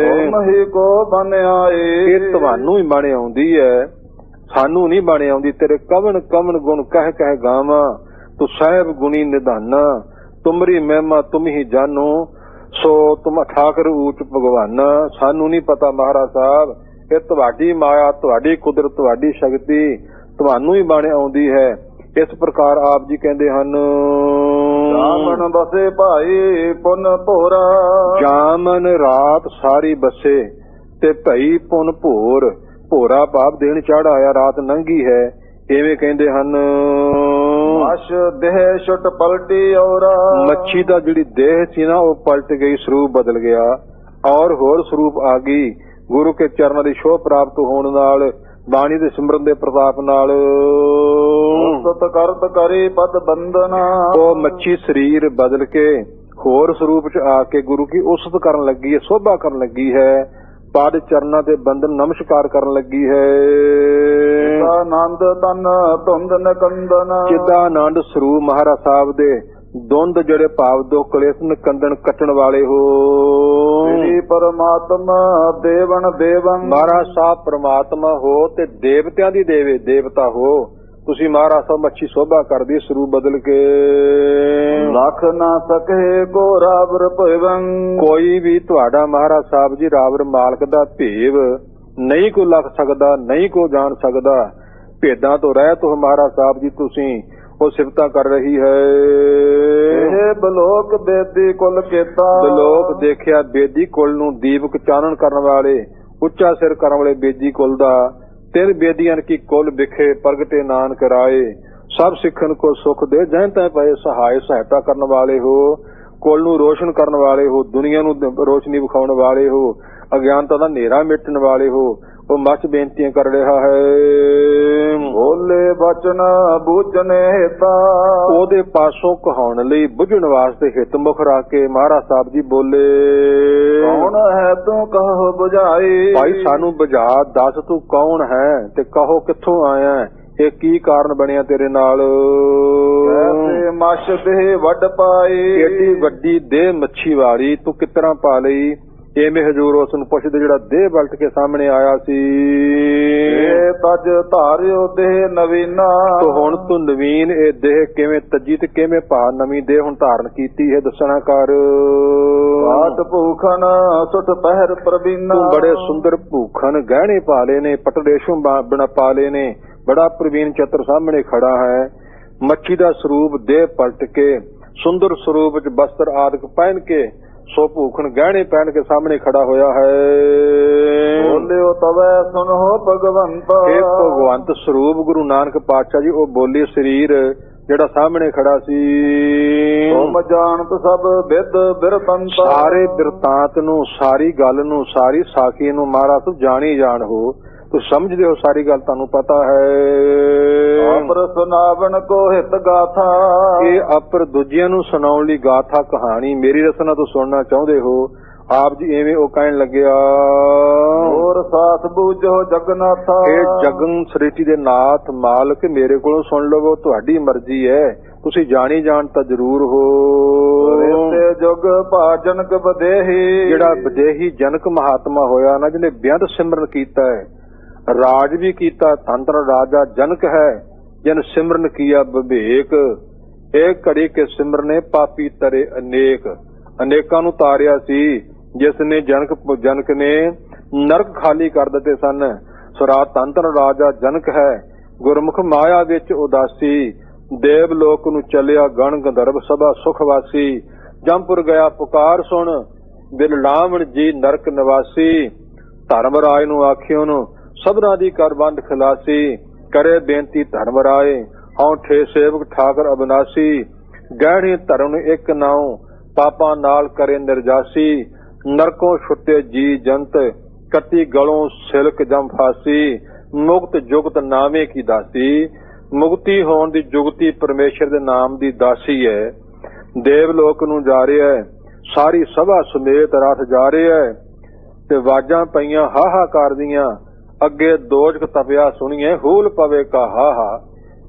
ਤੁਮ ਹੀ ਕੋ ਬਨ ਆਏ, ਇਹ ਤੁਹਾਨੂੰ ਹੀ ਬਣ ਆਉਂਦੀ ਹੈ, ਸਾਨੂੰ ਨਹੀਂ ਬਣ ਆਉਂਦੀ। ਤੇਰੇ ਕਵਣ ਕਵਣ ਗੁਣ ਕਹਿ ਕਹਿ ਗਾਵਾਂ, ਤੂੰ ਸਾਹਿਬ ਗੁਣੀ ਨਿਧਾਨਾ, ਤੁਮਰੀ ਮਹਿਮਾ ਤੁਮ ਹੀ ਜਾਨੋ, ਸੋ ਤੁਮ ਠਾਕਰ ਊਚ ਭਗਵਾਨਾ। ਸਾਨੂੰ ਨਹੀਂ ਪਤਾ ਮਹਾਰਾਜ ਸਾਹਿਬ, ਇਹ ਤੁਹਾਡੀ ਮਾਇਆ, ਤੁਹਾਡੀ ਕੁਦਰਤ, ਤੁਹਾਡੀ ਸ਼ਕਤੀ ਤੁਹਾਨੂੰ ਹੀ ਬਣ ਆਉਂਦੀ ਹੈ। ਇਸ ਪ੍ਰਕਾਰ ਆਪ ਜੀ ਕਹਿੰਦੇ ਹਨ, ਜਾਮਨ ਬਸੇ ਭਾਈ ਪੁਨ ਭੋਰਾ, ਜਾਮਨ ਰਾਤ ਸਾਰੀ ਬਸੇ ਤੇ ਭਈ ਪੁਨ ਭੋਰ, ਭੋਰਾ ਭਾਵ ਦੇਣ ਚੜ ਆਇਆ, ਰਾਤ ਲੰਘੀ ਹੈ। ਇਵੇਂ ਕਹਿੰਦੇ ਹਨ, ਮਛ ਦੇਹ ਛੁੱਟ ਪਲਟੀ ਔਰਾ, ਮੱਛੀ ਦਾ ਜਿਹੜੀ ਦੇਹ ਸੀ ਨਾ ਉਹ ਪਲਟ ਗਈ, ਸਰੂਪ ਬਦਲ ਗਿਆ ਔਰ ਹੋਰ ਸਰੂਪ ਆ ਗਈ। ਗੁਰੂ ਕੇ ਚਰਨਾਂ ਦੀ ਸ਼ੋਭ ਪ੍ਰਾਪਤ ਹੋਣ ਨਾਲ, ਬਾਣੀ ਦੇ ਸਿਮਰਨ ਦੇ ਪ੍ਰਤਾਪ ਨਾਲ ਸਤ ਕਰਤ ਕਰੀ ਪਦ ਬੰਦਨਾ, ਉਹ ਮੱਛੀ ਸਰੀਰ ਬਦਲ ਕੇ ਹੋਰ ਸਰੂਪ ਚ ਆ ਕੇ ਗੁਰੂ ਕੀ ਉਸਤ ਕਰਨ ਲੱਗੀ ਹੈ, ਸੋਭਾ ਕਰਨ ਲੱਗੀ ਹੈ, ਪਦ ਚਰਨਾਂ ਦੇ ਬੰਧਨ ਨਮਸਕਾਰ ਕਰਨ ਲੱਗੀ ਹੈ। ਆਨੰਦ ਤਨ ਧੁੰਦ ਨਕੰਦਨ, ਜਿੱਦਾਂ ਆਨੰਦ ਸਰੂਪ ਮਹਾਰਾਜ ਸਾਹਿਬ ਦੇ ਦੁੰਦ ਜਿਹੜੇ ਭਾਵ ਦੋ ਕਲੇਸ਼ ਨਿਕੰਦਨ ਕੱਟਣ ਵਾਲੇ ਹੋ। ਸ੍ਰੀ ਪਰਮਾਤਮਾ ਦੇਵਨ ਦੇਵੰ, ਮਹਾਰਾਜ ਸਾਹਿਬ ਪ੍ਰਮਾਤਮਾ ਹੋ ਤੇ ਦੇਵਤਿਆਂ ਦੀ ਦੇਵੇ ਦੇਵਤਾ ਹੋ। ਤੁਸੀਂ ਮਹਾਰਾਜ ਸਾਹਿਬ ਮੱਛੀ ਸੋਭਾ ਕਰਦੀ ਸਰੂਪ ਬਦਲ ਕੇ। ਲੱਖ ਨਾ ਸਕੇ ਕੋ ਰਾਵਰ ਭਵੰ, ਕੋਈ ਵੀ ਤੁਹਾਡਾ ਮਹਾਰਾਜ ਸਾਹਿਬ ਜੀ ਰਾਵਰ ਮਾਲਕ ਦਾ ਭੇਵ ਨਹੀਂ ਕੋ ਲੱਗ ਸਕਦਾ, ਨਹੀਂ ਕੋ ਜਾਣ ਸਕਦਾ। ਭੇਦਾਂ ਤੋਂ ਰਹਿਤ ਹੋ ਮਹਾਰਾਜ ਸਾਹਿਬ ਜੀ ਤੁਸੀਂ, ਉਹ ਸਿਫਤਾਂ ਕਰ ਰਹੀ ਹੈ। ਇਹ ਬਲੋਕ ਬੇਦੀ ਕੁਲ ਕੀਤਾ, ਬਲੋਕ ਦੇਖਿਆ ਬੇਦੀ ਕੁਲ ਨੂੰ, ਦੀਪਕ ਚਾਨਣ ਕਰਨ ਵਾਲੇ, ਉੱਚਾ ਸਿਰ ਕਰਨ ਵਾਲੇ ਬੇਦੀ ਕੁਲ ਦਾ। ਤਿੰਨ ਬੇਦੀਆਂ ਕੀ ਕੁਲ ਵਿਖੇ ਪ੍ਰਗਟੇ ਨਾਨਕ ਰਾਏ, ਸਭ ਸਿੱਖਣ ਕੋ ਸੁਖ ਦੇ, ਜਹ ਤੈ ਪਏ ਸਹਾਇ, ਸਹਾਇਤਾ ਕਰਨ ਵਾਲੇ ਹੋ, ਕੁਲ ਨੂੰ ਰੋਸ਼ਨ ਕਰਨ ਵਾਲੇ ਹੋ, ਦੁਨੀਆ ਨੂੰ ਰੋਸ਼ਨੀ ਵਿਖਾਉਣ ਵਾਲੇ ਹੋ, ਅਗਿਆਨਤਾ ਦਾ ਹਨੇਰਾ ਮਿਟਣ ਵਾਲੇ ਹੋ। ਉਹ ਮੱਚ ਬੇਨਤੀਆਂ ਕਰ ਰਿਹਾ ਹੈ। ਬੋਲੇ ਬਚਨ ਬੂਝਨੇ ਹਿਤਾ, ਉਹਦੇ ਪਾਸੋਂ ਕਹਾਉਣ ਲਈ ਬੁੱਝਣ ਵਾਸਤੇ ਹਿੱਤ ਮੁਖ ਰੱਖ ਕੇ ਮਹਾਰਾਜ ਸਾਹਿਬ ਜੀ ਬੋਲੇ, ਕੌਣ ਹੈ ਤੂੰ ਕਹੋ ਬੁਝਾਈ, ਭਾਈ ਸਾਨੂੰ ਬੁਝਾ ਦੱਸ ਤੂੰ ਕੌਣ ਹੈ ਤੇ ਕਹੋ ਕਿੱਥੋਂ ਆਇਆ, ਇਹ ਕੀ ਕਾਰਨ ਬਣਿਆ ਤੇਰੇ ਨਾਲ। ਐਸੇ ਮਛ ਦੇ ਵੱਡ ਪਾਈ, ਏਡੀ ਵੱਡੀ ਦੇਹ ਮੱਛੀ ਵਾਲੀ ਤੂੰ ਕਿਸ ਤਰ੍ਹਾਂ ਪਾ ਲਈ। ਐਵੇਂ ਹਜ਼ੂਰ ਉਸ ਨੂੰ ਪੁੱਛਦੇ ਜਿਹੜਾ ਦੇਹ ਬਲਟ ਕੇ ਸਾਹਮਣੇ ਆਇਆ ਸੀ, ਇਹ ਤਜ ਧਾਰਿਓ ਦੇਹ ਨਵੀਨਾ, ਤੋ ਹੁਣ ਤੂੰ ਨਵੀਨ ਇਹ ਦੇਹ ਕਿਵੇਂ ਤੱਜੀ ਤੇ ਕਿਵੇਂ ਭਾ ਨਵੀਂ ਦੇਹ ਹੁਣ ਧਾਰਨ ਕੀਤੀ ਹੈ, ਦੱਸਣਾ ਕਰ। ਬਾਤ ਭੂਖਨ ਸੁਟ ਪਹਿਰ ਪ੍ਰਵੀਨਾ, ਤੂੰ ਬੜੇ ਸੁੰਦਰ ਭੂਖਨ ਗਹਿਣੇ ਪਾ ਲਏ ਨੇ, ਪਟਦੇਸ਼ੋਂ ਬਣਾ ਪਾ ਲਏ ਨੇ, ਬੜਾ ਪ੍ਰਵੀਨ ਚਤਰ ਸਾਹਮਣੇ ਖੜਾ ਹੈ। ਮੱਛੀ ਦਾ ਸਰੂਪ ਦੇਹ ਪਲਟ ਕੇ ਸੁੰਦਰ ਸਰੂਪ ਵਿੱਚ ਬਸਤਰ ਆਦਿਕ ਪਹਿਨ ਕੇ, ਸੋ ਭੂਖਨ ਗਹਿਣੇ ਪਹਿਨ ਕੇ ਸਾਹਮਣੇ ਖੜਾ ਹੋਇਆ ਹੈ। ਬੋਲਿਓ ਤਵੈ ਸੁਨੋ ਭਗਵੰਤ। ਇਹ ਭਗਵੰਤ ਸਰੂਪ ਗੁਰੂ ਨਾਨਕ ਪਾਤਸ਼ਾਹ ਜੀ ਉਹ ਬੋਲੇ ਸਰੀਰ ਜਿਹੜਾ ਸਾਹਮਣੇ ਖੜਾ ਸੀ। ਤੁਮ ਜਾਣਤ ਸਭ ਵਿਦ ਬਿਰਤੰਤ। ਸਾਰੇ ਬਿਰਤਾਂਤ ਨੂੰ, ਸਾਰੀ ਗੱਲ ਨੂੰ, ਸਾਰੀ ਸਾਖੀ ਨੂੰ ਮਹਾਰਾਜ ਤੂੰ ਜਾਣੀ ਜਾਣ ਹੋ, ਤੂੰ ਸਮਝਦੇ ਹੋ, ਸਾਰੀ ਗੱਲ ਤੁਹਾਨੂੰ ਪਤਾ ਹੈ। ਆਪਰ ਸੁਨਾਵਣ ਕੋ ਹਿਤ ਗਾਥਾ। ਇਹ ਅਪਰ ਦੂਜਿਆਂ ਨੂੰ ਸੁਣਾਉਣ ਲਈ ਗਾਥਾ ਕਹਾਣੀ ਮੇਰੀ ਰਚਨਾ ਤੋਂ ਸੁਣਨਾ ਚਾਹੁੰਦੇ ਹੋ। ਆਪ ਜੀ ਐਵੇਂ ਉਹ ਕਹਿਣ ਲੱਗਿਆ, ਹੋਰ ਸਾਥ ਬੂਝੋ ਜਗਨਾਥਾ। ਇਹ ਜਗਨ ਸ੍ਰਿਸ਼ਟੀ ਦੇ ਨਾਥ ਮਾਲਕ ਮੇਰੇ ਕੋਲੋਂ ਸੁਣ ਲਵੋ, ਤੁਹਾਡੀ ਮਰਜ਼ੀ ਹੈ, ਤੁਸੀਂ ਜਾਣੀ ਜਾਣ ਤਾਂ ਜ਼ਰੂਰ ਹੋ। ਰੇਤੇ ਜੁਗ ਭਾਜਨਕ ਬਦੇਹੀ। ਜਿਹੜਾ ਬਦੇਹੀ ਜਨਕ ਮਹਾਤਮਾ ਹੋਇਆ ਨਾ, ਜਿਹਨੇ ਬੇਅੰਤ ਸਿਮਰਨ ਕੀਤਾ ਹੈ, ਰਾਜ ਵੀ ਕੀਤਾ, ਤੰਤਰ ਰਾਜਾ ਜਨਕ ਹੈ, ਜਨ ਸਿਮਰਨ ਕੀਆ ਵਿਵੇਕ। ਇਹ ਘੜੀ ਕੇ ਸਿਮਰਨੇ ਪਾਪੀ ਤਰੇ ਅਨੇਕ। ਅਨੇਕਾਂ ਨੂੰ ਤਾਰਿਆ ਸੀ, ਜਿਸ ਨੇ ਜਨਕ ਨੇ ਨਰਕ ਖਾਲੀ ਕਰ ਦਿੱਤੇ ਸਨ। ਸੁਰਾ ਤੰਤਰ ਰਾਜਾ ਜਨਕ ਹੈ, ਗੁਰਮੁਖ ਮਾਇਆ ਵਿੱਚ ਉਦਾਸੀ। ਦੇਵ ਲੋਕ ਨੂੰ ਚੱਲਿਆ ਗਣ ਗੰਧਰਵ ਸਭਾ ਸੁਖ ਵਾਸੀ। ਜੰਪੁਰ ਗਿਆ ਪੁਕਾਰ ਸੁਣ, ਬਿਨ ਲਾਵਣ ਜੀ ਨਰਕ ਨਿਵਾਸੀ। ਧਰਮ ਰਾਜ ਨੂੰ ਆਖਿਓ ਨੂੰ ਸਭਨਾ ਦੀ ਕਰ ਬੰਦ ਖਲਾਸੀ। ਕਰੇ ਬੇਨਤੀ ਧਰਮ ਰਾਏ, ਹਉ ਠੇ ਸੇਵਕ ਠਾਕਰ ਅਬਨਾਸੀ। ਗਹਿਣੀ ਧਰਮ ਇੱਕ ਨਾਉ, ਪਾਪਾਂ ਨਾਲ ਕਰੇ ਨਿਰਜਾਸੀ। ਨਰਕੋਂ ਛੁੱਟੇ ਜੀ ਜੰਤ, ਕੱਤੀ ਗਲੋਂ ਸਿਲਕ ਜਮ ਫਾਸੀ। ਮੁਕਤ ਜੁਗਤ ਨਾਮੇ ਕੀ ਦਾਸੀ। ਮੁਕਤੀ ਹੋਣ ਦੀ ਜੁਗਤੀ ਪਰਮੇਸ਼ਰ ਦੇ ਨਾਮ ਦੀ ਦਾਸੀ ਹੈ। ਦੇਵ ਲੋਕ ਨੂੰ ਜਾ ਰਿਹਾ ਹੈ, ਸਾਰੀ ਸਭਾ ਸਮੇਤ ਰਥ ਜਾ ਰਿਹਾ ਹੈ, ਤੇ ਆਵਾਜ਼ਾਂ ਪਈਆਂ ਹਾਹਾਕਾਰ ਦੀਆਂ। ਅੱਗੇ ਦੋਜਕ ਤਪਿਆ ਸੁਣੀਏ, ਹੂਲ ਪਵੇ ਕਾ ਹਾਹਾ।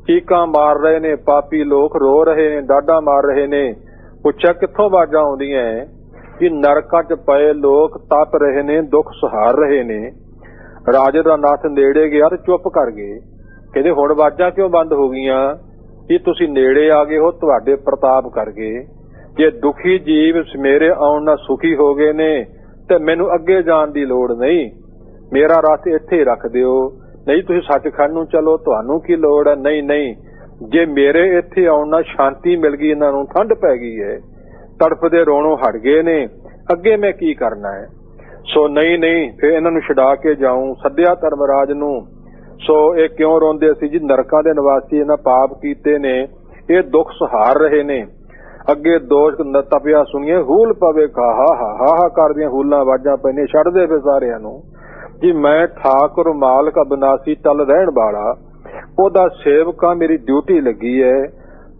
ਚੀਕਾਂ ਮਾਰ ਰਹੇ ਨੇ ਪਾਪੀ ਲੋਕ, ਰੋ ਰਹੇ ਨੇ, ਡਾਢਾ ਮਾਰ ਰਹੇ ਨੇ। ਪੁੱਛਿਆ ਕਿੱਥੋਂ ਆਵਾਜ਼ਾਂ ਆਉਂਦੀਆਂ ਕਿ ਨਰਕਾਂ 'ਚ ਪਏ ਲੋਕ ਤਪ ਰਹੇ ਨੇ, ਦੁੱਖ ਸਹਾਰ ਰਹੇ ਨੇ। ਰਾਜੇ ਦਾ ਨਾਥ ਨੇੜੇ ਗਿਆ ਤੇ ਚੁੱਪ ਕਰ ਗਏ। ਕਹਿੰਦੇ ਹੁਣ ਆਵਾਜ਼ਾਂ ਕਿਉਂ ਬੰਦ ਹੋ ਗਈਆਂ? ਕਿ ਤੁਸੀਂ ਨੇੜੇ ਆ ਗਏ ਹੋ, ਤੁਹਾਡੇ ਪ੍ਰਤਾਪ ਕਰ ਗਏ। ਜੇ ਦੁਖੀ ਜੀਵ ਮੇਰੇ ਆਉਣ ਨਾਲ ਸੁਖੀ ਹੋ ਗਏ ਨੇ ਤੇ ਮੈਨੂੰ ਅੱਗੇ ਜਾਣ ਦੀ ਲੋੜ ਨਹੀਂ, ਮੇਰਾ ਰਥ ਇੱਥੇ ਰੱਖ ਦਿਓ। ਨਹੀਂ ਤੁਸੀਂ ਸੱਚਖੰਡ ਨੂੰ ਚਲੋ, ਤੁਹਾਨੂੰ ਕੀ ਲੋੜ ਹੈ? ਨਹੀਂ ਨਹੀਂ, ਜੇ ਮੇਰੇ ਇੱਥੇ ਆਉਣ ਨਾਲ ਸ਼ਾਂਤੀ ਮਿਲ ਗਈ, ਇਹਨਾਂ ਨੂੰ ਠੰਡ ਪੈ ਗਈ ਹੈ, ਤੜਫਦੇ ਰੋਣੋਂ ਹਟ ਗਏ ਨੇ, ਅੱਗੇ ਮੈਂ ਕੀ ਕਰਨਾ ਹੈ? ਸੋ ਨਹੀਂ ਨਹੀਂ, ਫਿਰ ਇਹਨਾਂ ਨੂੰ ਛਡਾ ਕੇ ਜਾਊਂ। ਸੱਦਿਆ ਧਰਮਰਾਜ ਨੂੰ। ਸੋ ਇਹ ਕਿਉਂ ਰੋਂਦੇ ਸੀ ਜੀ? ਨਰਕਾਂ ਦੇ ਨਿਵਾਸੀ ਇਹਨਾਂ ਪਾਪ ਕੀਤੇ ਨੇ, ਇਹ ਦੁੱਖ ਸਹਾਰ ਰਹੇ ਨੇ। ਅੱਗੇ ਦੋਸ਼ ਤਪਿਆ ਸੁਣੀਏ, ਹੂਲ ਪਵੇ ਕਾ ਹਾਹਾ ਕਰਦੀਆਂ ਹੂਲਾਂ ਆਵਾਜ਼ਾਂ ਪੈਣੇ। ਛੱਡਦੇ ਫਿਰ ਸਾਰਿਆਂ ਨੂੰ ਜੀ। ਮੈਂ ਠਾਕੁਰ ਮਾਲਕ ਅਬਨਾਸੀ ਤਲ ਰਹਿਣ ਵਾਲਾ, ਉਹਦਾ ਸੇਵਕਾ, ਮੇਰੀ ਡਿਊਟੀ ਲੱਗੀ ਹੈ।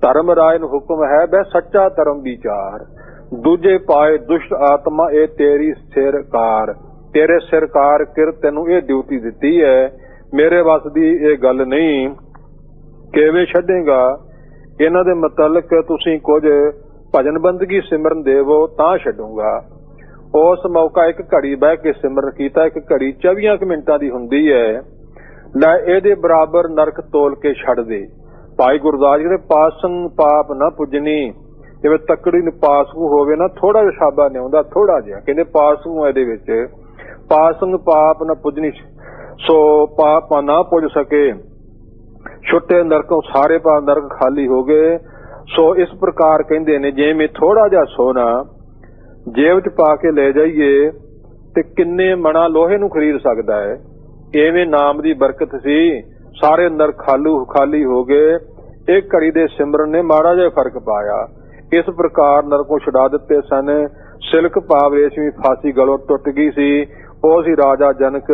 ਧਰਮ ਰਾਜ ਨੂੰ ਹੁਕਮ ਹੈ ਬੈ ਸੱਚਾ ਧਰਮ ਵਿਚਾਰ। ਦੂਜੇ ਪਾਏ ਦੁਸ਼ਟ ਆਤਮਾ, ਇਹ ਤੇਰੀ ਸਿਰਕਾਰ, ਤੇਰੇ ਸਿਰਕਾਰ ਕਿਰ ਤੈਨੂੰ ਇਹ ਡਿਊਟੀ ਦਿੱਤੀ ਹੈ। ਮੇਰੇ ਵੱਸ ਦੀ ਇਹ ਗੱਲ ਨਹੀਂ। ਕਿਵੇਂ ਛੱਡੇਗਾ? ਇਹਨਾਂ ਦੇ ਮੁਤਲਕ ਤੁਸੀਂ ਕੁਝ ਭਜਨ ਬੰਦਗੀ ਸਿਮਰਨ ਦੇਵੋ ਤਾਂ ਛੱਡੂਗਾ। ਉਸ ਮੌਕਾ ਇੱਕ ਘੜੀ ਬਹਿ ਕੇ ਸਿਮਰਨ ਕੀਤਾ। ਇੱਕ ਘੜੀ 24 ਮਿੰਟਾਂ ਦੀ ਹੁੰਦੀ ਹੈ। ਲੈ ਇਹਦੇ ਬਰਾਬਰ ਨਰਕ ਤੋਲ ਕੇ ਛੱਡ ਦੇ। ਭਾਈ ਗੁਰਦਾਸ ਜੀ ਨੇ ਪਾਸੰਗ ਪਾਪ ਨਾ ਪੁੱਜਣੀ। ਜਿਵੇਂ ਤੱਕੜੀ ਨੂੰ ਪਾਸੂ ਹੋਵੇ ਨਾ, ਥੋੜਾ ਜਿਹਾ ਸ਼ਾਬਾ ਨਹੀਂ ਆਉਂਦਾ, ਥੋੜਾ ਜਿਹਾ ਕਹਿੰਦੇ ਪਾਸੂ ਇਹਦੇ ਵਿੱਚ। ਪਾਸੰਗ ਪਾਪ ਨਾ ਪੁੱਜਣੀ, ਸੋ ਪਾਪ ਨਾ ਪੁੱਜ ਸਕੇ। ਛੁੱਟੇ ਨਰਕੋਂ, ਸਾਰੇ ਪਾਪ ਨਰਕ ਖਾਲੀ ਹੋ ਗਏ। ਸੋ ਇਸ ਪ੍ਰਕਾਰ ਕਹਿੰਦੇ ਨੇ, ਜਿਵੇਂ ਥੋੜਾ ਜਿਹਾ ਸੋਨਾ ਜੇਬ ਚ ਪਾ ਕੇ ਲੈ ਜਾਈਏ ਤੇ ਕਿੰਨੇ ਮਣਾ ਲੋਹੇ ਨੂੰ ਖਰੀਦ ਸਕਦਾ ਹੈ, ਐਵੇਂ ਨਾਮ ਦੀ ਬਰਕਤ ਸੀ। ਸਾਰੇ ਨਰਕ ਖਾਲੀ ਹੋ ਗਏ। ਇੱਕ ਘੜੀ ਦੇ ਸਿਮਰਨ ਨੇ ਮਾੜਾ ਜਿਹਾ ਫਰਕ ਪਾਇਆ। ਇਸ ਪ੍ਰਕਾਰ ਨਰਕੋਂ ਛੁਡਾ ਦਿੱਤੇ ਸਨ। ਸਿਲਕ ਭਾਵ ਰੇਸ਼ਮੀ ਫਾਸੀ ਗਲੋਂ ਟੁੱਟ ਗਈ ਸੀ। ਉਹ ਸੀ ਰਾਜਾ ਜਨਕ।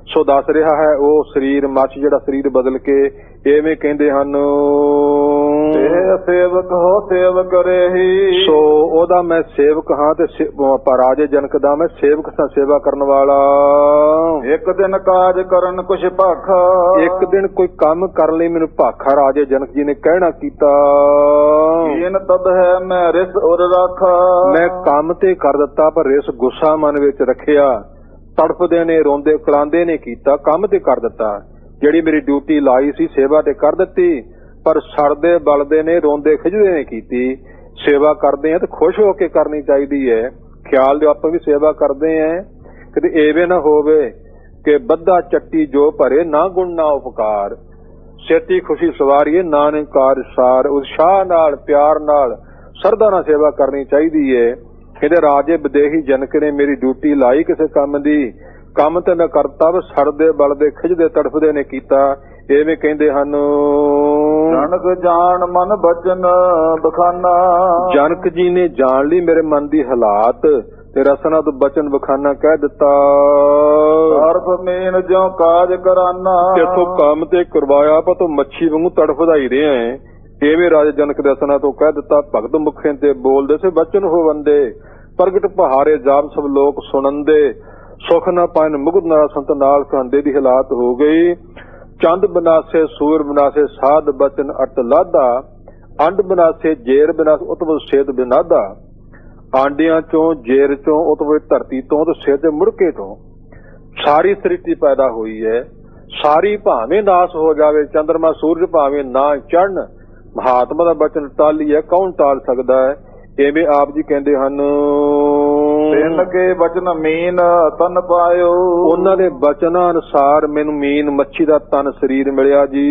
ਸੋ ਦੱਸ ਰਿਹਾ ਹੈ ਉਹ ਸਰੀਰ ਮੱਛ, ਜਿਹੜਾ ਸਰੀਰ ਬਦਲ ਕੇ ਐਵੇਂ ਕਹਿੰਦੇ ਹਨ, ਸੇਵਕ ਹੋ ਸੇਵਕ ਰਹੀ। ਸੋ ਉਹਦਾ ਮੈਂ ਸੇਵਕ ਹਾਂ ਤੇ ਰਾਜੇ ਜਨਕ ਦਾ ਮੈਂ ਸੇਵਕ ਸਾਂ, ਸੇਵਾ ਕਰਨ ਵਾਲਾ। ਇੱਕ ਦਿਨ ਕਾਜ ਕਰਨ ਕੁਛ ਭਾਖਾ। ਇੱਕ ਦਿਨ ਕੋਈ ਕੰਮ ਕਰਨ ਲਈ ਮੈਨੂੰ ਭਾਖਾ ਰਾਜੇ ਜਨਕ ਜੀ ਨੇ ਕਹਿਣਾ ਕੀਤਾ। ਤਦ ਹੈ ਮੈਂ ਰਿਸ ਉਰ ਰਾਖਾ। ਮੈਂ ਕੰਮ ਤੇ ਕਰ ਦਿੱਤਾ, ਪਰ ਰਿਸ ਗੁੱਸਾ ਮਨ ਵਿੱਚ ਰੱਖਿਆ। ਤੜਫਦੇ ਨੇ, ਰੋਂਦੇ ਕਲਾਂਦੇ ਨੇ ਕੀਤਾ, ਕੰਮ ਤੇ ਕਰ ਦਿੱਤਾ। ਜਿਹੜੀ ਮੇਰੀ ਡਿਊਟੀ ਲਾਈ ਸੀ ਸੇਵਾ ਤੇ ਕਰ ਦਿੱਤੀ, ਪਰ ਸੜਦੇ ਬਲਦੇ ਨੇ, ਰੋਂਦੇ ਖਿਜਦੇ ਨੇ ਕੀਤੀ। ਸੇਵਾ ਕਰਦੇ ਆ ਤੇ ਖੁਸ਼ ਹੋ ਕੇ ਕਰਨੀ ਚਾਹੀਦੀ ਹੈ। ਖਿਆਲ ਦਿਓ ਆਪਾਂ ਵੀ ਸੇਵਾ ਕਰਦੇ ਆ, ਕਿਤੇ ਐਵੇਂ ਨਾ ਹੋਵੇ ਕਿ ਬੱਧਾ ਚੱਟੀ ਜੋ ਭਰੇ, ਨਾ ਗੁਣ ਨਾ ਉਪਕਾਰ। ਛੇਤੀ ਖੁਸ਼ੀ ਸਵਾਰੀਏ, ਨਾਨਕਾਰ ਸਾਰ। ਉਤਸ਼ਾਹ ਨਾਲ, ਪਿਆਰ ਨਾਲ, ਸਰਦਾ ਨਾਲ ਸੇਵਾ ਕਰਨੀ ਚਾਹੀਦੀ ਹੈ। ਇਹਦੇ ਰਾਜੇ ਵਿਦੇਹੀ ਜਨਕ ਨੇ ਮੇਰੀ ਡਿਊਟੀ ਲਾਈ ਕਿਸੇ ਕੰਮ ਦੀ, ਕੰਮ ਤੇ ਨਾ ਕਰਤੱਵ ਸੜਦੇ ਬਲਦੇ ਖਿੱਚਦੇ ਤੜਫਦੇ ਨੇ ਕੀਤਾ। ਐਵੇਂ ਕਹਿੰਦੇ ਹਨ। ਨਾਨਕ ਜਾਣ ਮਨ ਬਚਨ ਬਖਾਨਾ। ਜਨਕ ਜੀ ਨੇ ਜਾਣ ਲਈ ਮੇਰੇ ਮਨ ਦੀ ਹਾਲਾਤ ਤੇ ਰਸਨਾ ਤੋਂ ਬਚਨ ਬਖਾਨਾ ਕਹਿ ਦਿੱਤਾ। ਸਰਬ ਮੇਨ ਜਿਉ ਕਾਜ ਕਰਾਨਾ। ਤੇਥੋਂ ਕੰਮ ਤੇ ਕਰਵਾਇਆ ਆਪਾਂ ਤੋਂ ਮੱਛੀ ਵਾਂਗੂ ਤੜਫਦਾਈ ਰਿਹਾ ਹੈ। ਐਵੇਂ ਰਾਜੇ ਜਨਕ ਦੇ ਰਸਨਾ ਤੋਂ ਕਹਿ ਦਿੱਤਾ। ਭਗਤ ਮੁਖੇ ਤੇ ਬੋਲਦੇ ਸੇ ਬਚਨ ਹੋਵੰਦੇ, ਪ੍ਰਗਟ ਪਹਾਰੇ ਜਾਪ ਸਭ ਲੋਕ ਸੁਣੰਦੇ। ਸੁਖ ਨਾ ਪਾਇਨ ਮੁਕਤ ਨਾ ਸੰਤ ਨਾਲ ਕਹਿੰਦੇ ਦੀ ਹਾਲਾਤ ਹੋ ਗਈ। ਚੰਦ ਬਨਾਸੇ ਸੂਰ ਬਨਾਸੇ ਸਾਧ ਬਚਨ ਅਟ ਲਾਦਾ। ਅੰਡ ਬਨਾਸੇ ਜੇਰ ਬਨਾਸ ਉਤਵ ਸੇਤ ਬਿਨਾਦਾ। ਆਂਡਿਆਂ ਚੋਂ ਜੇਰ ਚੋਂ ਉਤਵ ਧਰਤੀ ਤੋਂ ਤੇ ਸਿਰ ਦੇ ਮੁੜਕੇ ਤੋਂ ਸਾਰੀ ਸ੍ਰਿਸ਼ਟੀ ਪੈਦਾ ਹੋਈ ਹੈ। ਸਾਰੀ ਭਾਵੇਂ ਨਾਸ ਹੋ ਜਾਵੇ, ਚੰਦਰਮਾ ਸੂਰਜ ਭਾਵੇਂ ਨਾ ਚੜਨ, ਮਹਾਤਮਾ ਦਾ ਬਚਨ ਟਾਲੀ ਹੈ, ਕੌਣ ਟਾਲ ਸਕਦਾ ਹੈ। ਐਵੇਂ ਆਪ ਜੀ ਕਹਿੰਦੇ ਹਨ। ਤਿੰਨ ਕੇ ਬਚਨ ਮੀਨ ਤਨ ਪਾਇਓ। ਉਹਨਾਂ ਦੇ ਬਚਨਾਂ ਅਨੁਸਾਰ ਮੈਨੂੰ ਮੀਨ ਮੱਛੀ ਦਾ ਤਨ ਸਰੀਰ ਮਿਲਿਆ ਜੀ।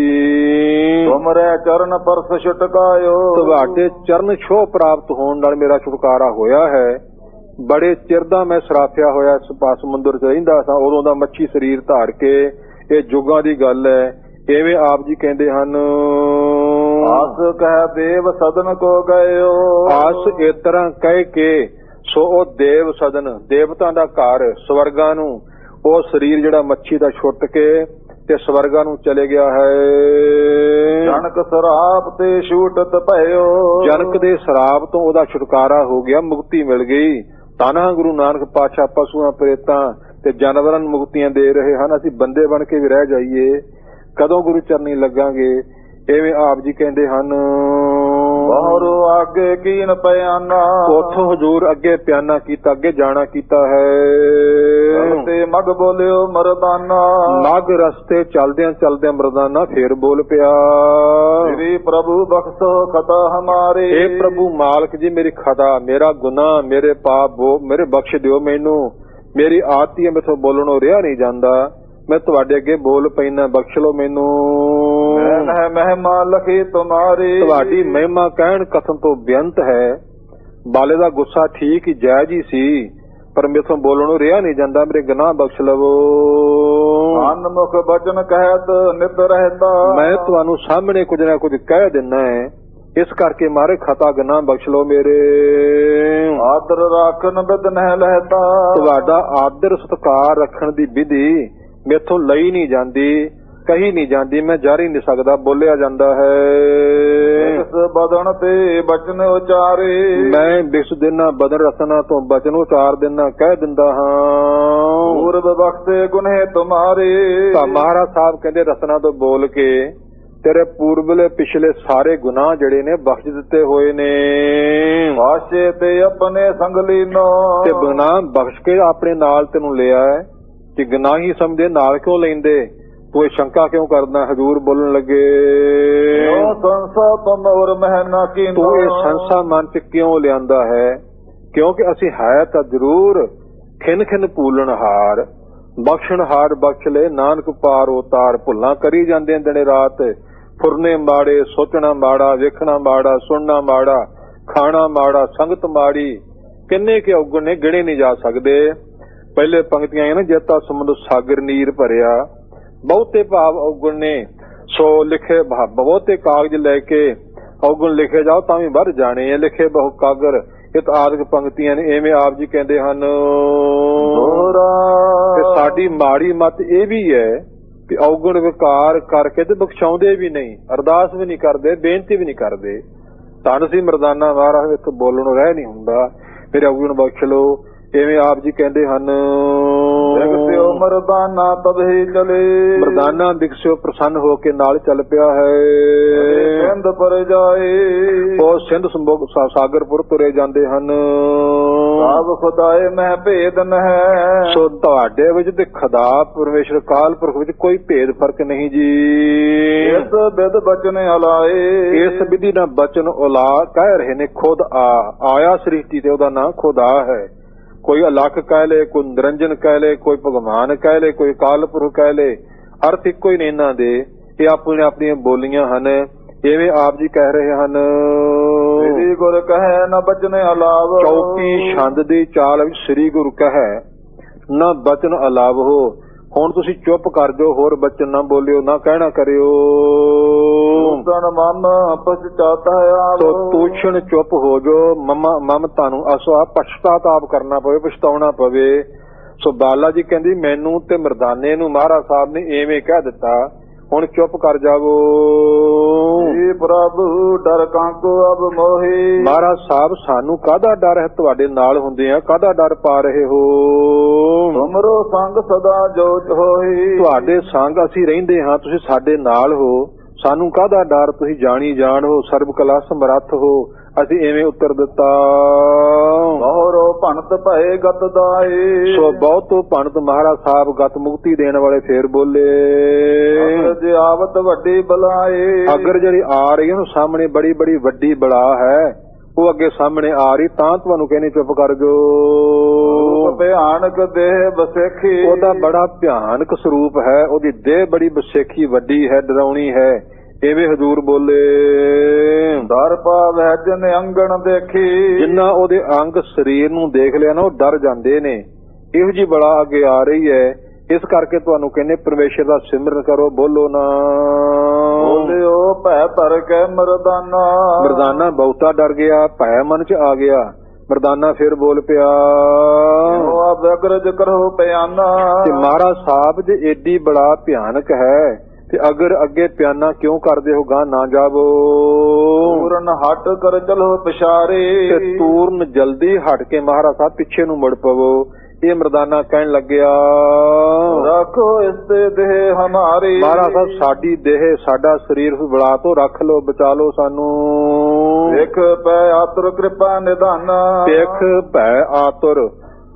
ਤੁਮਰੇ ਚਰਨ ਪਰਸ ਛੁਟਕਾਇਓ। ਤੁਹਾਡੇ ਚਰਨ ਛੋਹ ਪ੍ਰਾਪਤ ਹੋਣ ਨਾਲ ਮੇਰਾ ਛੁਟਕਾਰਾ ਹੋਇਆ ਹੈ। ਬੜੇ ਚਿਰ ਦਾ ਮੈਂ ਸਰਾਫਿਆ ਹੋਇਆ ਇਸ ਪਾਸ ਸਮੁੰਦਰ ਚ ਰਹਿੰਦਾ ਸਾਂ, ਉਦੋਂ ਦਾ ਮੱਛੀ ਸਰੀਰ ਧਾਰ ਕੇ। ਇਹ ਜੁਗਾਂ ਦੀ ਗੱਲ ਹੈ। ਐਵੇਂ ਆਪ ਜੀ ਕਹਿੰਦੇ ਹਨ। ਆਸ ਕਹਿ ਦੇਵ ਸਦਨ ਕੋ ਗਇਓ। ਆਸ ਇਸ ਤਰ੍ਹਾਂ ਕਹਿ ਕੇ ਸੋ ਉਹ ਦੇਵ ਸਦਨ, ਦੇਵਤਾ ਦਾ ਘਰ ਸਵਰਗਾਂ ਨੂੰ, ਉਹ ਸਰੀਰ ਜਿਹੜਾ ਮੱਛੀ ਦਾ ਛੁੱਟ ਕੇ ਤੇ ਸਵਰਗਾਂ ਨੂੰ ਚਲੇ ਗਿਆ ਹੈ। ਜਨਕ ਸਰਾਪ ਤੇ ਛੂਟਤ ਭਇਓ। ਜਨਕ ਦੇ ਸਰਾਪ ਤੋਂ ਉਹਦਾ ਛੁਟਕਾਰਾ ਹੋ ਗਿਆ, ਮੁਕਤੀ ਮਿਲ ਗਈ। ਧੰਨ ਗੁਰੂ ਨਾਨਕ ਪਾਤਸ਼ਾਹ ਪਸ਼ੂਆਂ ਪ੍ਰੇਤਾਂ ਤੇ ਜਾਨਵਰਾਂ ਨੂੰ ਮੁਕਤੀਆਂ ਦੇ ਰਹੇ ਹਨ। ਅਸੀਂ ਬੰਦੇ ਬਣ ਕੇ ਵੀ ਰਹਿ ਜਾਈਏ, ਕਦੋਂ ਗੁਰੂ ਚਰਨੀ ਲੱਗਾਂਗੇ। ਐਵੇਂ ਆਪ ਜੀ ਕਹਿੰਦੇ ਹਨ। ਬਾਹਰੋਂ ਆਗੇ ਕੀਨ ਪਿਆਨਾ। ਉੱਥੋਂ ਹਜ਼ੂਰ ਅੱਗੇ ਪਿਆਨਾ ਕੀਤਾ, ਅੱਗੇ ਜਾਣਾ ਕੀਤਾ ਹੈ। ਤੇ ਮਗ ਬੋਲਿਓ ਮਰਦਾਨਾ। ਮਗ ਰਸਤੇ ਚਲਦਿਆਂ ਚਲਦਿਆਂ ਮਰਦਾਨਾ ਫੇਰ ਬੋਲ ਪਿਆ। ਸ੍ਰੀ ਪ੍ਰਭੂ ਬਖਸ਼ੋ ਖਤਾ ਹਮਾਰੇ। ਇਹ ਪ੍ਰਭੂ ਮਾਲਕ ਜੀ ਮੇਰੀ ਖਤਾ, ਮੇਰਾ ਗੁਨਾਹ, ਮੇਰੇ ਪਾਪ ਮੇਰੇ ਬਖਸ਼ ਦਿਓ ਮੈਨੂੰ। ਮੇਰੀ ਆਦਤ ਹੈ ਮੈਥੋਂ ਬੋਲਣੋਂ ਰਿਹਾ ਨਹੀਂ ਜਾਂਦਾ। ਮੈਂ ਤੁਹਾਡੇ ਅੱਗੇ ਬੋਲ ਪੈਣਾ, ਬਖਸ਼ ਲੋ ਮੈਨੂੰ। ਮਹਿਮਾ ਲਖੀ ਤੁਮਾਰੀ। ਤੁਹਾਡੀ ਮਹਿਮਾ ਕਹਿਣ ਕਥਨ ਤੋਂ ਬੇਅੰਤ ਹੈ। ਬਾਲੇ ਦਾ ਗੁੱਸਾ ਠੀਕ ਹੀ ਜਾਇਜ਼ ਹੀ ਸੀ, ਪਰ ਮੈਥੋਂ ਬੋਲਣੋਂ ਰਿਹਾ ਨਹੀਂ ਜਾਂਦਾ। ਮੇਰੇ ਗੁਨਾਹ ਬਖਸ਼ ਲਵੋ। ਮਨਮੁਖ ਬਚਨ ਕਹਿਤ ਨਿਤ ਰਹਿਤਾ। ਮੈਂ ਤੁਹਾਨੂੰ ਸਾਹਮਣੇ ਕੁਝ ਨਾ ਕੁਝ ਕਹਿ ਦਿੰਨਾ ਹੈ, ਇਸ ਕਰਕੇ ਮਾਰੇ ਖਤਾ ਗੁਨਾਹ ਬਖਸ਼ ਲੋ ਮੇਰੇ। ਆਦਰ ਰੱਖਣ ਬਿਦ ਨਹਿ ਲਹਿਤਾ। ਤੁਹਾਡਾ ਆਦਰ ਸਤਿਕਾਰ ਰੱਖਣ ਦੀ ਵਿਧੀ ਮੈਥੋਂ ਲਈ ਨਹੀਂ ਜਾਂਦੀ, ਕਹੀ ਨਹੀਂ ਜਾਂਦੀ, ਮੈਂ ਜਾਰੀ ਨਹੀਂ ਸਕਦਾ, ਬੋਲਿਆ ਜਾਂਦਾ ਹੈ। ਇਸ ਬਦਨ ਤੇ ਬਚਨ ਉਚਾਰੇ। ਮੈਂ ਬਿਸ ਦਿਨਾਂ ਬਦਨ ਰਸਨਾ ਤੋਂ ਬਚਨ ਉਚਾਰ ਦਿਨਾ, ਕਹਿ ਦਿੰਦਾ ਹਾਂ। ਪੂਰਬ ਬਖਸ਼ੇ ਗੁਨਹਿ ਤੁਮਾਰੇ। ਤਾਂ ਮਹਾਰਾਜ ਸਾਹਿਬ ਕਹਿੰਦੇ ਰਸਨਾ ਤੋਂ ਬੋਲ ਕੇ ਤੇਰੇ ਪੂਰਬਲੇ ਪਿਛਲੇ ਸਾਰੇ ਗੁਨਾਹ ਜਿਹੜੇ ਨੇ ਬਖਸ਼ ਦਿੱਤੇ ਹੋਏ ਨੇ। ਵਾਸ਼ੇ ਤੇ ਆਪਣੇ ਸੰਗ ਲੀਨੋ। ਤੇ ਗੁਨਾਹ ਬਖਸ਼ ਕੇ ਆਪਣੇ ਨਾਲ ਤੈਨੂੰ ਲਿਆ ਹੈ। ਕਿ ਗੁਨਾਹ ਹੀ ਸਮਝੇ ਨਾਲ ਕਿਉਂ ਲੈਂਦੇ, ਤੂੰ ਇਹ ਸ਼ੰਕਾ ਕਿਉਂ ਕਰਦਾ। ਹਜ਼ੂਰ ਬੋਲਣ ਲੱਗੇ। ਸੰਸਾ ਤੁਮਰ ਮਹਿਨਾ ਕੀ। ਤੂੰ ਇਹ ਸੰਸਾ ਮਨ ਚ ਕਿਉਂ ਲਿਆਂਦਾ ਹੈ। ਕਿਉਂਕਿ ਅਸੀਂ ਹੈ ਤਾਂ ਜ਼ਰੂਰ ਖਿੰਨ ਖਿੰਨ ਭੂਲਣਹਾਰ, ਬਖਸ਼ਣਹਾਰ ਬਖਸ਼ ਲੈ ਨਾਨਕ ਪਾਰ ਉਤਾਰ। ਭੁੱਲਾਂ ਕਰੀ ਜਾਂਦੇ ਦਿਨੇ ਰਾਤ, ਫੁਰਨੇ ਮਾੜੇ, ਸੋਚਣਾ ਮਾੜਾ, ਵੇਖਣਾ ਮਾੜਾ, ਸੁਣਨਾ ਮਾੜਾ, ਖਾਣਾ ਮਾੜਾ, ਸੰਗਤ ਮਾੜੀ। ਕਿੰਨੇ ਕਿ ਔਗਣ ਨੇ ਗਿਣੇ ਨਹੀਂ ਜਾ ਸਕਦੇ। ਪਹਿਲੇ ਪੰਕਤੀਆਂ ਨਾ ਜੇਤਾ ਸਮੁੰਦਰ ਸਾਗਰ ਨੀਰ ਭਰਿਆ, ਬਹੁਤੇ ਭਾਵ ਔਗਣ ਨੇ। ਸੋ ਲਿਖੇ ਬਹੁਤੇ ਕਾਗਜ਼ ਲੈ ਕੇ ਔਗਣ ਲਿਖੇ ਜਾਓ ਤਾਂ ਵੀ ਵੱਧ ਜਾਣੇ ਆ। ਲਿਖੇ ਬਹੁ ਕਾਗਰ ਇਹ ਆਦਿਕ ਪੰਕਤੀਆਂ ਨੇ। ਐਵੇਂ ਆਪ ਜੀ ਕਹਿੰਦੇ ਹਨ। ਸਾਡੀ ਮਾੜੀ ਮੱਤ ਇਹ ਵੀ ਹੈ ਕਿ ਔਗਣ ਵਿਕਾਰ ਕਰਕੇ ਤੇ ਬਖਸ਼ਾਉਂਦੇ ਵੀ ਨਹੀਂ, ਅਰਦਾਸ ਵੀ ਨਹੀਂ ਕਰਦੇ, ਬੇਨਤੀ ਵੀ ਨਹੀਂ ਕਰਦੇ। ਧੰਨ ਸੀ ਮਰਦਾਨਾ ਮਹਾਰਾਜ, ਇੱਥੋਂ ਬੋਲਣੋਂ ਰਹਿ ਨਹੀਂ ਹੁੰਦਾ, ਮੇਰੇ ਔਗਣ ਬਖਸ਼ ਲੋ। ਐਵੇਂ ਆਪ ਜੀ ਕਹਿੰਦੇ ਹਨ। ਮਰਦਾਨਾ ਤਬਹੀ ਚਲੇ। ਮਰਦਾਨਾ ਵਿਕਸਿਓ ਪ੍ਰਸੰਨ ਹੋ ਕੇ ਨਾਲ ਚੱਲ ਪਿਆ ਹੈ। ਸਿੰਧ ਪਰ ਜਾਏ। ਉਹ ਸਿੰਧ ਸਾਗਰਪੁਰ ਤੁਰੇ ਜਾਂਦੇ ਹਨ। ਸਭ ਖੁਦਾਏ ਮੈਂ ਭੇਦ ਨਹਿ। ਸੋ ਤੁਹਾਡੇ ਵਿੱਚ ਤੇ ਖੁਦਾ ਪਰਮੇਸ਼ਰ ਕਾਲ ਪੁਰਖ ਵਿੱਚ ਕੋਈ ਭੇਦ ਫਰਕ ਨਹੀਂ ਜੀ। ਇਸ ਵਿਦ ਬਚਨ ਅਲਾਏ। ਇਸ ਵਿਧੀ ਨਾਲ ਬਚਨ ਉਲਾ ਕਹਿ ਰਹੇ ਨੇ। ਖੁਦ ਆਇਆ ਸ੍ਰਿਸ਼ਟੀ ਤੇ ਉਹਦਾ ਨਾਂ ਖੁਦਾ ਹੈ। ਕੋਈ ਅਲਖ ਕਹਿ ਲੈ, ਕੋਈ ਨਿਰੰਜਨ ਕਹਿ ਲੈ, ਕੋਈ ਭਗਵਾਨ ਕਹਿ ਲੈ, ਕੋਈ ਕਾਲ ਪੁਰਖ ਕਹਿ ਲੈ, ਅਰਥ ਇੱਕੋ ਹੀ ਨੇ ਇਹਨਾਂ ਦੇ। ਇਹ ਆਪਣੇ ਆਪਣੀਆਂ ਬੋਲੀਆਂ ਹਨ। ਐਵੇਂ ਆਪ ਜੀ ਕਹਿ ਰਹੇ ਹਨ। ਸ੍ਰੀ ਗੁਰ ਕਹੈ ਨ ਬਚਨ ਅਲਾਵ। ਚੌਕੀ ਛੰਦ ਦੀ ਚਾਲ ਵਿੱਚ ਸ੍ਰੀ ਗੁਰੂ ਕਹੈ, ਨਾ ਬਚਨ ਅਲਾਵੋ। ਹੁਣ ਤੁਸੀਂ ਚੁੱਪ ਕਰ ਜਾਓ, ਹੋਰ ਬਚਨ ਨਾ ਬੋਲਿਓ, ਨਾ ਕਹਿਣਾ ਕਰਿਓ। ਤਨ ਮਨ ਪਛਤਾਤਾ ਸੋ ਆਵੋ। ਤੂਸ਼ਣ ਚੁੱਪ ਹੋ ਜਾਓ, ਮਮਤਾ ਨੂੰ ਅਸਵਾ ਪਛਤਾਤਾਪ ਕਰਨਾ ਪਵੇ, ਪਛਤਾਉਣਾ ਪਵੇ। ਸੋ ਬਾਲਾ ਜੀ ਕਹਿੰਦੀ ਮੈਨੂੰ ਤੇ ਮਰਦਾਨੇ ਨੂੰ ਮਹਾਰਾਜ ਸਾਹਿਬ ਨੇ ਐਵੇਂ ਕਹਿ ਦਿੱਤਾ, ਹੁਣ ਚੁੱਪ ਕਰ ਜਾਵੋ। ਜੀ ਪ੍ਰਭੂ ਡਰ ਕਾਂਕੋ ਅਬ ਮੋਹੀ। ਮਹਾਰਾਜ ਸਾਹਿਬ ਸਾਨੂੰ ਕਾਹਦਾ ਡਰ ਹੈ, ਤੁਹਾਡੇ ਨਾਲ ਹੁੰਦੇ ਆ, ਕਾਹਦਾ ਡਰ ਪਾ ਰਹੇ ਹੋ? ਤੁਮਰੋ ਸੰਗ ਸਦਾ ਜੋਤ ਹੋਈ। ਤੁਹਾਡੇ ਸੰਗ ਅਸੀਂ ਰਹਿੰਦੇ ਹਾਂ, ਤੁਸੀਂ ਸਾਡੇ ਨਾਲ ਹੋ, ਸਾਨੂੰ ਕਾਹਦਾ ਡਰ? ਤੁਸੀਂ ਜਾਣੀ ਜਾਣ ਹੋ, ਸਰਬ ਕਲਾ ਸਮਰੱਥ ਹੋ। ਅਸੀਂ ਐਵੇਂ ਉੱਤਰ ਦਿੱਤਾ, ਬਹੁਰੋ ਭਣਤ ਭਏ ਗਤ ਦਾਏ। ਸੋ ਬਹੁਤੋ ਭਣਤ ਮਹਾਰਾਜ ਸਾਹਿਬ ਗਤ ਮੁਕਤੀ ਦੇਣ ਵਾਲੇ ਫੇਰ ਬੋਲੇ, ਜੇ ਆਵਤ ਵੱਡੀ ਬਲਾਏ। ਅਗਰ ਜਿਹੜੀ ਆ ਰਹੀ ਹੈ ਸਾਹਮਣੇ ਬੜੀ ਬੜੀ ਵੱਡੀ ਬਲਾ ਹੈ, ਉਹ ਅੱਗੇ ਸਾਹਮਣੇ ਆ ਰਹੀ, ਤਾਂ ਤੁਹਾਨੂੰ ਕਹਿੰਦੇ ਚੁੱਪ ਕਰ ਜੋ। ਭਿਆਨਕ ਦੇਹ ਬਸੇਖੀ। ਉਹਦਾ ਬੜਾ ਭਿਆਨਕ ਸਰੂਪ ਹੈ, ਉਹਦੀ ਦੇਹ ਬੜੀ ਬਸੇਖੀ ਵੱਡੀ ਹੈ, ਡਰਾਉਣੀ ਹੈ। ਐਵੇਂ ਹਜ਼ੂਰ ਬੋਲੇ, ਡਰ ਪਾਵੈ ਜਨ ਅੰਗਣ ਦੇਖੀ। ਜਿੰਨਾ ਉਹਦੇ ਅੰਗ ਸਰੀਰ ਨੂੰ ਦੇਖ ਲਿਆ ਨਾ, ਉਹ ਡਰ ਜਾਂਦੇ ਨੇ। ਇਹੋ ਜੀ ਬਲਾ ਅੱਗੇ ਆ ਰਹੀ ਹੈ, ਇਸ ਕਰਕੇ ਤੁਹਾਨੂੰ ਕਹਿੰਦੇ ਪਰਮੇਸ਼ਰ ਦਾ ਸਿਮਰਨ ਕਰੋ, ਬੋਲੋ ਨਾ। ਬੋਲਿਓ ਭੈ ਭਰ ਕੇ ਮਰਦਾਨਾ। ਮਰਦਾਨਾ ਬਹੁਤਾ ਡਰ ਗਿਆ, ਭੈ ਮਨ ਚ ਆ ਗਿਆ। ਮਰਦਾਨਾ ਫਿਰ ਬੋਲ ਪਿਆ, ਅਗਰਜ ਕਰੋ ਪਿਆਨਾ। ਤੇ ਮਹਾਰਾਜ ਸਾਹਿਬ ਜੇ ਏਡੀ ਬੜਾ ਭਿਆਨਕ ਹੈ, ਤੇ ਅਗਰ ਅੱਗੇ ਪਿਆਨਾ ਕਿਉਂ ਕਰਦੇ ਹੋ, ਗਾਂ ਨਾ ਜਾਵੋ। ਤੂਰਨ ਹਟ ਕਰ ਚਲੋ ਪਿਛਾਰੇ। ਤੇ ਤੂਰਨ ਜਲਦੀ ਹਟ ਕੇ ਮਹਾਰਾਜ ਸਾਹਿਬ ਪਿੱਛੇ ਨੂੰ ਮੁੜ ਪਵੋ। ਇਹ ਮਰਦਾਨਾ ਕਹਿਣ ਲੱਗਿਆ, ਰੱਖੋ ਇਸ ਤੇ ਦੇਹ ਹਮਾਰੀ। ਮਹਾਰਾਜ ਸਾਹਿਬ ਸਾਡੀ ਦੇਹ, ਸਾਡਾ ਸਰੀਰ ਬੁਲਾ ਤੋਂ ਰੱਖ ਲੋ, ਬਚਾ ਲੋ ਸਾਨੂੰ। ਦੇਖ ਪੈ ਆਤੁਰ ਕਿਰਪਾ ਨਿਧਾਨਾ। ਦੇਖ ਭੈ ਆਤੁਰ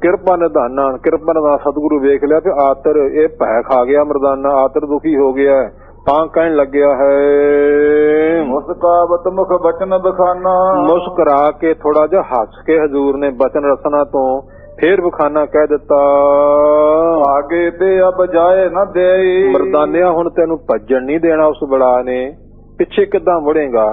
ਕਿਰਪਾ ਨਿਧਾਨਾ। ਕਿਰਪਾ ਦਾ ਸਤਿਗੁਰੂ ਵੇਖ ਲਿਆ ਤੇ ਆਤਰ, ਇਹ ਭੈ ਖਾ ਗਿਆ ਮਰਦਾਨਾ, ਆਤਰ ਦੁਖੀ ਹੋ ਗਿਆ, ਤਾਂ ਕਹਿਣ ਲੱਗਿਆ ਹੈ, ਮੁਸਕਾਵਤ ਮੁਖ ਬਚਨ ਬਖਾਨਾ। ਮੁਸਕਰਾ ਕੇ ਥੋੜਾ ਜਿਹਾ ਹੱਸ ਕੇ ਹਜ਼ੂਰ ਨੇ ਬਚਨ ਰਸਨਾ ਤੋਂ ਫੇਰ ਬਖਾਨਾ ਕਹਿ ਦਿੱਤਾ, ਆਗੇ ਤੇ ਅਬ ਜਾਏ ਨਾ ਦੇਈ। ਮਰਦਾਨਿਆ ਹੁਣ ਤੈਨੂੰ ਭੱਜਣ ਨਹੀਂ ਦੇਣਾ ਉਸ ਬਲਾ ਨੇ, ਪਿੱਛੇ ਕਿੱਦਾਂ ਮੁੜੇਗਾ?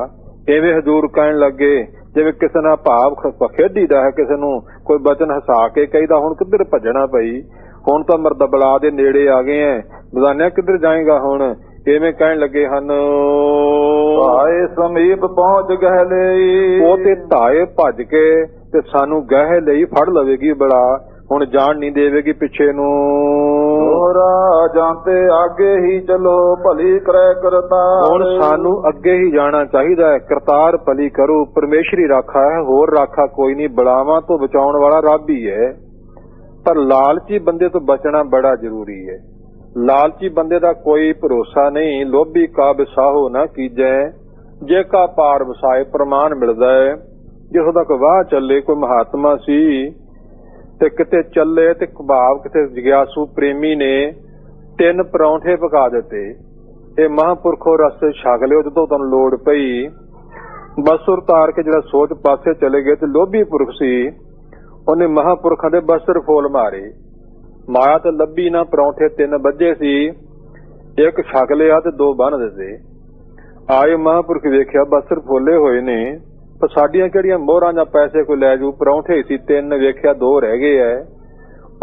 ਐਵੇਂ ਹਜ਼ੂਰ ਕਹਿਣ ਲੱਗੇ ਜਿਵੇਂ ਕਿਸੇ ਨਾਲ ਭਾਵ ਖੇਡੀਦਾ ਹੈ, ਕਿਸੇ ਨੂੰ ਕੋਈ ਬਚਨ ਹਸਾ ਕੇ ਕਹੀਦਾ, ਹੁਣ ਕਿੱਧਰ ਭੱਜਣਾ ਪਈ, ਹੁਣ ਤਾਂ ਮਰਦ ਬਲਾ ਦੇ ਨੇੜੇ ਆ ਗਏ ਐ, ਮਰਦਾਨਿਆ ਕਿੱਧਰ ਜਾਏਗਾ ਹੁਣ? ਐਵੇਂ ਕਹਿਣ ਲੱਗੇ ਹਨ, ਆਏ ਸਮੀਪ ਪਹੁੰਚ ਗਏ ਲਈ। ਉਹ ਤੇ ਧਾਏ ਭੱਜ ਕੇ ਤੇ ਸਾਨੂੰ ਗਹਿ ਲਈ ਫੜ ਲਵੇਗੀ ਬਲਾ, ਹੁਣ ਜਾਣ ਨਹੀਂ ਦੇਵੇਗੀ ਪਿੱਛੇ ਨੂੰ। ਹੋਰਾ ਜਾਂਤੇ ਅੱਗੇ ਹੀ ਚਲੋ ਭਲੀ ਕਰੇ ਕਰਤਾਰ। ਹੁਣ ਸਾਨੂੰ ਅੱਗੇ ਹੀ ਜਾਣਾ ਚਾਹੀਦਾ ਹੈ, ਕਰਤਾਰ ਭਲੀ ਕਰੂ, ਪਰਮੇਸ਼ਰੀ ਰਾਖਾ ਹੈ, ਹੋਰ ਰਾਖਾ ਕੋਈ ਨਹੀਂ, ਬਲਾਵਾਂ ਤੋਂ ਬਚਾਉਣ ਵਾਲਾ ਰੱਬ ਹੀ ਹੈ। ਪਰ ਲਾਲਚੀ ਬੰਦੇ ਤੋਂ ਬਚਣਾ ਬੜਾ ਜ਼ਰੂਰੀ ਹੈ। ਲਾਲਚੀ ਬੰਦੇ ਦਾ ਕੋਈ ਭਰੋਸਾ ਨਹੀਂ। ਲੋਭੀ ਕਾ ਵਿਸਾਹੋ ਨਾ ਕੀਜੈ, ਜੇ ਕਾ ਪਾਰ ਵਸਾਏ ਪ੍ਰਮਾਣ ਮਿਲਦਾ ਹੈ। ਜਿਸ ਤੱਕ ਵਾਹ ਚੱਲੇ, ਕੋਈ ਮਹਾਤਮਾ ਸੀ ਤੇ ਕਿਤੇ ਚੱਲੇ ਤੇ ਭਾਵ ਕਿਤੇ ਜਿਗਿਆਸੂ ਪ੍ਰੇਮੀ ਨੇ 3 ਪਰੌਂਠੇ ਪਕਾ ਦਿੱਤੇ। ਇਹ ਮਹਾਂਪੁਰਖੋ ਰਸ ਛਕ ਲਿਓ, ਜਦੋਂ ਤੁਹਾਨੂੰ ਲੋੜ ਪਈ ਬਸੁਰ ਉਤਾਰ ਕੇ ਜਿਹੜਾ ਸੋਚ ਪਾਸੇ ਚਲੇ ਗਏ। ਤੇ ਲੋਭੀ ਪੁਰਖ ਸੀ, ਉਹਨੇ ਮਹਾਂਪੁਰਖਾਂ ਦੇ ਬਸਰ ਫੋਲ ਮਾਰੇ। ਮਾਇਆ ਤੇ ਲੱਭੀ ਨਾ, ਪਰੌਂਠੇ 3 ਵੱਜੇ ਸੀ, ਇੱਕ ਛਕ ਲਿਆ ਤੇ 2 ਬੰਨ ਦਿੱਤੇ। ਆਏ ਮਹਾਂਪੁਰਖ ਵੇਖਿਆ ਬਸਰ ਫੋਲੇ ਹੋਏ ਨੇ, ਪਰ ਸਾਡੀਆਂ ਕਿਹੜੀਆਂ ਮੋਹਰਾਂ ਜਾਂ ਪੈਸੇ ਕੋਈ ਲੈ ਜੂ, ਪਰੌਂਠੇ ਸੀ 3, ਵੇਖਿਆ 2 ਰਹਿ ਗਏ ਐ।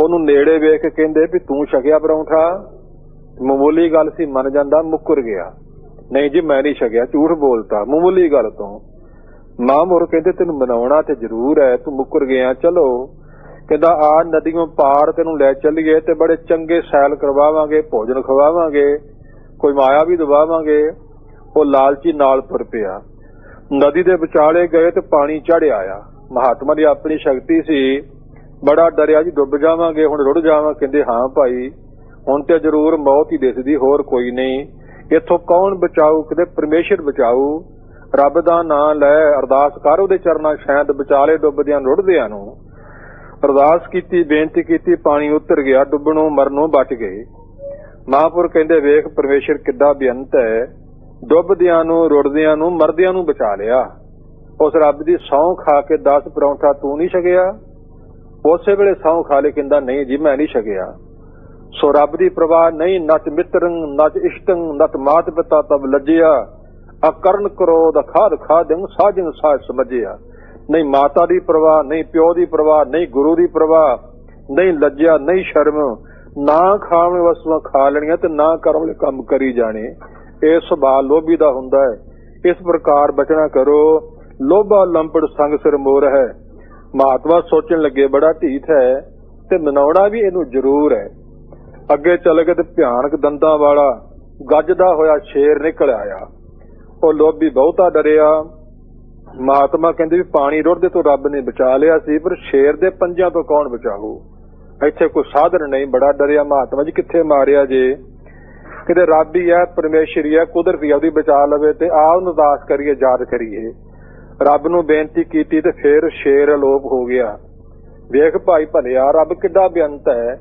ਉਹਨੂੰ ਨੇੜੇ ਵੇਖ ਕੇ ਕਹਿੰਦੇ ਵੀ ਤੂੰ ਛਕਿਆ ਪਰੌਂਠਾ? ਮਾਮੂਲੀ ਗੱਲ ਸੀ, ਮੰਨ ਜਾਂਦਾ, ਮੁੱਕਰ ਗਿਆ, ਨਹੀਂ ਜੀ ਮੈਂ ਨਹੀਂ ਛਕਿਆ, ਝੂਠ ਬੋਲਤਾ ਮਾਮੂਲੀ ਗੱਲ ਤੋਂ। ਮਾਮੁਰ ਕਹਿੰਦੇ ਤੈਨੂੰ ਮਨਾਉਣਾ ਤੇ ਜ਼ਰੂਰ ਹੈ, ਤੂੰ ਮੁੱਕਰ ਗਿਆ। ਚਲੋ ਕਹਿੰਦਾ ਆ ਨਦੀਆਂ ਪਾਰ ਤੈਨੂੰ ਲੈ ਚੱਲੀਏ ਤੇ ਬੜੇ ਚੰਗੇ ਸੈਲ ਕਰਵਾਵਾਂਗੇ, ਭੋਜਨ ਖਵਾਵਾਂਗੇ, ਕੋਈ ਮਾਇਆ ਵੀ ਦਵਾਵਾਂਗੇ। ਉਹ ਲਾਲਚੀ ਨਾਲ ਤੁਰ ਪਿਆ। ਨਦੀ ਦੇ ਵਿਚਾਲੇ ਗਏ ਤੇ ਪਾਣੀ ਚੜ੍ਹ ਆਇਆ। ਮਹਾਤਮਾ ਦੀ ਆਪਣੀ ਸ਼ਕਤੀ ਸੀ, ਬੜਾ ਡਰਿਆ ਜੀ ਡੁੱਬ ਜਾਵਾਂਗੇ, ਹੁਣ ਰੁੜ ਜਾਵਾਂ। ਕਹਿੰਦੇ ਹਾਂ ਭਾਈ, ਹੁਣ ਤੇ ਜ਼ਰੂਰ ਮੌਤ ਹੀ ਦਿਸਦੀ, ਹੋਰ ਕੋਈ ਨਹੀਂ। ਇੱਥੋਂ ਕੌਣ ਬਚਾਊ? ਕਿਤੇ ਪਰਮੇਸ਼ਰ ਬਚਾਊ। ਰੱਬ ਦਾ ਨਾਂ ਲੈ, ਅਰਦਾਸ ਕਰ ਉਹਦੇ ਚਰਨਾਂ, ਸ਼ਾਇਦ ਵਿਚਾਲੇ ਡੁੱਬਦਿਆਂ ਰੁੜਦਿਆਂ ਨੂੰ। ਅਰਦਾਸ ਕੀਤੀ, ਬੇਨਤੀ ਕੀਤੀ, ਪਾਣੀ ਉਤਰ ਗਿਆ, ਡੁੱਬਣੋਂ ਮਰਨੋਂ ਬਚ ਗਏ। ਮਹਾਂਪੁਰ ਕਹਿੰਦੇ ਵੇਖ ਪਰਮੇਸ਼ਰ ਕਿੱਡਾ ਬੇਅੰਤ ਹੈ, ਡੁੱਬਦਿਆਂ ਨੂੰ, ਰੁੜਦਿਆਂ ਨੂੰ, ਮਰਦਿਆਂ ਨੂੰ ਬਚਾ ਲਿਆ। ਉਸ ਰੱਬ ਦੀ ਸਹੁੰ ਖਾ ਕੇ 10 ਪਰੌਂਠਾ ਤੂੰ ਨਹੀਂ ਛਕਿਆ? ਉਸੇ ਵੇਲੇ ਸਹੁੰ ਖਾ ਲੈ, ਕਹਿੰਦਾ ਨਹੀਂ ਜੀ ਮੈਂ ਨਹੀਂ ਛਕਿਆ। ਸੋ ਰੱਬ ਦੀ ਪ੍ਰਵਾਹ ਨਹੀਂ, ਨਚ ਮਿੱਤਰੰ ਨਚ ਇਸ਼ਟੰ ਨਚ ਮਾਤ ਪਿਤਾ ਤਬ ਲੱਜਿਆ, ਅਕਰਨ ਕਰੋਧ ਖਾਦ ਖਾਦੰ ਸਾਜਨ ਸਾਜ ਸਮਝਿਆ। ਨਹੀਂ ਮਾਤਾ ਦੀ ਪ੍ਰਵਾਹ, ਨਹੀਂ ਪਿਓ ਦੀ ਪ੍ਰਵਾਹ, ਨਹੀਂ ਗੁਰੂ ਦੀ ਪ੍ਰਵਾਹ, ਨਹੀਂ ਲੱਜਿਆ ਨਹੀਂ ਸ਼ਰਮ, ਨਾ ਖਾਵੇਂ ਵਸਤੂਆਂ ਖਾ ਲੈਣੀਆਂ ਤੇ ਨਾ ਕਰਨ ਵਾਲੇ ਕੰਮ ਕਰੀ ਜਾਣੇ। ਇਹ ਸੁਭਾਅ ਲੋਭੀ ਦਾ ਹੁੰਦਾ ਹੈ। ਇਸ ਪ੍ਰਕਾਰ ਬਚਣਾ ਕਰੋ। ਲੋਭਾ ਲੰਪੜ ਸੰਗ ਸਿਰ ਮੋਰ ਹੈ। ਮਹਾਤਮਾ ਸੋਚਣ ਲੱਗੇ ਬੜਾ ਢੀਠ ਹੈ ਤੇ ਮਨਾਉਣਾ ਵੀ ਇਹਨੂੰ ਜ਼ਰੂਰ ਹੈ। ਅੱਗੇ ਚੱਲ ਕੇ ਤੇ ਭਿਆਨਕ ਦੰਦਾਂ ਵਾਲਾ ਗੱਜਦਾ ਹੋਇਆ ਸ਼ੇਰ ਨਿਕਲ ਆਇਆ। ਉਹ ਲੋਭੀ ਬਹੁਤਾ ਡਰਿਆ। ਮਹਾਤਮਾ ਕਹਿੰਦੇ ਵੀ ਪਾਣੀ ਰੁੜਦੇ ਤੋਂ ਰੱਬ ਨੇ ਬਚਾ ਲਿਆ ਸੀ, ਪਰ ਸ਼ੇਰ ਦੇ ਪੰਜਾਂ ਤੋਂ ਕੌਣ ਬਚਾਊ? ਇੱਥੇ ਕੋਈ ਸਾਧਨ ਨਹੀਂ। ਬੜਾ ਡਰਿਆ। ਮਹਾਤਮਾ ਜੀ ਕਿੱਥੇ ਮਾਰਿਆ ਜੇ? ਕਿਤੇ ਰੱਬ ਹੀ ਹੈ, ਪਰਮੇਸ਼ਰ ਹੈ, ਕੁਦਰਤੀ ਉਹਦੀ ਬਚਾ ਲਵੇ ਤੇ ਆਹ ਉਹਨੂੰ ਅਰਦਾਸ ਕਰੀਏ, ਯਾਦ ਕਰੀਏ। ਰੱਬ ਨੂੰ ਬੇਨਤੀ ਕੀਤੀ ਤੇ ਫਿਰ ਸ਼ੇਰ ਅਲੋਪ ਹੋ ਗਿਆ। ਵੇਖ ਭਾਈ ਭਲਿਆ, ਰੱਬ ਕਿੱਡਾ ਬੇਅੰਤ ਹੈ।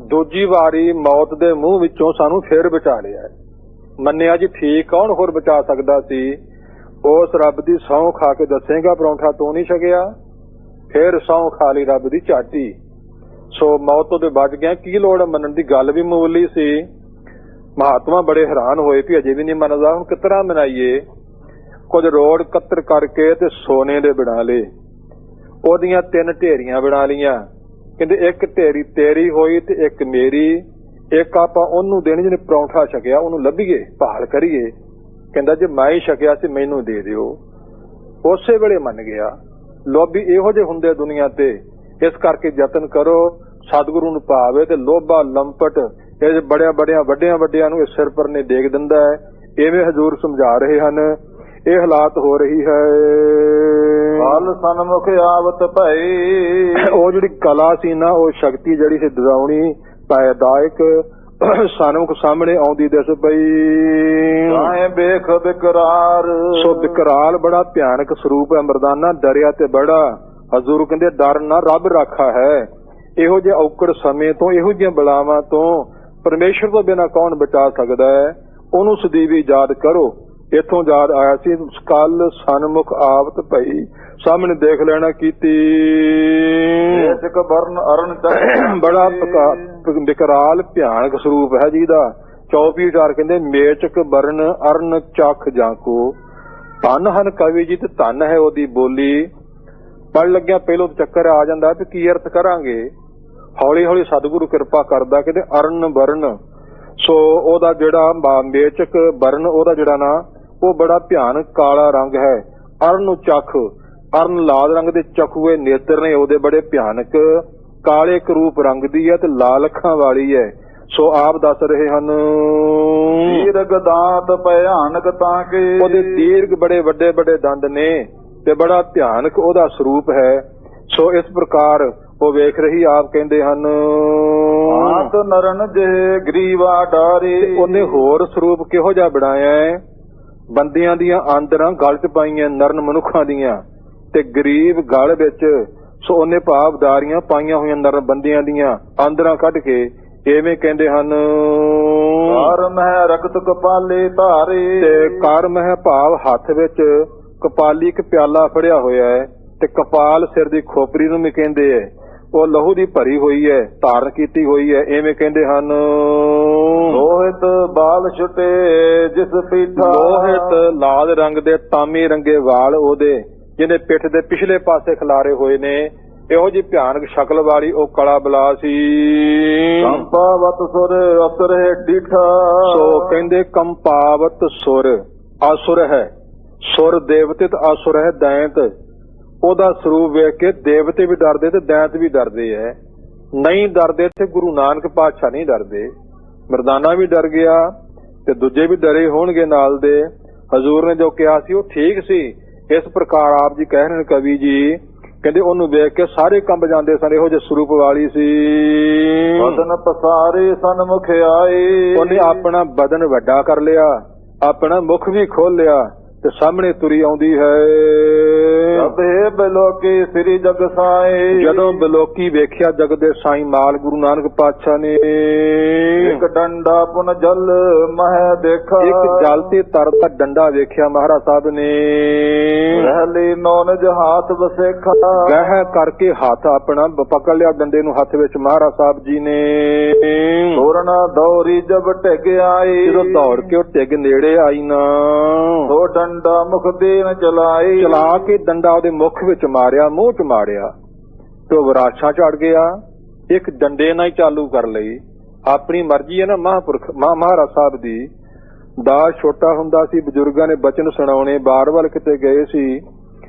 ਦੂਜੀ ਵਾਰੀ ਮੌਤ ਦੇ ਮੂੰਹ ਵਿੱਚੋਂ ਸਾਨੂੰ ਫਿਰ ਬਚਾ ਲਿਆ। ਮੰਨਿਆ ਜੀ ਠੀਕ, ਕੌਣ ਹੋਰ ਬਚਾ ਸਕਦਾ ਸੀ? ਉਸ ਰੱਬ ਦੀ ਸਹੁੰ ਖਾ ਕੇ ਦੱਸੇਗਾ ਪਰੌਂਠਾ ਤੂੰ ਨਹੀਂ ਛਕਿਆ? ਫਿਰ ਸਹੁੰ ਖਾ ਲਈ ਰੱਬ ਦੀ ਝਾਟੀ। ਸੋ ਮੌਤ ਤੋਂ ਬਚ ਗਿਆ। ਕੀ ਲੋੜ ਮੰਨਣ ਦੀ? ਗੱਲ ਵੀ ਮਾਮੂਲੀ ਸੀ। ਮਹਾਤਮਾ ਬੜੇ ਹੈਰਾਨ ਹੋਏ ਵੀ ਅਜੇ ਵੀ ਨਹੀਂ ਮੰਨਦਾ, ਹੁਣ ਕਿਸ ਤਰ੍ਹਾਂ ਮਨਾਈਏ? ਕੁਝ ਰੋੜ ਇਕੱਤਰ ਕਰਕੇ ਤੇ ਸੋਨੇ ਦੇ ਬਣਾ ਲਏ। ਉਹਦੀਆਂ 3 ਢੇਰੀਆਂ ਬਣਾ ਲਈਆਂ। ਕਹਿੰਦੇ ਇੱਕ ਢੇਰੀ ਤੇਰੀ ਹੋਈ ਤੇ ਇੱਕ ਮੇਰੀ, ਇੱਕ ਆਪਾਂ ਉਹਨੂੰ ਦੇਣੀ ਜਿਹਨੇ ਪਰੌਂਠਾ ਛਕਿਆ, ਉਹਨੂੰ ਲੱਭੀਏ, ਭਾਲ ਕਰੀਏ। ਕਹਿੰਦਾ ਜੇ ਮੈਂ ਹੀ ਛਕਿਆ ਸੀ ਮੈਨੂੰ ਦੇ ਦਿਓ। ਉਸੇ ਵੇਲੇ ਮੰਨ ਗਿਆ। ਲੋਭੀ ਇਹੋ ਜਿਹੇ ਹੁੰਦੇ ਦੁਨੀਆ ਤੇ। ਇਸ ਕਰਕੇ ਯਤਨ ਕਰੋ ਸਤਿਗੁਰੂ ਨੂੰ ਭਾਵੇ ਤੇ ਲੋਭਾ ਲੰਪਟ ਇਹ ਵੱਡਿਆਂ ਨੂੰ ਇਸ ਸਿਰ ਪਰ ਨੇ ਡੇਗ ਦਿੰਦਾ ਹੈ। ਇਵੇਂ ਹਜ਼ੂਰ ਸਮਝਾ ਰਹੇ ਹਨ। ਇਹ ਹਾਲਾਤ ਹੋ ਰਹੀ ਹੈ। ਕਾਲ ਸਨਮੁਖ ਆਵਤ ਭਈ। ਉਹ ਜਿਹੜੀ ਕਲਾ ਸੀ ਨਾ, ਉਹ ਸ਼ਕਤੀ ਜਿਹੜੀ ਸੀ ਡਰਾਉਣੀ ਭੈਦਾਇਕ ਸਨਮੁਖ ਸਾਹਮਣੇ ਆਉਂਦੀ ਦਿਸ ਪਈ। ਵੇਖ ਬਿਕਰਾਰ। ਸੋ ਬਿਕਰਾਲ ਬੜਾ ਭਿਆਨਕ ਸਰੂਪ ਹੈ। ਮਰਦਾਨਾ ਡਰਿਆ ਤੇ ਬੜਾ। ਹਜ਼ੂਰ ਕਹਿੰਦੇ ਡਰ ਨਾ ਰੱਬ ਰਾਖਾ ਹੈ। ਇਹੋ ਜਿਹੇ ਔਕੜ ਸਮੇਂ ਤੋਂ, ਇਹੋ ਜਿਹੀਆਂ ਬਲਾਵਾਂ ਤੋਂ ਪਰਮੇਸ਼ਰ ਤੋਂ ਬਿਨਾਂ ਕੌਣ ਬਚਾ ਸਕਦਾ ਹੈ? ਉਹਨੂੰ ਸਦੀਵੀ ਯਾਦ ਕਰੋ। ਇੱਥੋਂ ਯਾਦ ਆਇਆ ਸੀ ਕੱਲ ਸਨਮੁਖ ਆਵਤ ਭਈ, ਸਾਹਮਣੇ ਦੇਖ ਲੈਣਾ ਕੀਤੀ। ਬੜਾ ਬਿਕਰਾਲ ਭਿਆਨਕ ਸਰੂਪ ਹੈ ਜਿਹਦਾ। 24 ਕਹਿੰਦੇ ਮੇਚਕ ਬਰਨ ਅਰਨ ਚੱਖ ਜਾਂਕੋ। ਧੰਨ ਹਨ ਕਵੀ ਜੀ ਤੇ ਧੰਨ ਹੈ ਉਹਦੀ ਬੋਲੀ। ਪੜ੍ਹ ਲੱਗਿਆ ਪਹਿਲੋਂ ਚੱਕਰ ਆ ਜਾਂਦਾ ਵੀ ਕੀ ਅਰਥ ਕਰਾਂਗੇ। ਹੌਲੀ ਹੌਲੀ ਸਤਿਗੁਰੂ ਕਿਰਪਾ ਕਰਦਾ। ਕਹਿੰਦੇ ਅਰਨ ਬਰਨ। ਸੋ ਉਹਦਾ ਜਿਹੜਾ ਮੇਚਕ ਬਰਨ, ਉਹਦਾ ਜਿਹੜਾ ਨਾ ਉਹ ਬੜਾ ਭਿਆਨਕ ਕਾਲਾ ਰੰਗ ਹੈ। ਅਰਨ ਚੱਖ, ਅਰਨ ਲਾਲ ਰੰਗ ਦੇ ਚਖੂਏ ਨੇਤਰ ਨੇ ਉਹਦੇ, ਬੜੇ ਭਿਆਨਕ ਕਾਲੇ ਕਰੂਪ ਰੰਗ ਦੀ ਹੈ ਤੇ ਲਾਲ ਅੱਖਾਂ ਵਾਲੀ ਹੈ। ਸੋ ਆਪ ਦੱਸ ਰਹੇ ਹਨ ਦੀਰਘ ਦਾਤ ਭਿਆਨਕ ਤਾਂ ਕਿ ਉਹਦੇ ਦੀਰਘ ਬੜੇ ਵੱਡੇ ਦੰਦ ਨੇ ਤੇ ਬੜਾ ਭਿਆਨਕ ਉਹਦਾ ਸਰੂਪ ਹੈ। ਸੋ ਇਸ ਪ੍ਰਕਾਰ ਉਹ ਵੇਖ ਰਹੀ। ਆਪ ਕਹਿੰਦੇ ਹਨ ਆਤ ਨਰਨ ਜੇ ਗਰੀਵਾ ਡਾਰੇ। ਉਹਨੇ ਹੋਰ ਸਰੂਪ ਕਿਹੋ ਜਿਹਾ ਬਣਾਇਆ ਹੈ? ਬੰਦਿਆਂ ਦੀਆਂ ਆਂਦਰਾਂ ਗਲ ਚ ਪਾਈਆਂ, ਨਰਨ ਮਨੁੱਖਾਂ ਦੀਆਂ, ਤੇ ਗਰੀਬ ਗਲ ਵਿੱਚ। ਸੋ ਉਹਨੇ ਭਾਵਦਾਰੀਆਂ ਪਾਈਆਂ ਹੋਈਆਂ ਨਰਨ ਬੰਦਿਆਂ ਦੀਆਂ ਆਂਦਰਾਂ ਕੱਢ ਕੇ। ਐਵੇਂ ਕਹਿੰਦੇ ਹਨ ਕਰਮ ਹੈ ਰਕਤ ਕਪਾਲੇ ਧਾਰੇ। ਤੇ ਕਰਮ ਹੈ ਭਾਵ ਹੱਥ ਵਿੱਚ ਕਪਾਲੀ ਇੱਕ ਪਿਆਲਾ ਫੜਿਆ ਹੋਇਆ ਹੈ ਤੇ ਕਪਾਲ ਸਿਰ ਦੀ ਖੋਪਰੀ ਨੂੰ ਵੀ ਕਹਿੰਦੇ ਹੈ। ਉਹ ਲਹੂ ਦੀ ਭਰੀ ਹੋਈ ਹੈ, ਧਾਰਨ ਕੀਤੀ ਹੋਈ ਹੈ। ਐਵੇਂ ਕਹਿੰਦੇ ਹਨ ਲੋਹਿਤ ਬਾਲ ਛੁਟੇ ਜਿਸ ਪੀਠਾ। ਲੋਹਿਤ ਲਾਲ ਰੰਗ ਦੇ ਤਾਮੀ ਰੰਗੇ ਵਾਲ ਉਹਦੇ, ਜਿਹਨੇ ਪਿੱਠ ਦੇ ਪਿਛਲੇ ਪਾਸੇ ਖਿਲਾਰੇ ਹੋਏ ਨੇ। ਇਹੋ ਜਿਹੀ ਭਿਆਨਕ ਸ਼ਕਲ ਵਾਲੀ ਉਹ ਕਲਾ ਬਲਾ ਸੀ। ਕੰਪਾਵਤ ਸੁਰ ਅਸੁਰ ਹੈ ਡੀਠਾ। ਸੋ ਕਹਿੰਦੇ ਕੰਪਾਵਤ ਸੁਰ ਅਸੁਰ ਹੈ। ਸੁਰ ਦੇਵਤੇ ਤੇ ਅਸੁਰ ਹੈ ਦੈਂਤ। ਉਹਦਾ ਸਰੂਪ ਵੇਖ ਕੇ ਦੇਵਤੇ ਵੀ ਡਰਦੇ ਤੇ ਦੈਂਤ ਵੀ ਡਰਦੇ ਐ। ਨਹੀਂ ਡਰਦੇ ਤੇ ਗੁਰੂ ਨਾਨਕ ਪਾਤਸ਼ਾਹ ਨਹੀਂ ਡਰਦੇ। ਮਰਦਾਨਾ ਵੀ ਡਰ ਗਿਆ ਤੇ ਦੂਜੇ ਵੀ ਡਰੇ ਹੋਣਗੇ ਨਾਲ ਦੇ। ਹਜ਼ੂਰ ਨੇ ਜੋ ਕਿਹਾ ਸੀ ਉਹ ਠੀਕ ਸੀ। ਇਸ ਪ੍ਰਕਾਰ ਆਪ ਜੀ ਕਹਿ ਰਹੇ ਨੇ ਕਵੀ ਜੀ, ਕਹਿੰਦੇ ਉਹਨੂੰ ਵੇਖ ਕੇ ਸਾਰੇ ਕੰਬ ਜਾਂਦੇ ਸਨ। ਇਹੋ ਜਿਹੇ ਸਰੂਪ ਵਾਲੀ ਸੀ। ਬਦਨ ਪਸਾਰੇ ਸਨਮੁਖ ਆਏ। ਉਹਨੇ ਆਪਣਾ ਬਦਨ ਵੱਡਾ ਕਰ ਲਿਆ, ਆਪਣਾ ਮੁਖ ਵੀ ਖੋਲ ਲਿਆ ਤੇ ਸਾਹਮਣੇ ਤੁਰੀ ਆਉਂਦੀ ਹੈ। ਸਭੇ ਬਿਲੋਕੀ ਸ੍ਰੀ ਜਗ ਸਾਈ। ਜਦੋਂ ਬਿਲੋਕੀ ਵੇਖਿਆ ਜਗ ਦੇ ਸਾਈ ਮਾਲ ਗੁਰੂ ਨਾਨਕ ਪਾਤਸ਼ਾਹ ਨੇ। ਇੱਕ ਡੰਡਾ ਪੁਨ ਜਲ ਮਹਿ ਦੇਖਾ। ਇੱਕ ਜਲ ਤੇ ਤਰਦਾ ਡੰਡਾ ਵੇਖਿਆ ਮਹਾਰਾਜ ਸਾਹਿਬ ਨੇ। ਰਹਿਲੀ ਨੌਨਜ ਹਾਥ ਵਸੇਖਾ। ਗਹਿ ਕਰਕੇ ਹੱਥ ਆਪਣਾ ਪਕੜ ਲਿਆ ਡੰਡੇ ਨੂੰ ਹੱਥ ਵਿੱਚ ਮਹਾਰਾਜ ਸਾਹਿਬ ਜੀ ਨੇ। ਤੋਰਨਾ ਦੌਰੀ ਜਬ ਟਿਕ ਆਈ। ਜਦੋਂ ਦੌੜ ਕੇ ਉਹ ਟਿਕ ਨੇੜੇ ਆਈ ਨਾ, ਉਹ ਡੰਡਾ ਮੁਖ ਦੇਨ ਚਲਾਈ। ਚਲਾ ਕੇ ਡੰਡਾ ਉਹਦੇ ਮੁਖ ਵਿੱਚ ਮਾਰਿਆ, ਮੂੰਹ ਚ ਮਾਰਿਆ ਤੇ ਉਹ ਵਿਰਾਸ਼ਾ ਚੜ ਗਿਆ। ਇੱਕ ਡੰਡੇ ਨਾਲ ਹੀ ਚਾਲੂ ਕਰ ਲਈ। ਆਪਣੀ ਮਰਜ਼ੀ ਹੈ ਨਾ ਮਹਾਂਪੁਰਖ ਮਹਾਰਾਜ ਸਾਹਿਬ ਦੀ। ਦਾਸ ਛੋਟਾ ਹੁੰਦਾ ਸੀ, ਬਜ਼ੁਰਗਾਂ ਨੇ ਬਚਨ ਸੁਣਾਉਣੇ, ਬਾਰ ਵੱਲ ਕਿਤੇ ਗਏ ਸੀ।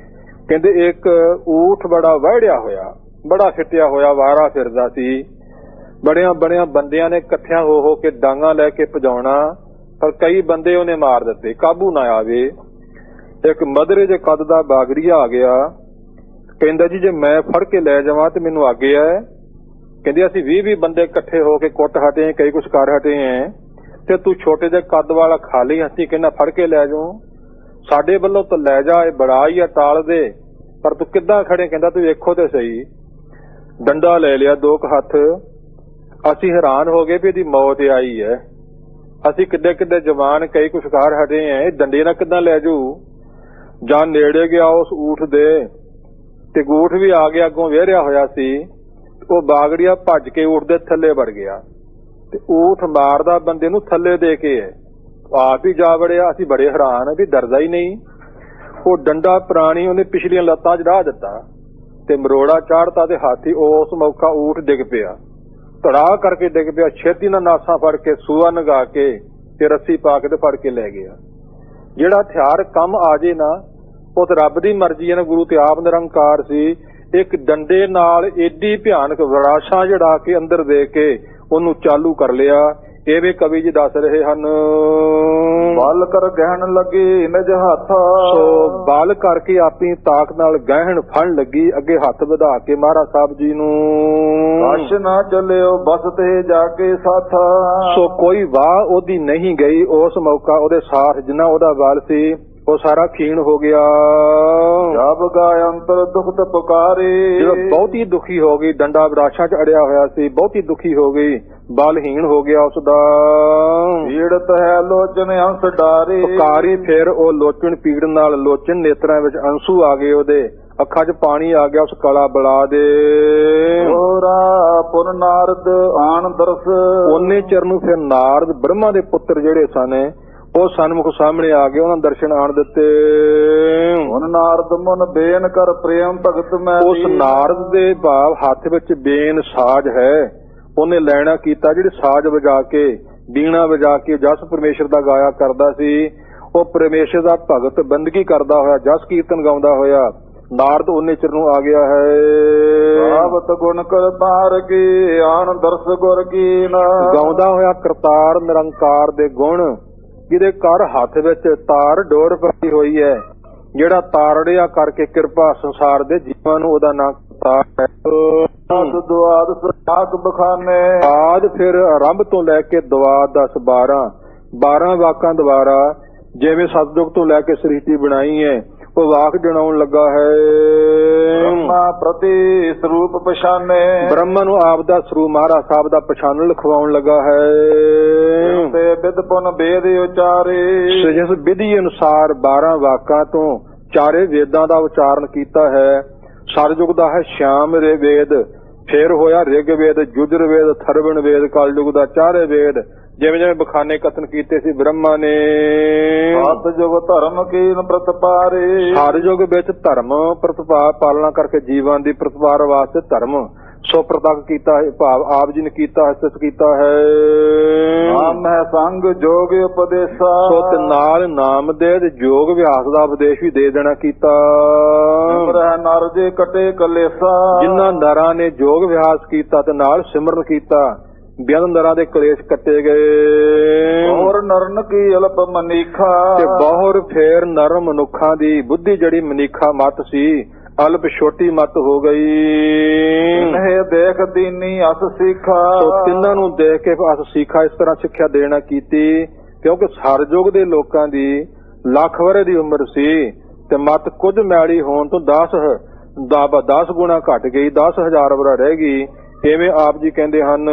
ਕਹਿੰਦੇ ਇੱਕ ਊਠ ਬੜਾ ਵਹਿੜਿਆ ਹੋਇਆ, ਬੜਾ ਫਿੱਟਿਆ ਹੋਇਆ ਵਾਰਾ ਫਿਰਦਾ ਸੀ। ਬੜਿਆਂ ਬੰਦਿਆਂ ਨੇ ਇਕੱਠਿਆਂ ਹੋ ਕੇ ਡਾਂਗਾ ਲੈ ਕੇ ਭਜਾਉਣਾ, ਪਰ ਕਈ ਬੰਦੇ ਉਹਨੇ ਮਾਰ ਦਿੱਤੇ, ਕਾਬੂ ਨਾ ਆਵੇ। ਇੱਕ ਮਧਰੇ ਦੇ ਕੱਦ ਦਾ ਬਾਗੜੀਆ ਆ ਗਿਆ। ਕਹਿੰਦਾ ਜੀ ਜੇ ਮੈਂ ਫੜ ਕੇ ਲੈ ਜਾਵਾਂ ਤੇ ਮੈਨੂੰ ਆਗਿਆ ਹੈ। ਕਹਿੰਦੇ ਅਸੀਂ 20 ਬੰਦੇ ਇਕੱਠੇ ਹੋ ਕੇ ਕੁੱਟ ਹਟੇ, ਕਈ ਕੁਛ ਕਰ ਹਟੇ ਹੈ, ਤੇ ਤੂੰ ਛੋਟੇ ਜਿਹੇ ਕੱਦ ਵਾਲਾ ਖਾਲੀ ਹੱਥੀ ਕਹਿੰਦਾ ਫੜ ਕੇ ਲੈ ਜਾਊ। ਸਾਡੇ ਵੱਲੋਂ ਤਾਂ ਲੈ ਜਾ, ਇਹ ਬੜਾ ਹੀ ਆ, ਟਾਲ ਦੇ, ਪਰ ਤੂੰ ਕਿੱਦਾਂ ਖੜੇ? ਕਹਿੰਦਾ ਤੂੰ ਵੇਖੋ ਤੇ ਸਹੀ। ਡੰਡਾ ਲੈ ਲਿਆ 2 ਹੱਥ। ਅਸੀਂ ਹੈਰਾਨ ਹੋ ਗਏ ਵੀ ਇਹਦੀ ਮੌਤ ਆਈ ਹੈ। ਅਸੀਂ ਕਿੱਡੇ ਜਵਾਨ, ਕਈ ਕੁਛ ਕਰ ਹਟੇ ਹੈ, ਡੰਡੇ ਨਾਲ ਕਿੱਦਾਂ ਲੈ ਜੂ? ਜਾਂ ਨੇੜੇ ਗਿਆ ਉਸ ਊਠ ਦੇ, ਤੇ ਊਠ ਵੀ ਆ ਗਿਆ, ਅੱਗੋਂ ਵੇਰਿਆ ਹੋਇਆ ਸੀ। ਉਹ ਬਾਗੜੀਆ ਭੱਜ ਕੇ ਊਠ ਦੇ ਥੱਲੇ ਵੜ ਗਿਆ, ਤੇ ਊਠ ਮਾਰਦਾ ਬੰਦੇ ਨੂੰ ਥੱਲੇ ਦੇ ਕੇ ਆਪ ਹੀ ਜਾ ਵੜਿਆ। ਅਸੀਂ ਬੜੇ ਹੈਰਾਨ ਵੀ ਡਰਦਾ ਹੀ ਨਹੀਂ। ਉਹ ਡੰਡਾ ਪ੍ਰਾਣੀ ਉਹਨੇ ਪਿਛਲੀਆਂ ਲੱਤਾਂ 'ਚ ਢਾਹ ਦਿੱਤਾ ਤੇ ਮਰੋੜਾ ਚਾੜਤਾ, ਤੇ ਹਾਥੀ ਉਸ ਮੌਕਾ ਊਠ ਡਿੱਗ ਪਿਆ, ਧੜਾ ਕਰਕੇ ਡਿੱਗ ਪਿਆ। ਛੇਤੀ ਨਾਲ ਨਾਸਾਂ ਫੜ ਕੇ, ਸੂਆ ਨਗਾ ਕੇ ਤੇ ਰੱਸੀ ਪਾ ਕੇ ਤੇ ਫੜ ਕੇ ਲੈ ਗਿਆ। ਜਿਹੜਾ ਹਥਿਆਰ ਕੰਮ ਆ ਜੇ ਨਾ, ਉਹ ਤੇ ਰੱਬ ਦੀ ਮਰਜ਼ੀ ਹੈ ਨਾ। ਗੁਰੂ ਤੇ ਆਪ ਨਿਰੰਕਾਰ ਸੀ। ਇੱਕ ਡੰਡੇ ਨਾਲ ਏਡੀ ਭਿਆਨਕ ਵਿਰਾਸ਼ਾ ਜੜਾ ਕੇ ਅੰਦਰ ਦੇ ਕੇ ਉਹਨੂੰ ਚਾਲੂ ਕਰ ਲਿਆ। ਇਹ ਵੀ ਕਵੀ ਜੀ ਦੱਸ ਰਹੇ ਹਨ, ਬਲ ਕਰ ਗਹਿਣ ਲੱਗੀ ਨਿਜ ਹੱਥ। ਸੋ ਬਲ ਕਰਕੇ ਆਪਣੀ ਤਾਕ ਨਾਲ ਗਹਿਣ ਫੜਨ ਲੱਗੀ, ਅੱਗੇ ਹੱਥ ਵਧਾ ਕੇ ਮਹਾਰਾਜ ਸਾਹਿਬ ਜੀ ਨੂੰ। ਕਛ ਨਾ ਚੱਲਿਓ ਬਸ ਤੇ ਜਾ ਕੇ ਸਾਥ। ਸੋ ਕੋਈ ਵਾਹ ਉਹਦੀ ਨਹੀਂ ਗਈ। ਉਸ ਮੌਕਾ ਉਹਦੇ ਸਾਥ ਜਿੰਨਾ ਉਹਦਾ ਬਲ ਸੀ ਉਹ ਸਾਰਾ ਖੀਣ ਹੋ ਗਿਆ। ਜਬ ਗਾਇ ਅੰਤਰ ਦੁਖਤ ਪੁਕਾਰੇ। ਜਦੋਂ ਬਹੁਤੀ ਦੁਖੀ ਹੋ ਗਈ, ਡੰਡਾ ਵਿਰਾਸ਼ਾਂ 'ਚ ਅੜਿਆ ਹੋਇਆ ਸੀ, ਬਹੁਤੀ ਦੁਖੀ ਹੋ ਗਈ, ਬਲਹੀਣ ਹੋ ਗਿਆ ਉਸਦਾ। ਪੀੜਤ ਹੈ ਲੋਚਨ ਹੰਸ ਡਾਰੇ। ਪੁਕਾਰੀ ਫਿਰ ਉਹ ਲੋਚਨ ਪੀੜ ਨਾਲ, ਲੋਚਨ ਨੇਤਰਾਂ ਵਿੱਚ ਅੰਸੂ ਆ ਗਏ, ਉਹਦੇ ਅੱਖਾਂ 'ਚ ਪਾਣੀ ਆ ਗਿਆ ਉਸ ਕਲਾ ਬਲਾ ਦੇ। ਹੋਰਾ ਪੁਨ ਨਾਰਦ ਆਣ ਦਰਸ। ਉਹਨੇ ਚਿਰ ਨੂੰ ਫਿਰ ਨਾਰਦ ਬ੍ਰਹਮਾ ਦੇ ਪੁੱਤਰ ਜਿਹੜੇ ਸਨ ਉਹ ਸਨਮੁਖ ਸਾਹਮਣੇ ਆ ਗਏ, ਉਹਨਾਂ ਦਰਸ਼ਨ ਆਣ ਦਿੱਤੇ। ਹੁਣ ਨਾਰਦ ਮਨ ਬੇਨ ਕਰ ਪ੍ਰੇਮ ਭਗਤ ਮੈਂ। ਉਸ ਨਾਰਦ ਦੇ ਭਾਵ ਹੱਥ ਵਿੱਚ ਬੇਨ ਸਾਜ਼ ਹੈ, ਉਹਨੇ ਲੈਣਾ ਕੀਤਾ। ਜਿਹੜੇ ਸਾਜ਼ ਵਜਾ ਕੇ, ਬੀਣਾ ਵਜਾ ਕੇ ਜਸ ਪਰਮੇਸ਼ਰ ਦਾ ਗਾਇਆ ਕਰਦਾ ਸੀ, ਉਹ ਪਰਮੇਸ਼ਰ ਦਾ ਭਗਤ ਬੰਦਗੀ ਕਰਦਾ ਹੋਇਆ, ਜਸ ਕੀਰਤਨ ਗਾਉਂਦਾ ਹੋਇਆ ਨਾਰਦ ਉਹਨੇ ਚਿਰ ਨੂੰ ਆ ਗਿਆ ਹੈ। ਗਾਵਤ ਗੁਣ ਕਰ ਬਾਰ ਕੀ ਆਣ ਦਰਸ ਗੁਰ ਕੀ ਨਾ। ਗਾਉਂਦਾ ਹੋਇਆ ਕਰਤਾਰ ਨਿਰੰਕਾਰ ਦੇ ਗੁਣ, ਜਿਹਦੇ ਘਰ ਹੱਥ ਵਿੱਚ ਤਾਰ ਡੋਰ ਪਈ ਹੋਈ ਹੈ, ਜਿਹੜਾ ਤਾਰੜਿਆ ਕਰਕੇ ਕਿਰਪਾ ਸੰਸਾਰ ਦੇ ਜੀਵਾਂ ਨੂੰ, ਉਹਦਾ ਨਾਂ ਕਰਤਾਰ ਹੈ। ਦੁਆਦ ਸਾਖ ਬਖਾਨੇ। ਆਦ ਫਿਰ ਆਰੰਭ ਤੋਂ ਲੈ ਕੇ ਦੁਆਦ 10 12 ਵਾਕਾਂ ਦੁਆਰਾ ਜਿਵੇਂ ਸਤਜੁਗ ਤੋਂ ਲੈ ਕੇ ਸ੍ਰਿਸ਼ਟੀ ਬਣਾਈ ਹੈ, ਉਹ ਵਾਕ ਜਣਾਉਣ ਲੱਗਾ ਹੈ। ਬ੍ਰਹਮਾ ਪ੍ਰਤੀ ਸਰੂਪ ਪਛਾਨੇ। ਬ੍ਰਹਮਾ ਨੂੰ ਆਪ ਦਾ ਸਰੂਪ ਮਹਾਰਾਜ ਸਾਹਿਬ ਦਾ ਪਛਾਣਨ ਲਿਖਵਾਉਣ ਲੱਗਾ ਹੈ। ਤੇ ਵਿਦ ਪੁਨ ਵੇਦ ਉਚਾਰੇ। ਜਿਸ ਵਿਧੀ ਅਨੁਸਾਰ 12 ਵਾਕਾਂ ਤੋਂ 4 ਵੇਦਾਂ ਦਾ ਉਚਾਰਨ ਕੀਤਾ ਹੈ। ਸਤਜੁਗ ਦਾ ਹੈ ਸ਼ਾਮ ਰੇ ਵੇਦ, ਫਿਰ ਹੋਇਆ ਰਿਗ ਵੇਦ, ਯੁਜੁਰ ਵੇਦ, ਥਰਵਣ ਵੇਦ, ਕਲਯੁਗ ਦਾ 4 ਵੇਦ। ਜਿਵੇਂ ਬਖਾਨੇ ਕਥਨ ਕੀਤੇ ਸੀ ਬ੍ਰਹਮਾ ਨੇ। ਸਤਜੁਗ ਧਰਮ ਕੀਨ ਪ੍ਰਤਪਾਰੇ। ਸਤਜੁਗ ਵਿੱਚ ਧਰਮ ਪ੍ਰਤਪਾ ਪਾਲਣਾ ਕਰਕੇ ਜੀਵਾਂ ਦੀ ਪ੍ਰਤਪਾਰ ਵਾਸਤੇ ਧਰਮ ਸੋ ਪ੍ਰਤੱਖ ਕੀਤਾ ਹੈ, ਭਾਵ ਆਪ ਜੀ ਨੇ ਕੀਤਾ ਹੈ, ਸਤ ਕੀਤਾ ਹੈ। ਨਾਮ ਹੈ ਸੰਗ ਜੋਗ ਉਪਦੇਸਾ। ਸੋ ਤੇ ਨਾਲ ਨਾਮ ਦੇ ਜੋਗ ਵਿਆਸ ਦਾ ਉਪਦੇਸ਼ ਵੀ ਦੇ ਦੇਣਾ ਕੀਤਾ। ਨਰ ਜੇ ਕਟੇ ਕਲੇਸਾ। ਜਿਨ੍ਹਾਂ ਨਰਾਂ ਨੇ ਜੋਗ ਵਿਆਸ ਕੀਤਾ ਤੇ ਨਾਲ ਸਿਮਰਨ ਕੀਤਾ, ਬਿਆਨ ਨਰਾਂ ਦੇ ਕਲੇਸ਼ ਕੱਟੇ ਗਏ। ਹੋਰ ਨਰਨ ਕੀ ਅਲਪ ਮਨੀਖਾ। ਤੇ ਬਹੁਰ ਫੇਰ ਨਰ ਮਨੁੱਖਾਂ ਦੀ ਬੁੱਧੀ ਜਿਹੜੀ ਮਨੀਖਾ ਮਤ ਸੀ, ਅਲਪ ਛੋਟੀ ਮਤ ਹੋ ਗਈ। ਇਹ ਦੇਖ ਦੀਨੀ ਅਸ ਸਿੱਖਾ। ਸੋ ਤਿੰਨਾਂ ਨੂੰ ਦੇਖ ਕੇ ਅਸ ਸਿੱਖਾ, ਇਸ ਤਰ੍ਹਾਂ ਸਿੱਖਿਆ ਦੇਣਾ ਕੀਤੀ। ਕਿਉਂਕਿ ਸਰਯੁਗ ਦੇ ਲੋਕਾਂ ਦੀ ਲੱਖ ਵਰੇ ਦੀ ਉਮਰ ਸੀ ਤੇ ਮਤ ਕੁਝ ਮੈਲੀ ਹੋਣ ਤੋਂ 10 ਗੁਣਾ ਘਟ ਗਈ, 10,000 ਵਰਾ ਰਹਿ ਗਈ। ਇਵੇਂ ਆਪ ਜੀ ਕਹਿੰਦੇ ਹਨ,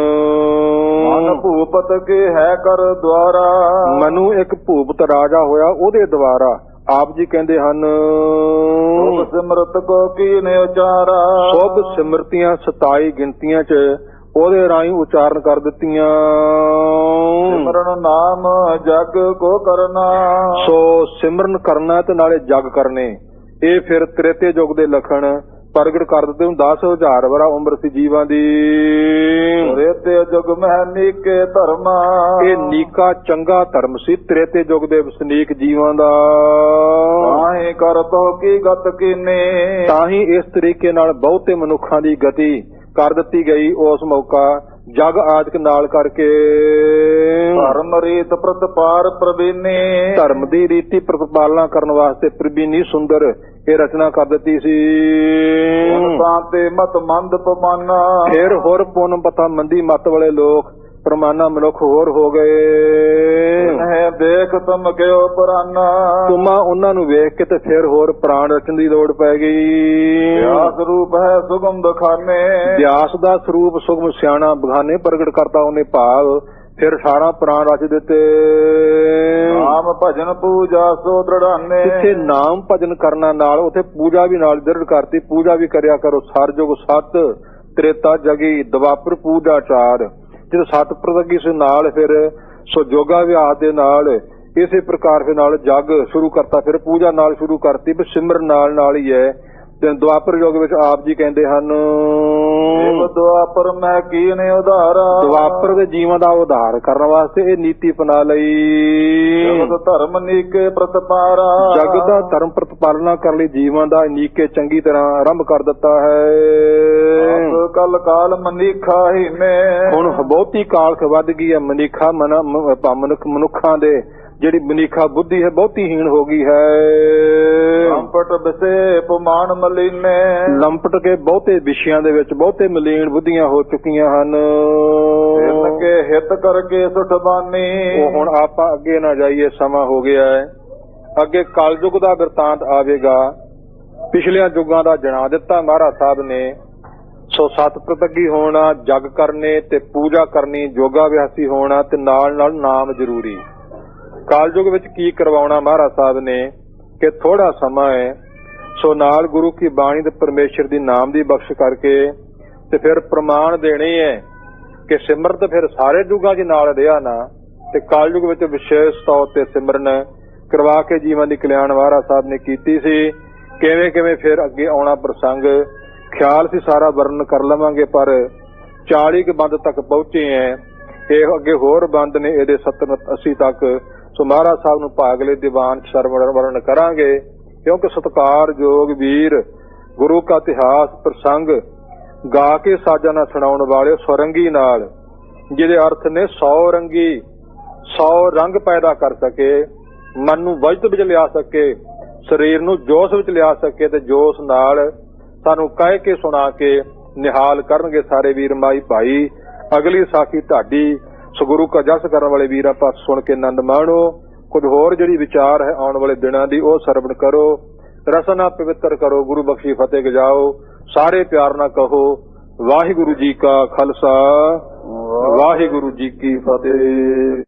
ਮਨ ਭੂਪਤ ਕੇ ਹੈ ਕਰ ਦੁਆਰਾ। ਮਨੂ ਇੱਕ ਭੂਪਤ ਰਾਜਾ ਹੋਇਆ, ਉਹਦੇ ਦੁਆਰਾ ਆਪ ਜੀ ਕਹਿੰਦੇ ਹਨ, ਸਭ ਸਿਮਰਤ ਕੋ ਕੀਨੇ ਉਚਾਰਾ। ਸਭ ਸਿਮਰਤੀਆਂ 27 ਗਿਣਤੀਆਂ 'ਚ ਉਹਦੇ ਰਾਹੀਂ ਉਚਾਰਨ ਕਰ ਦਿੱਤੀਆਂ। ਸਿਮਰਨ ਨਾਮ ਜਗ ਕੋ ਕਰਨਾ। ਸੋ ਸਿਮਰਨ ਕਰਨਾ ਤੇ ਨਾਲੇ ਜਗ ਕਰਨੇ, ਇਹ ਫਿਰ ਤ੍ਰੇਤੇ ਯੁੱਗ ਦੇ ਲੱਖਣ ਪ੍ਰਗਟ ਕਰ ਦਿੱਤੇ। 10,000 ਵਰਾ ਉਮਰ ਸੀ ਜੀਵਾਂ ਦੀ। ਰੇਤੇ ਜੁਗ ਮਹਿ ਨੀਕੇ ਧਰਮਾ, ਇਹ ਨੀਕਾ ਚੰਗਾ ਧਰਮ ਸੀ ਤ੍ਰੇਤੇ ਯੁੱਗ ਦੇ ਵਸਨੀਕ ਜੀਵਾਂ ਦਾ। ਤਾਹੀਂ ਕਰ ਤੋ ਕੀ ਗਤ ਕੀਨੇ, ਤਾਂ ਹੀ ਇਸ ਤਰੀਕੇ ਨਾਲ ਬਹੁਤੇ ਮਨੁੱਖਾਂ ਦੀ ਗਤੀ ਕਰ ਦਿੱਤੀ ਗਈ ਉਸ ਮੌਕਾ ਜਗ ਆਦਿਕ ਨਾਲ ਕਰਕੇ। ਧਰਮ ਰੀਤ ਪ੍ਰਤਪਾਰ ਪ੍ਰਵੀਨੀ, ਧਰਮ ਦੀ ਰੀਤੀ ਪ੍ਰਤਪਾਲਨਾ ਕਰਨ ਵਾਸਤੇ ਪ੍ਰਵੀਨੀ ਸੁੰਦਰ ਇਹ ਰਚਨਾ ਕਰ ਦਿੱਤੀ ਸੀ। ਤਾਂ ਤੇ ਮਤ ਮੰਦ ਪਮਾਨਾ, ਫਿਰ ਹੋਰ ਪੁੰਨ ਪਤਾ ਮੰਦੀ ਮਤ ਵਾਲੇ ਲੋਕ ਪ੍ਰਮਾਨਾ ਮਨੁੱਖ ਹੋਰ ਹੋ ਗਏ। ਹੈ ਦੇਖ ਤੁਮ ਕਿਉ ਪੁਰਾਨਾ, ਤੁਮਾ ਉਹਨਾਂ ਨੂੰ ਵੇਖ ਕੇ ਤੇ ਫਿਰ ਹੋਰ ਪ੍ਰਾਣ ਰਚਣ ਦੀ ਲੋੜ ਪੈ ਗਈ। ਵਿਆਸ ਰੂਪ ਹੈ ਸੁਗਮ ਬਖਾਨੇ, ਵਿਆਸ ਦਾ ਸਰੂਪ ਸੁਗਮ ਸਿਆਣਾ ਬਖਾਨੇ ਪ੍ਰਗਟ ਕਰਤਾ ਉਹਨੇ ਭਾਵ ਫਿਰ 18 ਪ੍ਰਾਣ ਰਚ ਦਿੱਤੇ। ਨਾਮ ਭਜਨ ਪੂਜਾ ਸੋ ਦ੍ਰਿੜਾਨੇ, ਜਿੱਥੇ ਨਾਮ ਭਜਨ ਕਰਨਾ ਨਾਲ ਉਥੇ ਪੂਜਾ ਵੀ ਨਾਲ ਦ੍ਰਿੜ ਕਰਤੀ। ਪੂਜਾ ਵੀ ਕਰਿਆ ਕਰੋ। ਸਰਜੁਗ ਸਤ ਤ੍ਰੇਤਾ ਜਗੀ ਦਵਾਪਰ ਪੂਜਾ ਚਾਰ। ਜਦੋਂ ਸਤ ਪ੍ਰਤੱਗੀ ਸੀ ਨਾਲ ਫਿਰ ਸੋ ਜੋਗਾ ਵਿਆਸ ਦੇ ਨਾਲ ਇਸੇ ਪ੍ਰਕਾਰ ਫਿਰ ਨਾਲ ਜਗ ਸ਼ੁਰੂ ਕਰਤਾ। ਫਿਰ ਪੂਜਾ ਨਾਲ ਸ਼ੁਰੂ ਕਰਤੀ। ਵੀ ਸਿਮਰਨ ਨਾਲ ਹੀ ਹੈ। ਤੇ ਦੁਆਪਰ ਯੁੱਗ ਵਿੱਚ ਆਪ ਜੀ ਕਹਿੰਦੇ ਹਨ, ਦੁਆਪਰ ਮੈਂ ਕੀਨੇ ਉਧਾਰਾ, ਦੁਆਪਰ ਦੇ ਜੀਵਾਂ ਦਾ ਉਧਾਰ ਕਰਨ ਵਾਸਤੇ ਇਹ ਨੀਤੀ ਅਪਣਾ ਲਈ। ਜਗਤ ਧਰਮ ਨੀਕੇ ਪ੍ਰਤਪਾਰਾ, ਜਗਤ ਦਾ ਧਰਮ ਪ੍ਰਤਪਾਲਨਾ ਕਰਨ ਲਈ ਜੀਵਾਂ ਦਾ ਨੀਕੇ ਚੰਗੀ ਤਰ੍ਹਾਂ ਆਰੰਭ ਕਰ ਦਿੱਤਾ ਹੈ। ਕਲ ਕਾਲ ਮਨੀਖਾ ਹੀ ਨੇ, ਹੁਣ ਬਹੁਤੀ ਕਾਲਖ ਵੱਧ ਗਈ ਹੈ। ਮਨੀਖਾ ਮਨੁੱਖਾਂ ਦੇ ਜਿਹੜੀ ਮਨੀਖਾ ਬੁੱਧੀ ਹੈ ਬਹੁਤੀ ਹੀਣ ਹੋ ਗਈ ਹੈ। ਲੰਪਟ ਬਿਸੇ ਪਮਾਨ ਮਲੀਨੇ, ਲੰਪਟ ਕੇ ਬਹੁਤੇ ਵਿਸ਼ਿਆਂ ਦੇ ਵਿੱਚ ਬਹੁਤੇ ਮਲੀਨ ਬੁੱਧੀਆਂ ਹੋ ਚੁੱਕੀਆਂ ਹਨ। ਕੇ ਹਿੱਤ ਕਰਕੇ ਸੁਠਬਾਨੀ, ਉਹ ਹੁਣ ਆਪਾਂ ਅੱਗੇ ਨਾ ਜਾਈਏ, ਸਮਾਂ ਹੋ ਗਿਆ ਹੈ। ਅੱਗੇ ਕਲਯੁਗ ਦਾ ਬਿਰਤਾਂਤ ਆਵੇਗਾ। ਪਿਛਲਿਆਂ ਯੁੱਗਾਂ ਦਾ ਜਣਾ ਦਿੱਤਾ ਮਹਾਰਾਜ ਸਾਹਿਬ ਨੇ। ਸੋ ਸਤ ਪ੍ਰਤੱਗੀ ਹੋਣਾ, ਜਗ ਕਰਨੇ ਤੇ ਪੂਜਾ ਕਰਨੀ, ਜੋਗਾ ਅਭਿਆਸੀ ਹੋਣਾ ਤੇ ਨਾਲ ਨਾਲ ਨਾਮ ਜ਼ਰੂਰੀ। ਕਾਲਯੁਗ ਵਿੱਚ ਕੀ ਕਰਵਾਉਣਾ ਮਹਾਰਾਜ ਸਾਹਿਬ ਨੇ ਕਿ ਥੋੜਾ ਸਮਾਂ ਹੈ। ਸੋ ਨਾਲ ਗੁਰੂ ਕੀ ਬਾਣੀ ਤੇ ਪਰਮੇਸ਼ਰ ਦੀ ਨਾਮ ਦੀ ਬਖਸ਼ ਕਰਕੇ ਤੇ ਫਿਰ ਪ੍ਰਮਾਣ ਦੇਣੇ ਹੈ ਕਿ ਸਿਮਰਤ ਫਿਰ ਸਾਰੇ ਯੁੱਗਾਂ 'ਚ ਨਾਲ ਰਿਹਾ ਨਾ। ਤੇ ਕਾਲਯੁਗ ਵਿੱਚ ਵਿਸ਼ੇਸ਼ ਤੌਰ ਤੇ ਸਿਮਰਨ ਕਰਵਾ ਕੇ ਜੀਵਨ ਦੀ ਕਲਿਆਣ ਮਹਾਰਾਜ ਸਾਹਿਬ ਨੇ ਕੀਤੀ ਸੀ। ਕਿਵੇਂ ਕਿਵੇਂ ਫਿਰ ਅੱਗੇ ਆਉਣਾ ਪ੍ਰਸੰਗ ਖਿਆਲ ਸੀ ਸਾਰਾ ਵਰਣਨ ਕਰ ਲਵਾਂਗੇ, ਪਰ 40 ਕੁ ਬੰਦ ਤੱਕ ਪਹੁੰਚੇ ਹੈ। ਇਹ ਅੱਗੇ ਹੋਰ ਬੰਦ ਨੇ ਇਹਦੇ 70 80 ਤੱਕ। ਸੋ ਮਹਾਰਾਜ ਸਾਹਿਬ ਨੂੰ ਭਾਗਲੇ ਦੀਵਾਨ ਸਰਵਣ ਵਰਣਨ ਕਰਾਂਗੇ, ਕਿਉਂਕਿ ਸਤਿਕਾਰਯੋਗ ਵੀਰ ਗੁਰੂ ਕਾ ਇਤਿਹਾਸ ਪ੍ਰਸੰਗ ਗਾ ਕੇ ਸਾਜਾਂ ਨਾਲ ਸੁਣਾਉਣ ਵਾਲੇ ਸੁਰੰਗੀ ਨਾਲ, ਜਿਹਦੇ ਅਰਥ ਨੇ 100 ਰੰਗੀ, 100 ਰੰਗ ਪੈਦਾ ਕਰ ਸਕੇ, ਮਨ ਨੂੰ ਵਜਦ ਵਿੱਚ ਲਿਆ ਸਕੇ, ਸਰੀਰ ਨੂੰ ਜੋਸ਼ ਵਿੱਚ ਲਿਆ ਸਕੇ ਤੇ ਜੋਸ਼ ਨਾਲ ਸਾਨੂੰ ਕਹਿ ਕੇ ਸੁਣਾ ਕੇ ਨਿਹਾਲ ਕਰਨਗੇ ਸਾਰੇ ਵੀਰ ਮਾਈ ਭਾਈ। ਅਗਲੀ ਸਾਖੀ ਤੁਹਾਡੀ। ਸੋ ਗੁਰੂ ਕਾ ਜਸ ਕਰਨ ਵਾਲੇ ਵੀਰਾਂ ਪਾਸ ਸੁਣ ਕੇ ਆਨੰਦ ਮਾਣੋ। ਕੁਝ ਹੋਰ ਜਿਹੜੀ ਵਿਚਾਰ ਹੈ ਆਉਣ ਵਾਲੇ ਦਿਨਾਂ ਦੀ ਉਹ ਸਰਵਣ ਕਰੋ, ਰਸਨਾ ਪਵਿੱਤਰ ਕਰੋ, ਗੁਰੂ ਬਖਸ਼ੀ ਫਤਿਹ ਗਜਾਓ। ਸਾਰੇ ਪਿਆਰ ਨਾਲ ਕਹੋ ਵਾਹਿਗੁਰੂ ਜੀ ਕਾ ਖਾਲਸਾ, ਵਾਹਿਗੁਰੂ ਜੀ ਕੀ ਫਤਿਹ।